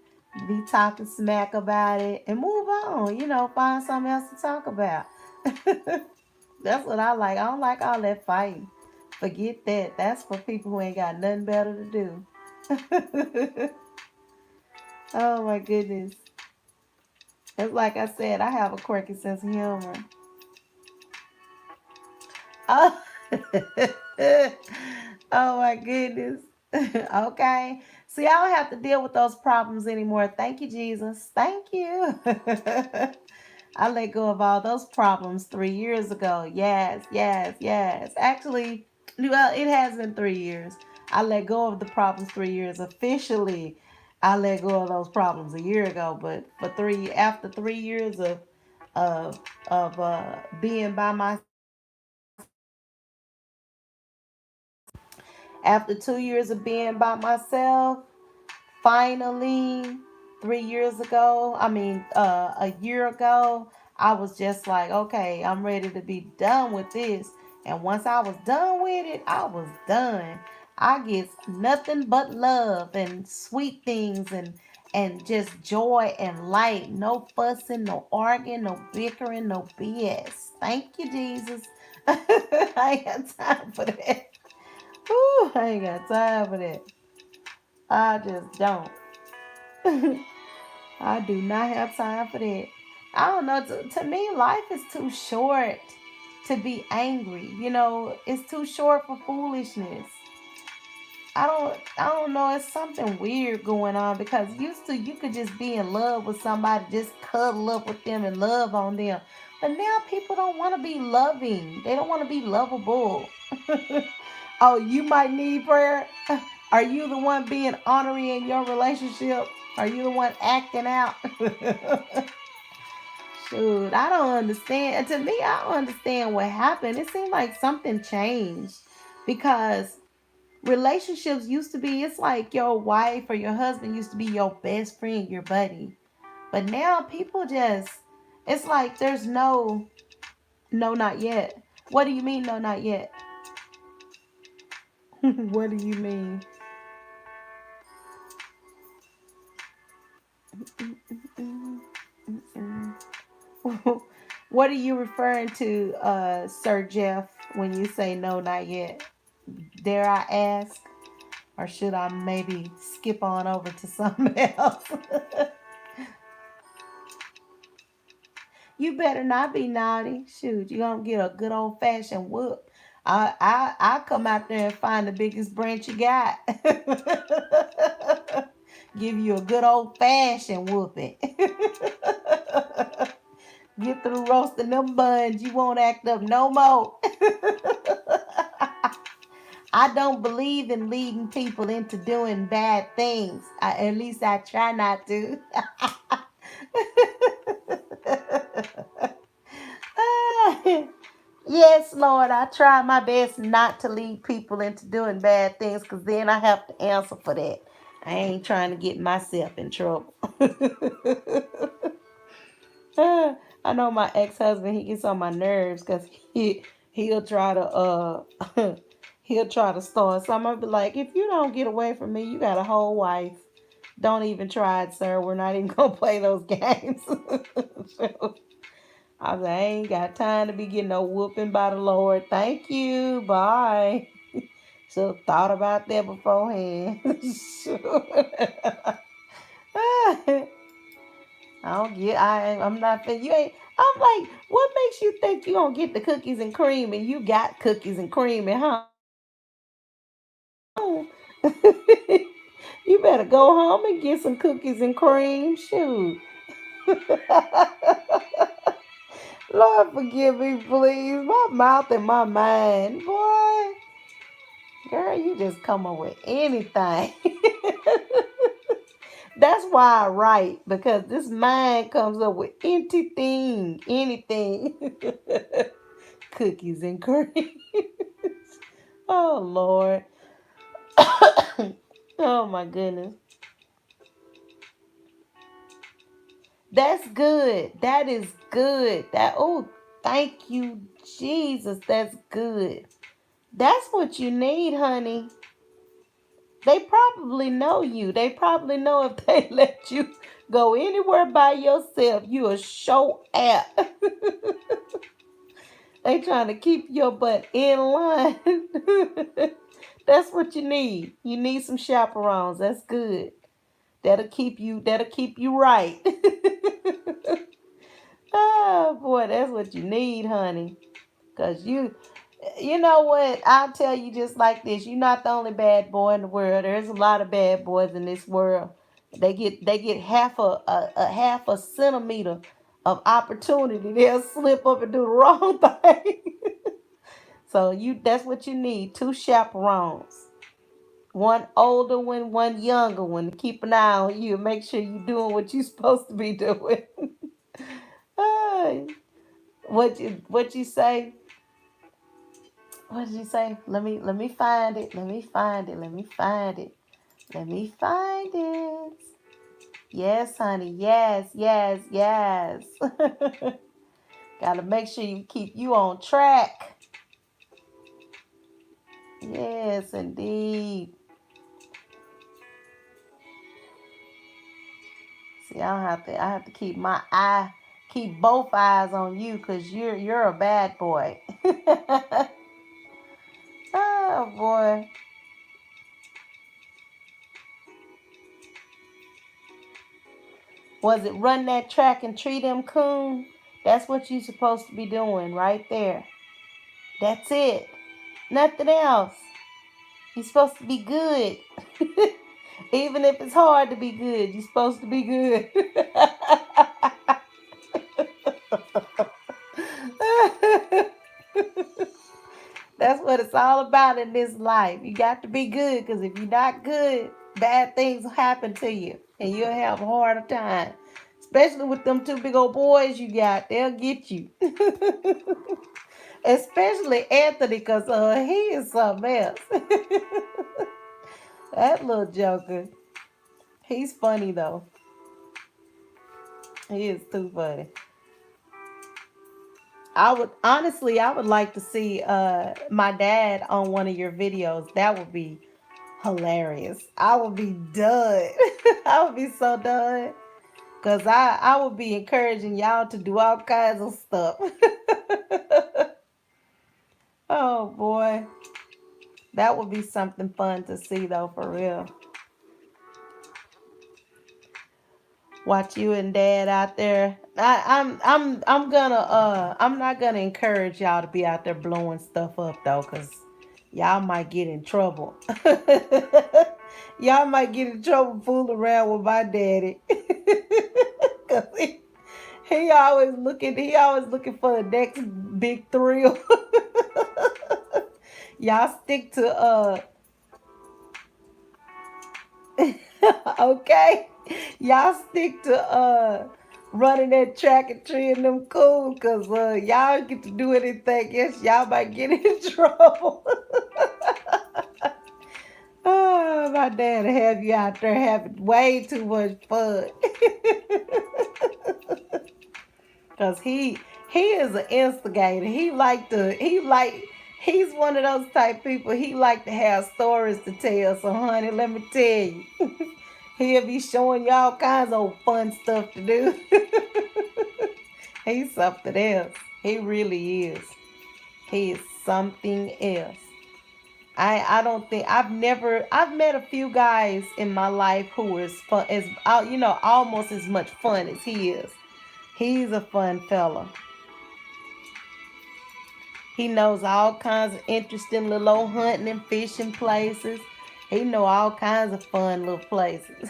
be talking smack about it, and move on. Find something else to talk about. That's what I like. I don't like all that fighting. Forget that. That's for people who ain't got nothing better to do. Oh my goodness. It's like I said, I have a quirky sense of humor. Oh, oh my goodness. Okay. See, I don't have to deal with those problems anymore. Thank you, Jesus. Thank you. I let go of all those problems 3 years ago. Yes, yes, yes. Actually, well, it has been 3 years. I let go of the problems 3 years officially. I let go of those problems a year ago, but after 3 years of being by myself, after 2 years of being by myself, finally 3 years ago, a year ago, I was just like, okay, I'm ready to be done with this. And once I was done with it, I was done. I get nothing but love and sweet things and just joy and light. No fussing, no arguing, no bickering, no BS. Thank you, Jesus. I ain't got time for that. Whew, I ain't got time for that. I just don't. I do not have time for that. I don't know. To me, life is too short to be angry. It's too short for foolishness. I don't know. It's something weird going on because used to you could just be in love with somebody, just cuddle up with them and love on them. But now people don't want to be loving. They don't want to be lovable. Oh, you might need prayer. Are you the one being ornery in your relationship? Are you the one acting out? Shoot, I don't understand. To me, I don't understand what happened. It seemed like something changed because relationships used to be, it's like your wife or your husband used to be your best friend, your buddy. But now people just, it's like there's no, not yet. What do you mean, no, not yet? What do you mean? What are you referring to, Sir Jeff, when you say no, not yet? Dare I ask? Or should I maybe skip on over to something else? You better not be naughty. Shoot, you're gonna get a good old fashioned whoop. I come out there and find the biggest branch you got. Give you a good old fashioned whooping. Get through roasting them buns, you won't act up no more. I don't believe in leading people into doing bad things. At least I try not to. Yes, Lord, I try my best not to lead people into doing bad things because then I have to answer for that. I ain't trying to get myself in trouble. I know my ex-husband, he gets on my nerves because he'll try to he'll try to start something. I'll be like, if you don't get away from me, you got a whole wife. Don't even try it, sir. We're not even gonna play those games. So, I was like, I ain't got time to be getting no whooping by the Lord. Thank you. Bye. Should have thought about that beforehand. Sure. I don't get. I'm not. You ain't. I'm like, what makes you think you gonna get the cookies and cream and you got cookies and cream at home? You better go home and get some cookies and cream. Shoot. Lord forgive me, please. My mouth and my mind, boy. Girl, you just come up with anything. That's why I write, because this mind comes up with anything. Cookies and cream. Oh Lord. Oh my goodness. That's good. That is good. That oh, thank you, Jesus. That's good. That's what you need, honey. They probably know you. They probably know if they let you go anywhere by yourself, you a show out. They trying to keep your butt in line. That's what you need. You need some chaperones. That's good. That'll keep you right. Oh boy, that's what you need, honey. Cause you know what? I'll tell you just like this. You're not the only bad boy in the world. There's a lot of bad boys in this world. They get half a centimeter of opportunity. They'll slip up and do the wrong thing. So that's what you need. Two chaperones. One older one younger one to keep an eye on you and make sure you're doing what you're supposed to be doing. Ay, what you say? What did you say? Let me find it. Let me find it. Let me find it. Let me find it. Yes, honey. Yes, yes, yes. Gotta make sure you keep you on track. Yes, indeed. See, I have to keep both eyes on you because you're a bad boy. Oh boy. Was it run that track and treat him coon? That's what you're supposed to be doing right there. That's it. Nothing else. You're supposed to be good. Even if it's hard to be good, you're supposed to be good. That's what it's all about in this life. You got to be good because if you're not good, bad things will happen to you and you'll have a harder time. Especially with them two big old boys you got, they'll get you. Especially Anthony because he is something else. That little joker. He's funny though. He is too funny. I would like to see my dad on one of your videos. That would be hilarious. I would be done. I would be so done. Cause I would be encouraging y'all to do all kinds of stuff. Oh boy. That would be something fun to see though, for real. Watch you and dad out there. I'm not gonna encourage y'all to be out there blowing stuff up though, cause y'all might get in trouble. Y'all might get in trouble fooling around with my daddy. 'Cause he always looking for the next big thrill. Y'all stick to okay. Y'all stick to running that track and treating them cool, cause y'all get to do anything else, y'all might get in trouble. Oh, my dad will have you out there having way too much fun. Cause he is an instigator. He's one of those type people. He like to have stories to tell. So honey, let me tell you. He'll be showing you all kinds of fun stuff to do. He's something else. He really is. He is something else. I don't think I've met a few guys in my life who is fun as almost as much fun as he is. He's a fun fella. He knows all kinds of interesting little old hunting and fishing places. He know all kinds of fun little places.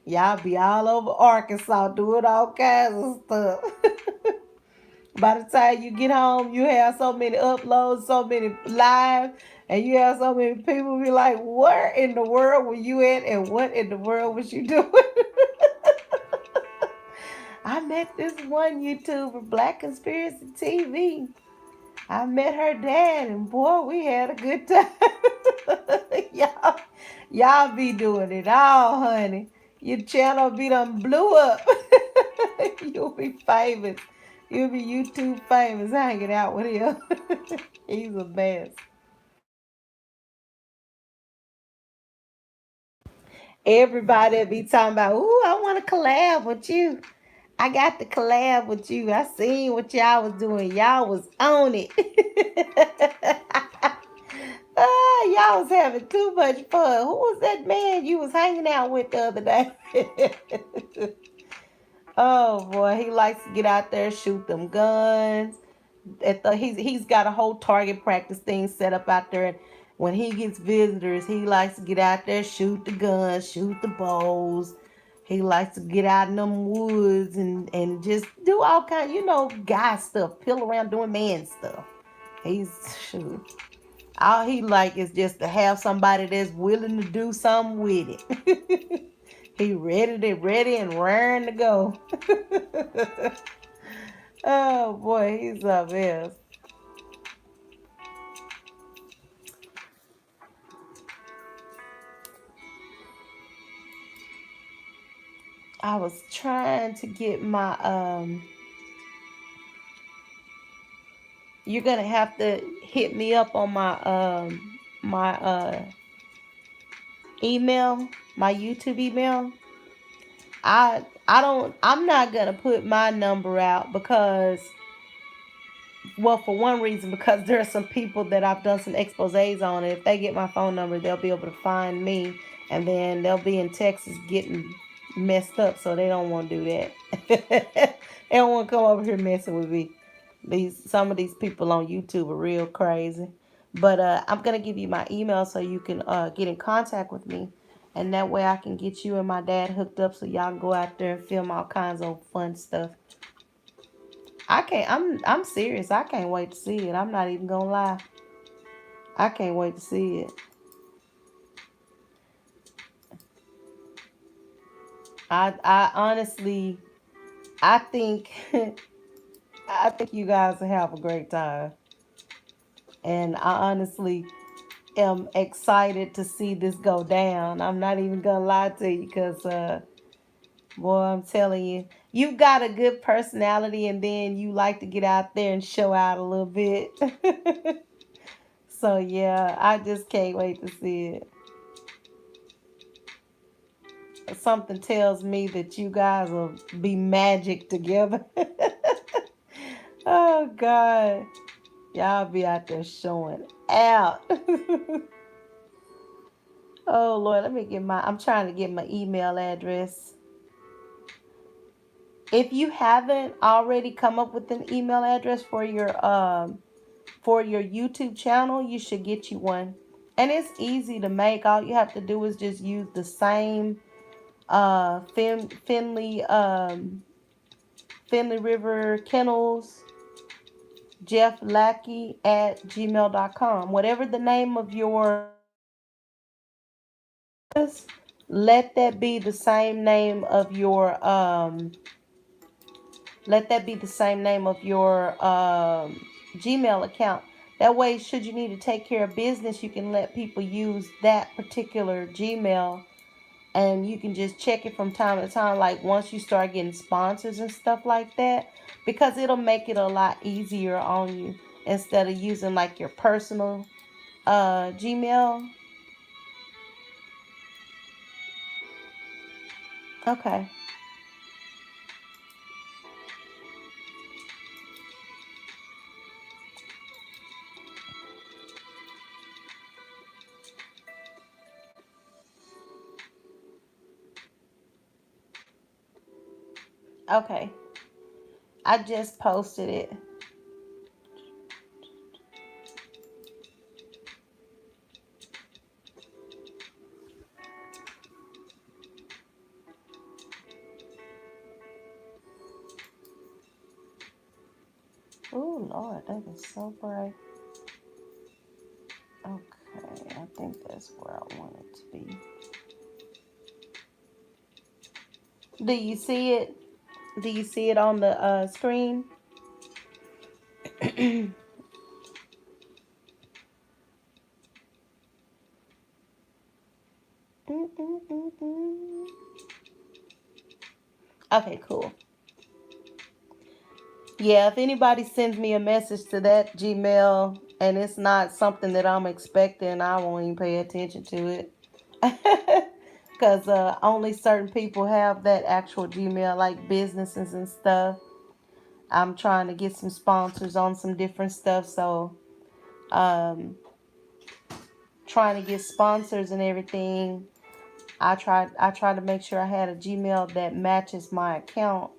Y'all be all over Arkansas doing all kinds of stuff. By the time you get home, you have so many uploads, so many live, and you have so many people be like, where in the world were you at and what in the world was you doing? I met this one YouTuber, Black Conspiracy TV. I met her dad, and boy, we had a good time. y'all be doing it all, honey. Your channel be done blew up. You'll be famous. You'll be YouTube famous hanging out with him. He's a mess. Everybody be talking about, ooh, I want to collab with you. I got to collab with you. I seen what y'all was doing. Y'all was on it. Y'all was having too much fun. Who was that man you was hanging out with the other day? Oh boy, he likes to get out there, shoot them guns. He's got a whole target practice thing set up out there. And when he gets visitors, he likes to get out there, shoot the guns, shoot the bows. He likes to get out in them woods and just do all kind, guy stuff, pill around doing man stuff. He's shoot. All he like is just to have somebody that's willing to do something with it. He ready and raring to go. Oh boy, he's a mess. I was trying to get my you're gonna have to hit me up on my email, my YouTube email. I'm not gonna put my number out because, well, for one reason, because there are some people that I've done some exposés on. And if they get my phone number, they'll be able to find me, and then they'll be in Texas getting messed up, so they don't want to do that. They don't want to come over here messing with me. Some of these people on YouTube are real crazy. But I'm gonna give you my email so you can get in contact with me, and that way I can get you and my dad hooked up so y'all can go out there and film all kinds of fun stuff. I can't. I'm serious. I can't wait to see it. I'm not even gonna lie. I can't wait to see it. I honestly, I think I think you guys will have a great time, and I honestly am excited to see this go down. I'm not even gonna lie to you, cause boy, I'm telling you, you've got a good personality, and then you like to get out there and show out a little bit. So yeah, I just can't wait to see it. Something tells me that you guys will be magic together. Oh God, y'all be out there showing out. Oh Lord, let me get my. I'm trying to get my email address. If you haven't already come up with an email address for your YouTube channel, you should get you one. And it's easy to make. All you have to do is just use the same Finley Finley River Kennels Jeff Lackey at gmail.com. Whatever the name of your is, let that be the same name of your let that be the same name of your Gmail account. That way, should you need to take care of business, you can let people use that particular Gmail, and you can just check it from time to time, like once you start getting sponsors and stuff like that, because it'll make it a lot easier on you instead of using like your personal Gmail. Okay. Okay. I just posted it. Lord, that is so bright. Okay, I think that's where I want it to be. Do you see it? Do you see it on the screen? Okay, cool. Yeah, if anybody sends me a message to that Gmail and it's not something that I'm expecting, I won't even pay attention to it. Because only certain people have that actual Gmail, like businesses and stuff. I'm trying to get some sponsors on some different stuff, so um, trying to get sponsors and everything. I try to make sure I had a Gmail that matches my account,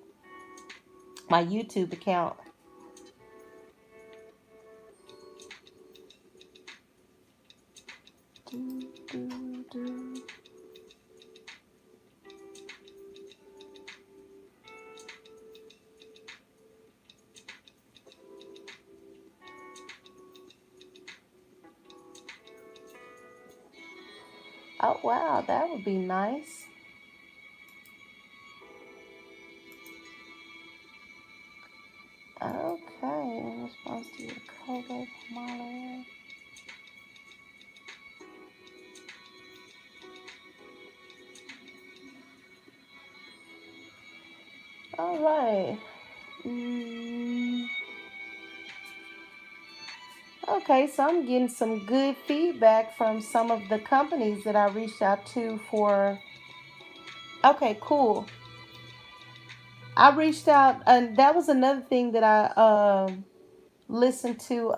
my YouTube account. Do, do, do. Oh wow, that would be nice. Okay, in response to your Kobe Pomalo. All right. Mm, okay, so I'm getting some good feedback from some of the companies that I reached out to for. Okay, cool. I reached out, and that was another thing that I listened to.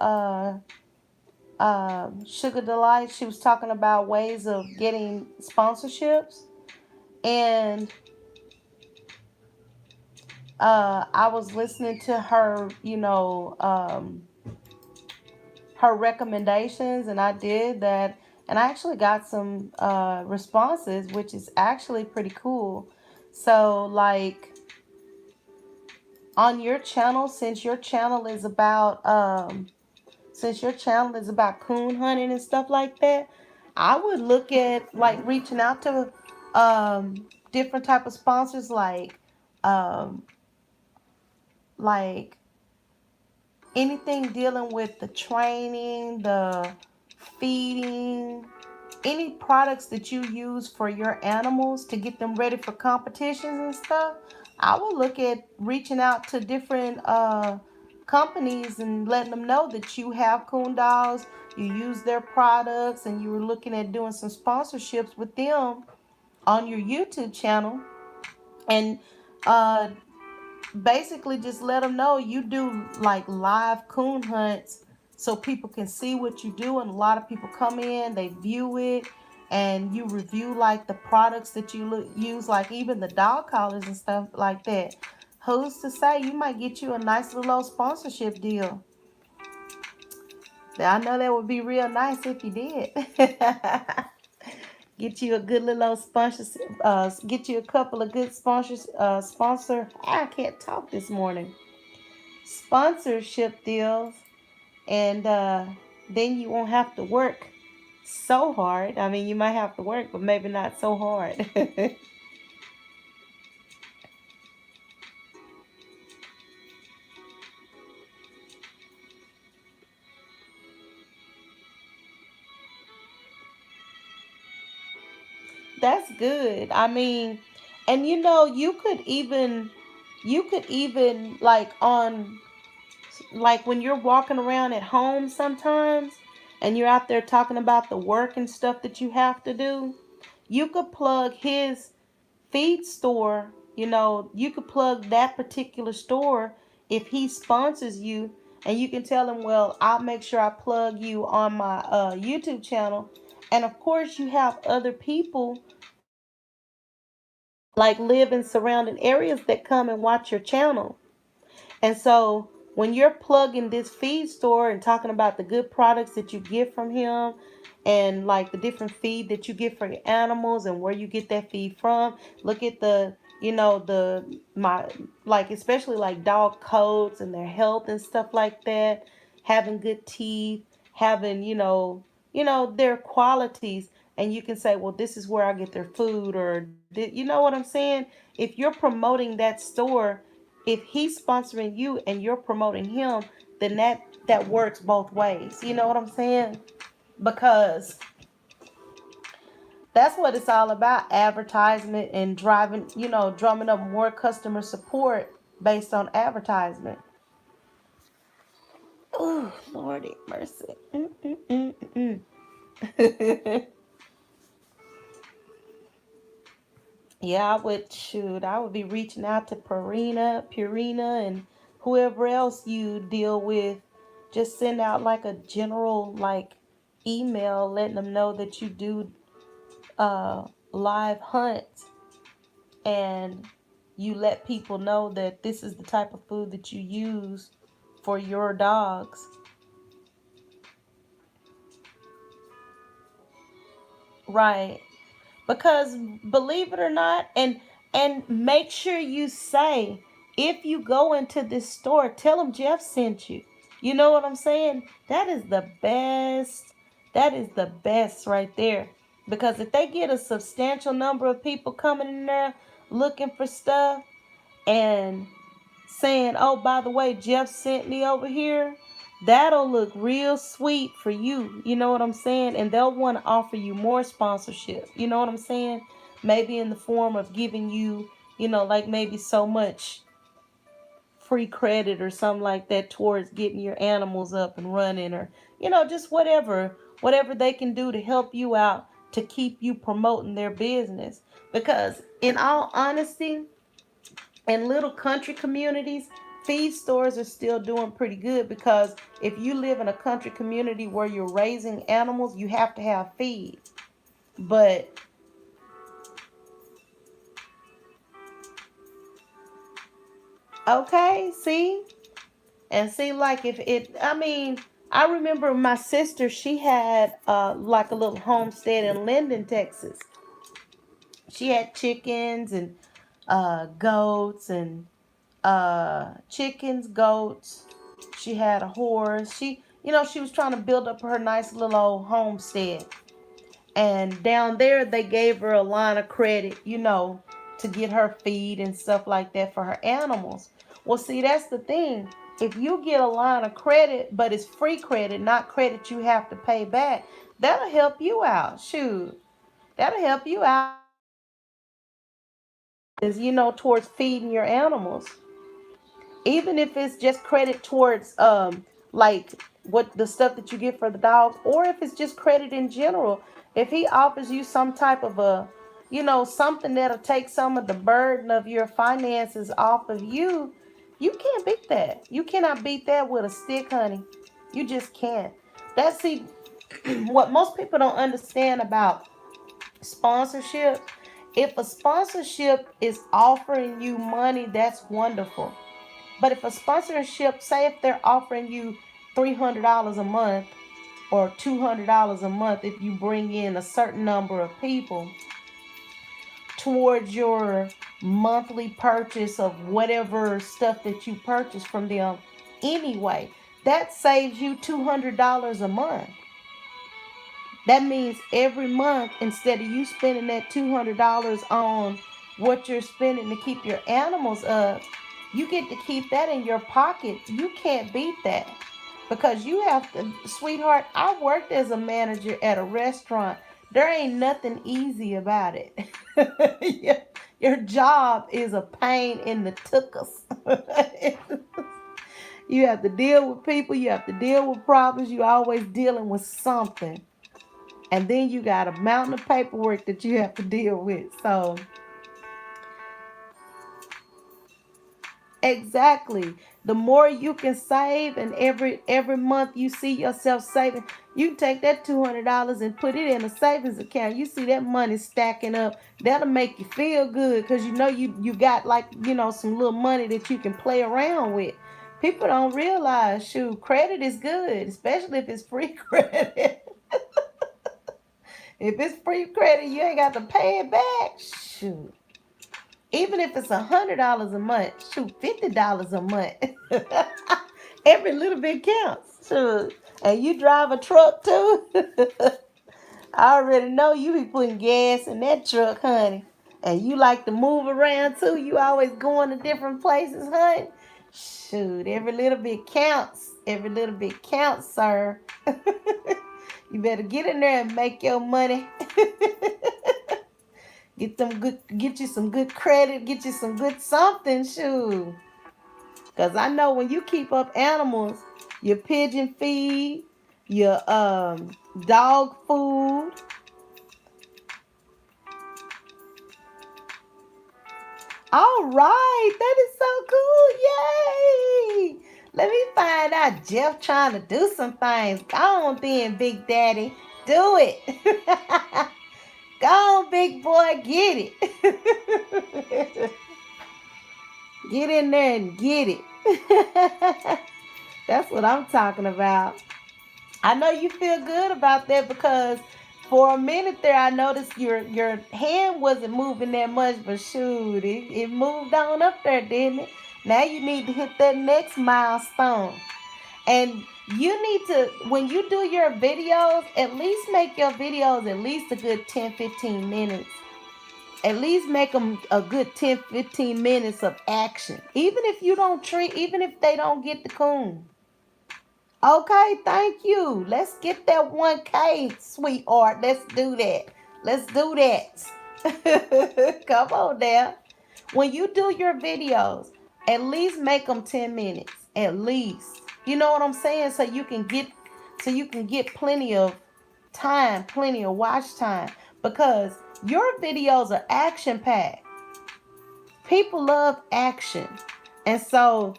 Sugar Delight. She was talking about ways of getting sponsorships, and I was listening to her, her recommendations, and I did that, and I actually got some responses, which is actually pretty cool. So, like on your channel, since your channel is about coon hunting and stuff like that, I would look at like reaching out to different type of sponsors um, like anything dealing with the training, the feeding, any products that you use for your animals to get them ready for competitions and stuff. I will look at reaching out to different companies and letting them know that you have coon dogs, you use their products, and you were looking at doing some sponsorships with them on your YouTube channel. And uh, basically just let them know you do like live coon hunts so people can see what you do, and a lot of people come in, they view it, and you review like the products that you use, like even the dog collars and stuff like that. Who's to say you might get you a nice little sponsorship deal? I know that would be real nice if you did. Get you a good little sponsor, get you a couple of good sponsors, I can't talk this morning, sponsorship deals, and then you won't have to work so hard. I mean, you might have to work, but maybe not so hard. That's good. I mean, and you could even like on like when you're walking around at home sometimes and you're out there talking about the work and stuff that you have to do, you could plug his feed store, you could plug that particular store if he sponsors you, and you can tell him, well, I'll make sure I plug you on my YouTube channel. And of course, you have other people like live in surrounding areas that come and watch your channel. And so when you're plugging this feed store and talking about the good products that you get from him, and like the different feed that you get for your animals and where you get that feed from, look at the my like especially like dog coats and their health and stuff like that, having good teeth, having their qualities, and you can say, well, this is where I get their food, or you know what I'm saying? If you're promoting that store, if he's sponsoring you and you're promoting him, then that works both ways. You know what I'm saying? Because that's what it's all about, advertisement and drumming up more customer support based on advertisement. Oh, Lordy mercy. Yeah, I would be reaching out to Purina, and whoever else you deal with. Just send out like a general like email letting them know that you do uh live hunts, and you let people know that this is the type of food that you use for your dogs. Right. Because believe it or not, and make sure you say, if you go into this store, tell them Jeff sent you. You know what I'm saying? That is the best. That is the best right there. Because if they get a substantial number of people coming in there looking for stuff, and saying, oh, by the way, Jeff sent me over here, that'll look real sweet for you. You know what I'm saying? And they'll want to offer you more sponsorship. You know what I'm saying? Maybe in the form of giving you, like maybe so much free credit or something like that towards getting your animals up and running, or, just whatever they can do to help you out to keep you promoting their business. Because in all honesty, in little country communities, feed stores are still doing pretty good, because if you live in a country community where you're raising animals, you have to have feed. But okay, see? And see, like, if it, I mean, I remember my sister, she had like a little homestead in Linden, Texas. She had chickens and goats and chickens, goats. She had a horse. She was trying to build up her nice little old homestead. And down there, they gave her a line of credit, to get her feed and stuff like that for her animals. Well, see, that's the thing. If you get a line of credit, but it's free credit, not credit you have to pay back, that'll help you out. Shoot, that'll help you out, is, towards feeding your animals. Even if it's just credit towards like what the stuff that you get for the dogs, or if it's just credit in general. If he offers you some type of a, something that'll take some of the burden of your finances off of you, you can't beat that. You cannot beat that with a stick, honey. You just can't. That's, see, what most people don't understand about sponsorship. If a sponsorship is offering you money, that's wonderful. But if a sponsorship, say if they're offering you $300 a month or $200 a month, if you bring in a certain number of people towards your monthly purchase of whatever stuff that you purchase from them anyway, that saves you $200 a month. That means every month, instead of you spending that $200 on what you're spending to keep your animals up, you get to keep that in your pocket. You can't beat that, because you have to, sweetheart. I worked as a manager at a restaurant. There ain't nothing easy about it. Your job is a pain in the tuchus. You have to deal with people, you have to deal with problems, you always dealing with something. And then you got a mountain of paperwork that you have to deal with. So exactly. The more you can save, and every month you see yourself saving, you can take that $200 and put it in a savings account. You see that money stacking up. That'll make you feel good, because you got, like, some little money that you can play around with. People don't realize, shoot, credit is good, especially if it's free credit. If it's free credit, you ain't got to pay it back. Shoot. Even if it's $100 a month, shoot, $50 a month. Every little bit counts. Shoot. And you drive a truck too. I already know you be putting gas in that truck, honey. And you like to move around too. You always going to different places, honey. Shoot, every little bit counts. Every little bit counts, sir. You better get in there and make your money. Get you some good credit, get you some good something, shoot. Cause I know when you keep up animals, your pigeon feed, your dog food. All right, that is so cool. Yay! Let me find out Jeff trying to do some things. Go on then, Big Daddy. Do it. Go on, big boy, get it. Get in there and get it. That's what I'm talking about. I know you feel good about that because for a minute there, I noticed your hand wasn't moving that much, but shoot, it moved on up there, didn't it? Now you need to hit that next milestone. And you need to, when you do your videos, at least make your videos at least a good 10, 15 minutes. At least make them a good 10, 15 minutes of action. Even if they don't get the coon. Okay, thank you. Let's get that 1K, sweetheart. Let's do that. Let's do that. Come on now. When you do your videos, at least make them 10 minutes. At least. You know what I'm saying? So you can get plenty of time, plenty of watch time. Because your videos are action packed. People love action. And so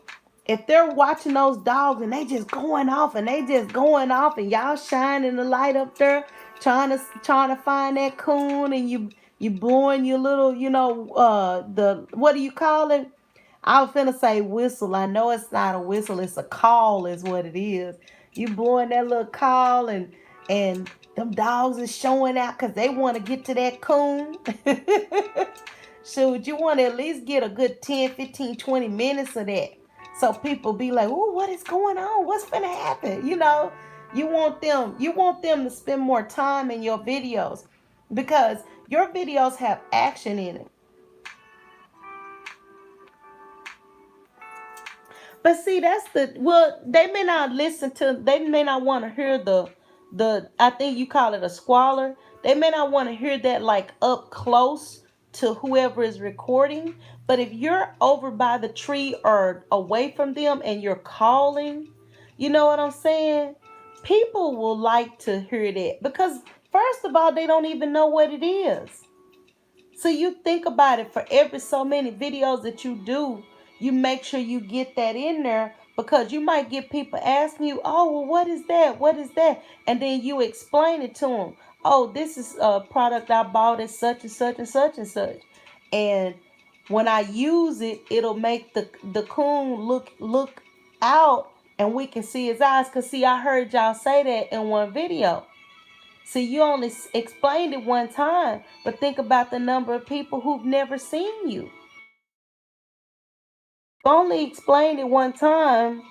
if they're watching those dogs and they just going off and they just going off and y'all shining the light up there trying to find that coon and you blowing your little, the what do you call it? I was finna say whistle. I know it's not a whistle, it's a call is what it is. You blowing that little call and them dogs is showing out because they want to get to that coon. Should you want to at least get a good 10, 15, 20 minutes of that? So people be like, oh, what is going on? What's gonna happen? You want them to spend more time in your videos because your videos have action in it. But see, they may not want to hear I think you call it a squalor. They may not want to hear that like up close to whoever is recording. But if you're over by the tree or away from them and you're calling, you know what I'm saying? People will like to hear that because first of all, they don't even know what it is. So you think about it for every so many videos that you do, you make sure you get that in there because you might get people asking you, oh, well, what is that? What is that? And then you explain it to them. Oh, this is a product I bought at such and such and such and such. And when I use it, it'll make the coon look out and we can see his eyes. Because see, I heard y'all say that in one video. See, you only explained it one time, but think about the number of people who've never seen you. You only explained it one time,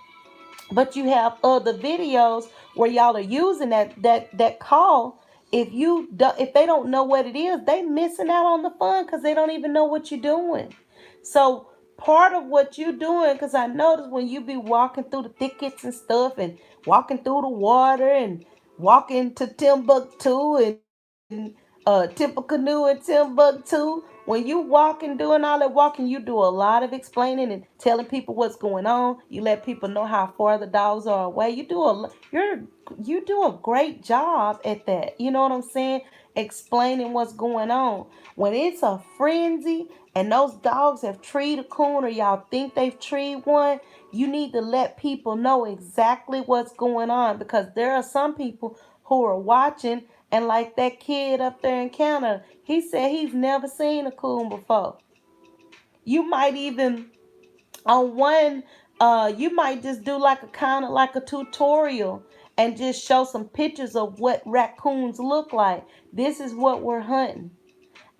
but you have other videos where y'all are using that call. If they don't know what it is, they missing out on the fun because they don't even know what you're doing. So part of what you're doing, because I noticed when you be walking through the thickets and stuff, and walking through the water, and walking to Timbuktu, and Tippecanoe and Timbuktu. When you walking, doing all that walking, you do a lot of explaining and telling people what's going on. You let people know how far the dogs are away. You do a great job at that. You know what I'm saying? Explaining what's going on. When it's a frenzy and those dogs have treed a coon or y'all think they've treed one, you need to let people know exactly what's going on because there are some people who are watching and like that kid up there in Canada, he said he's never seen a coon before. You might even on one you might just do like a kind of like a tutorial and just show some pictures of what raccoons look like. This is what we're hunting.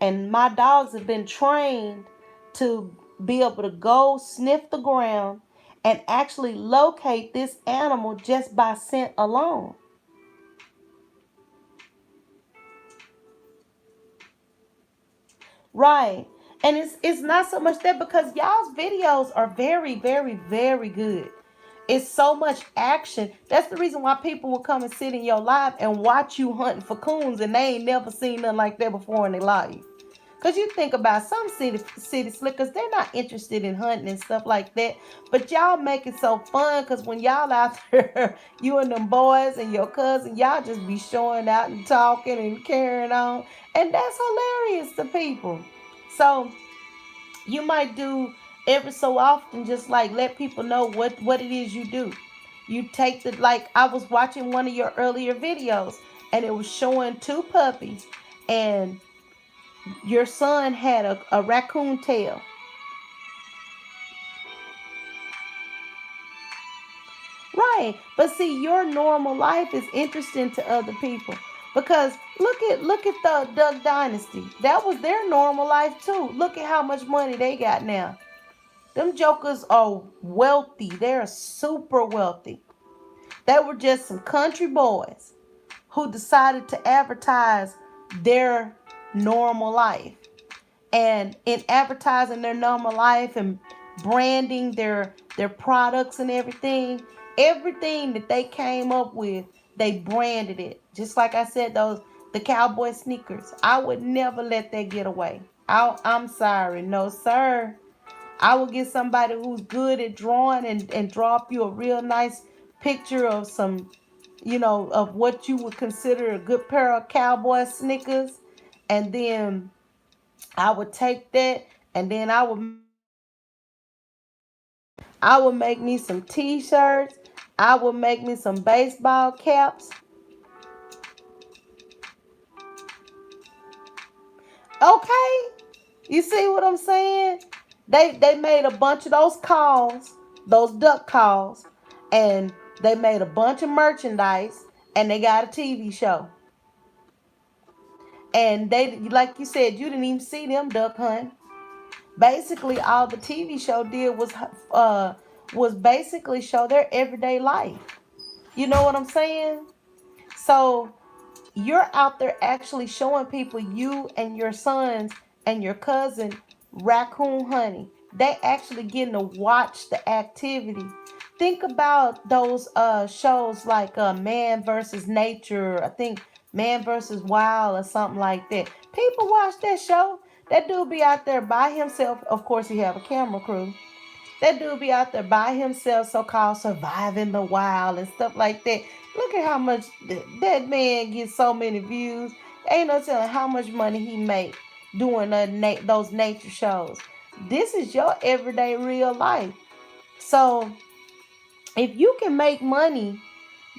And my dogs have been trained to be able to go sniff the ground and actually locate this animal just by scent alone. Right. And it's not so much that, because y'all's videos are very, very, very good. It's so much action. That's the reason why people will come and sit in your live and watch you hunting for coons, and they ain't never seen nothing like that before in their life. Cause you think about some city slickers, they're not interested in hunting and stuff like that. But y'all make it so fun, cause when y'all out there, you and them boys and your cousin, y'all just be showing out and talking and carrying on, and that's hilarious to people. So you might do every so often, just like let people know what it is you do. You take the, like, I was watching one of your earlier videos, and it was showing two puppies, and your son had a raccoon tail. Right. But see, your normal life is interesting to other people, because look at the Duck Dynasty. That was their normal life too. Look at how much money they got now. Them jokers are wealthy. They're super wealthy. They were just some country boys who decided to advertise their normal life. And in advertising their normal life and branding their products and everything that they came up with, they branded it. Just like I said, those the cowboy sneakers. I would never let that get away. I'm sorry. No, sir. I will get somebody who's good at drawing, and draw up you a real nice picture of some, of what you would consider a good pair of cowboy sneakers. And then I would take that, and then I would make me some t-shirts. I would make me some baseball caps. Okay? You see what I'm saying? They made a bunch of those calls, those duck calls, and they made a bunch of merchandise, and they got a TV show. And they, like you said, you didn't even see them duck hunt. Basically, all the TV show did was basically show their everyday life. You know what I'm saying? So you're out there actually showing people, you and your sons and your cousin, raccoon hunting. They actually getting to watch the activity. Think about those shows like Man versus Nature. I think Man versus Wild or something like that. People watch that show. That dude be out there by himself. Of course, he have a camera crew. That dude be out there by himself, so called surviving the wild and stuff like that. Look at how much that man gets, so many views. Ain't no telling how much money he make doing those nature shows. This is your everyday real life. So if you can make money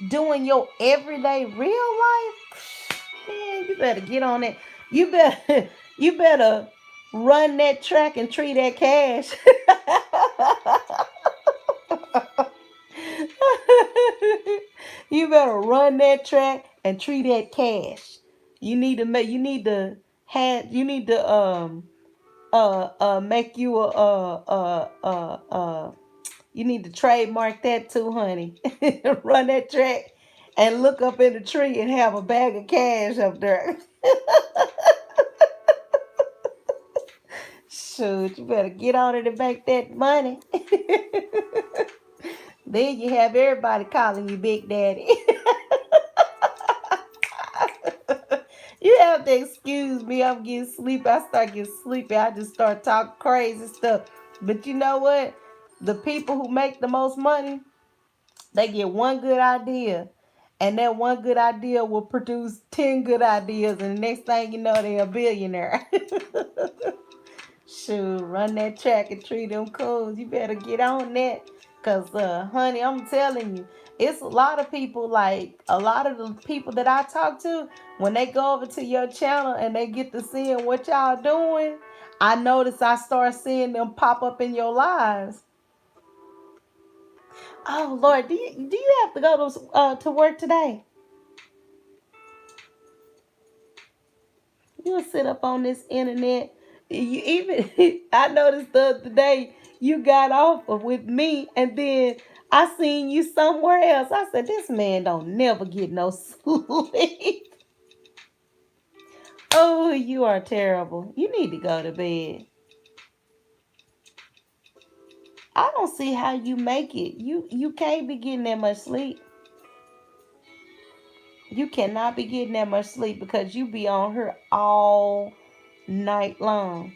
doing your everyday real life, man, you better get on it. You better you better run that track and treat that cash. You better run that track and treat that cash. You need to make you you need to trademark that too, honey. Run that track and look up in the tree and have a bag of cash up there. Shoot, you better get on it and make that money. Then you have everybody calling you Big Daddy. You have to excuse me. I'm getting sleepy. I start getting sleepy. I just start talking crazy stuff. But you know what? The people who make the most money, they get one good idea. And that one good idea will produce 10 good ideas. And the next thing you know, they're a billionaire. Shoot, run that track and treat them coons. You better get on that. Because, honey, I'm telling you, it's a lot of people, like, a lot of the people that I talk to, when they go over to your channel and they get to seeing what y'all doing, I notice I start seeing them pop up in your lives. Oh, Lord, do you have to go to work today? You'll sit up on this internet You even I noticed the other day you got off with me, and then I seen you somewhere else. I said, "This man don't never get no sleep." Oh, you are terrible. You need to go to bed. I don't see how you make it. You can't be getting that much sleep. You cannot be getting that much sleep because you be on her all night long.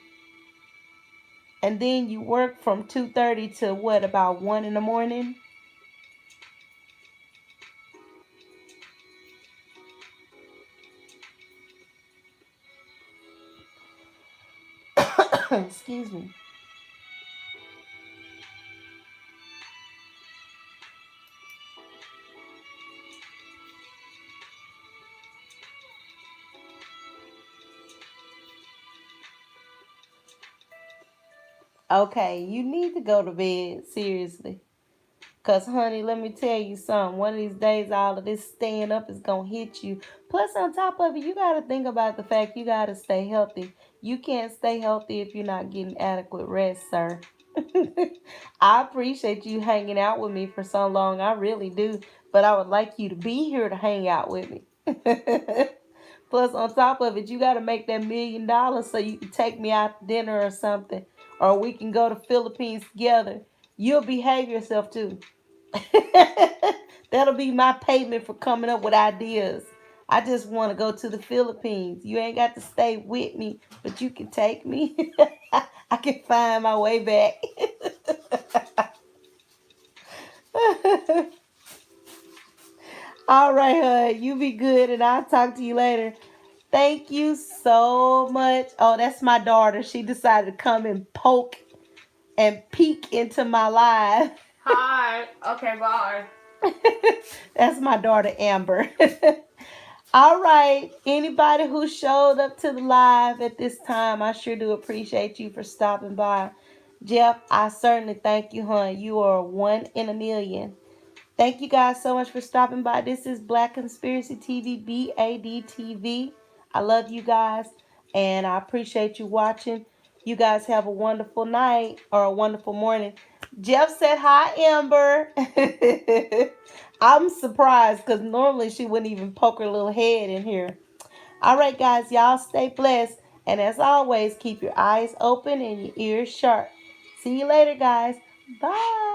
And then you work from 2:30 to what, about 1 in the morning? Excuse me. Okay, you need to go to bed, seriously. Cause honey, let me tell you something. One of these days all of this staying up is gonna hit you. Plus on top of it, you gotta think about the fact you gotta stay healthy. You can't stay healthy if you're not getting adequate rest, sir. I appreciate you hanging out with me for so long. I really do. But I would like you to be here to hang out with me. Plus, on top of it, you got to make that $1 million so you can take me out to dinner or something. Or we can go to Philippines together. You'll behave yourself too. That'll be my payment for coming up with ideas. I just want to go to the Philippines. You ain't got to stay with me, but you can take me. I can find my way back. All right, hon. You be good, and I'll talk to you later. Thank you so much. Oh, that's my daughter. She decided to come and poke and peek into my live. Hi. Okay, bye. That's my daughter, Amber. All right. Anybody who showed up to the live at this time, I sure do appreciate you for stopping by. Jeff, I certainly thank you, hon. You are one in a million. Thank you guys so much for stopping by. This is Black Conspiracy TV, BADTV. I love you guys, and I appreciate you watching. You guys have a wonderful night or a wonderful morning. Jeff said hi, Amber. I'm surprised because normally she wouldn't even poke her little head in here. All right, guys, y'all stay blessed. And as always, keep your eyes open and your ears sharp. See you later, guys. Bye.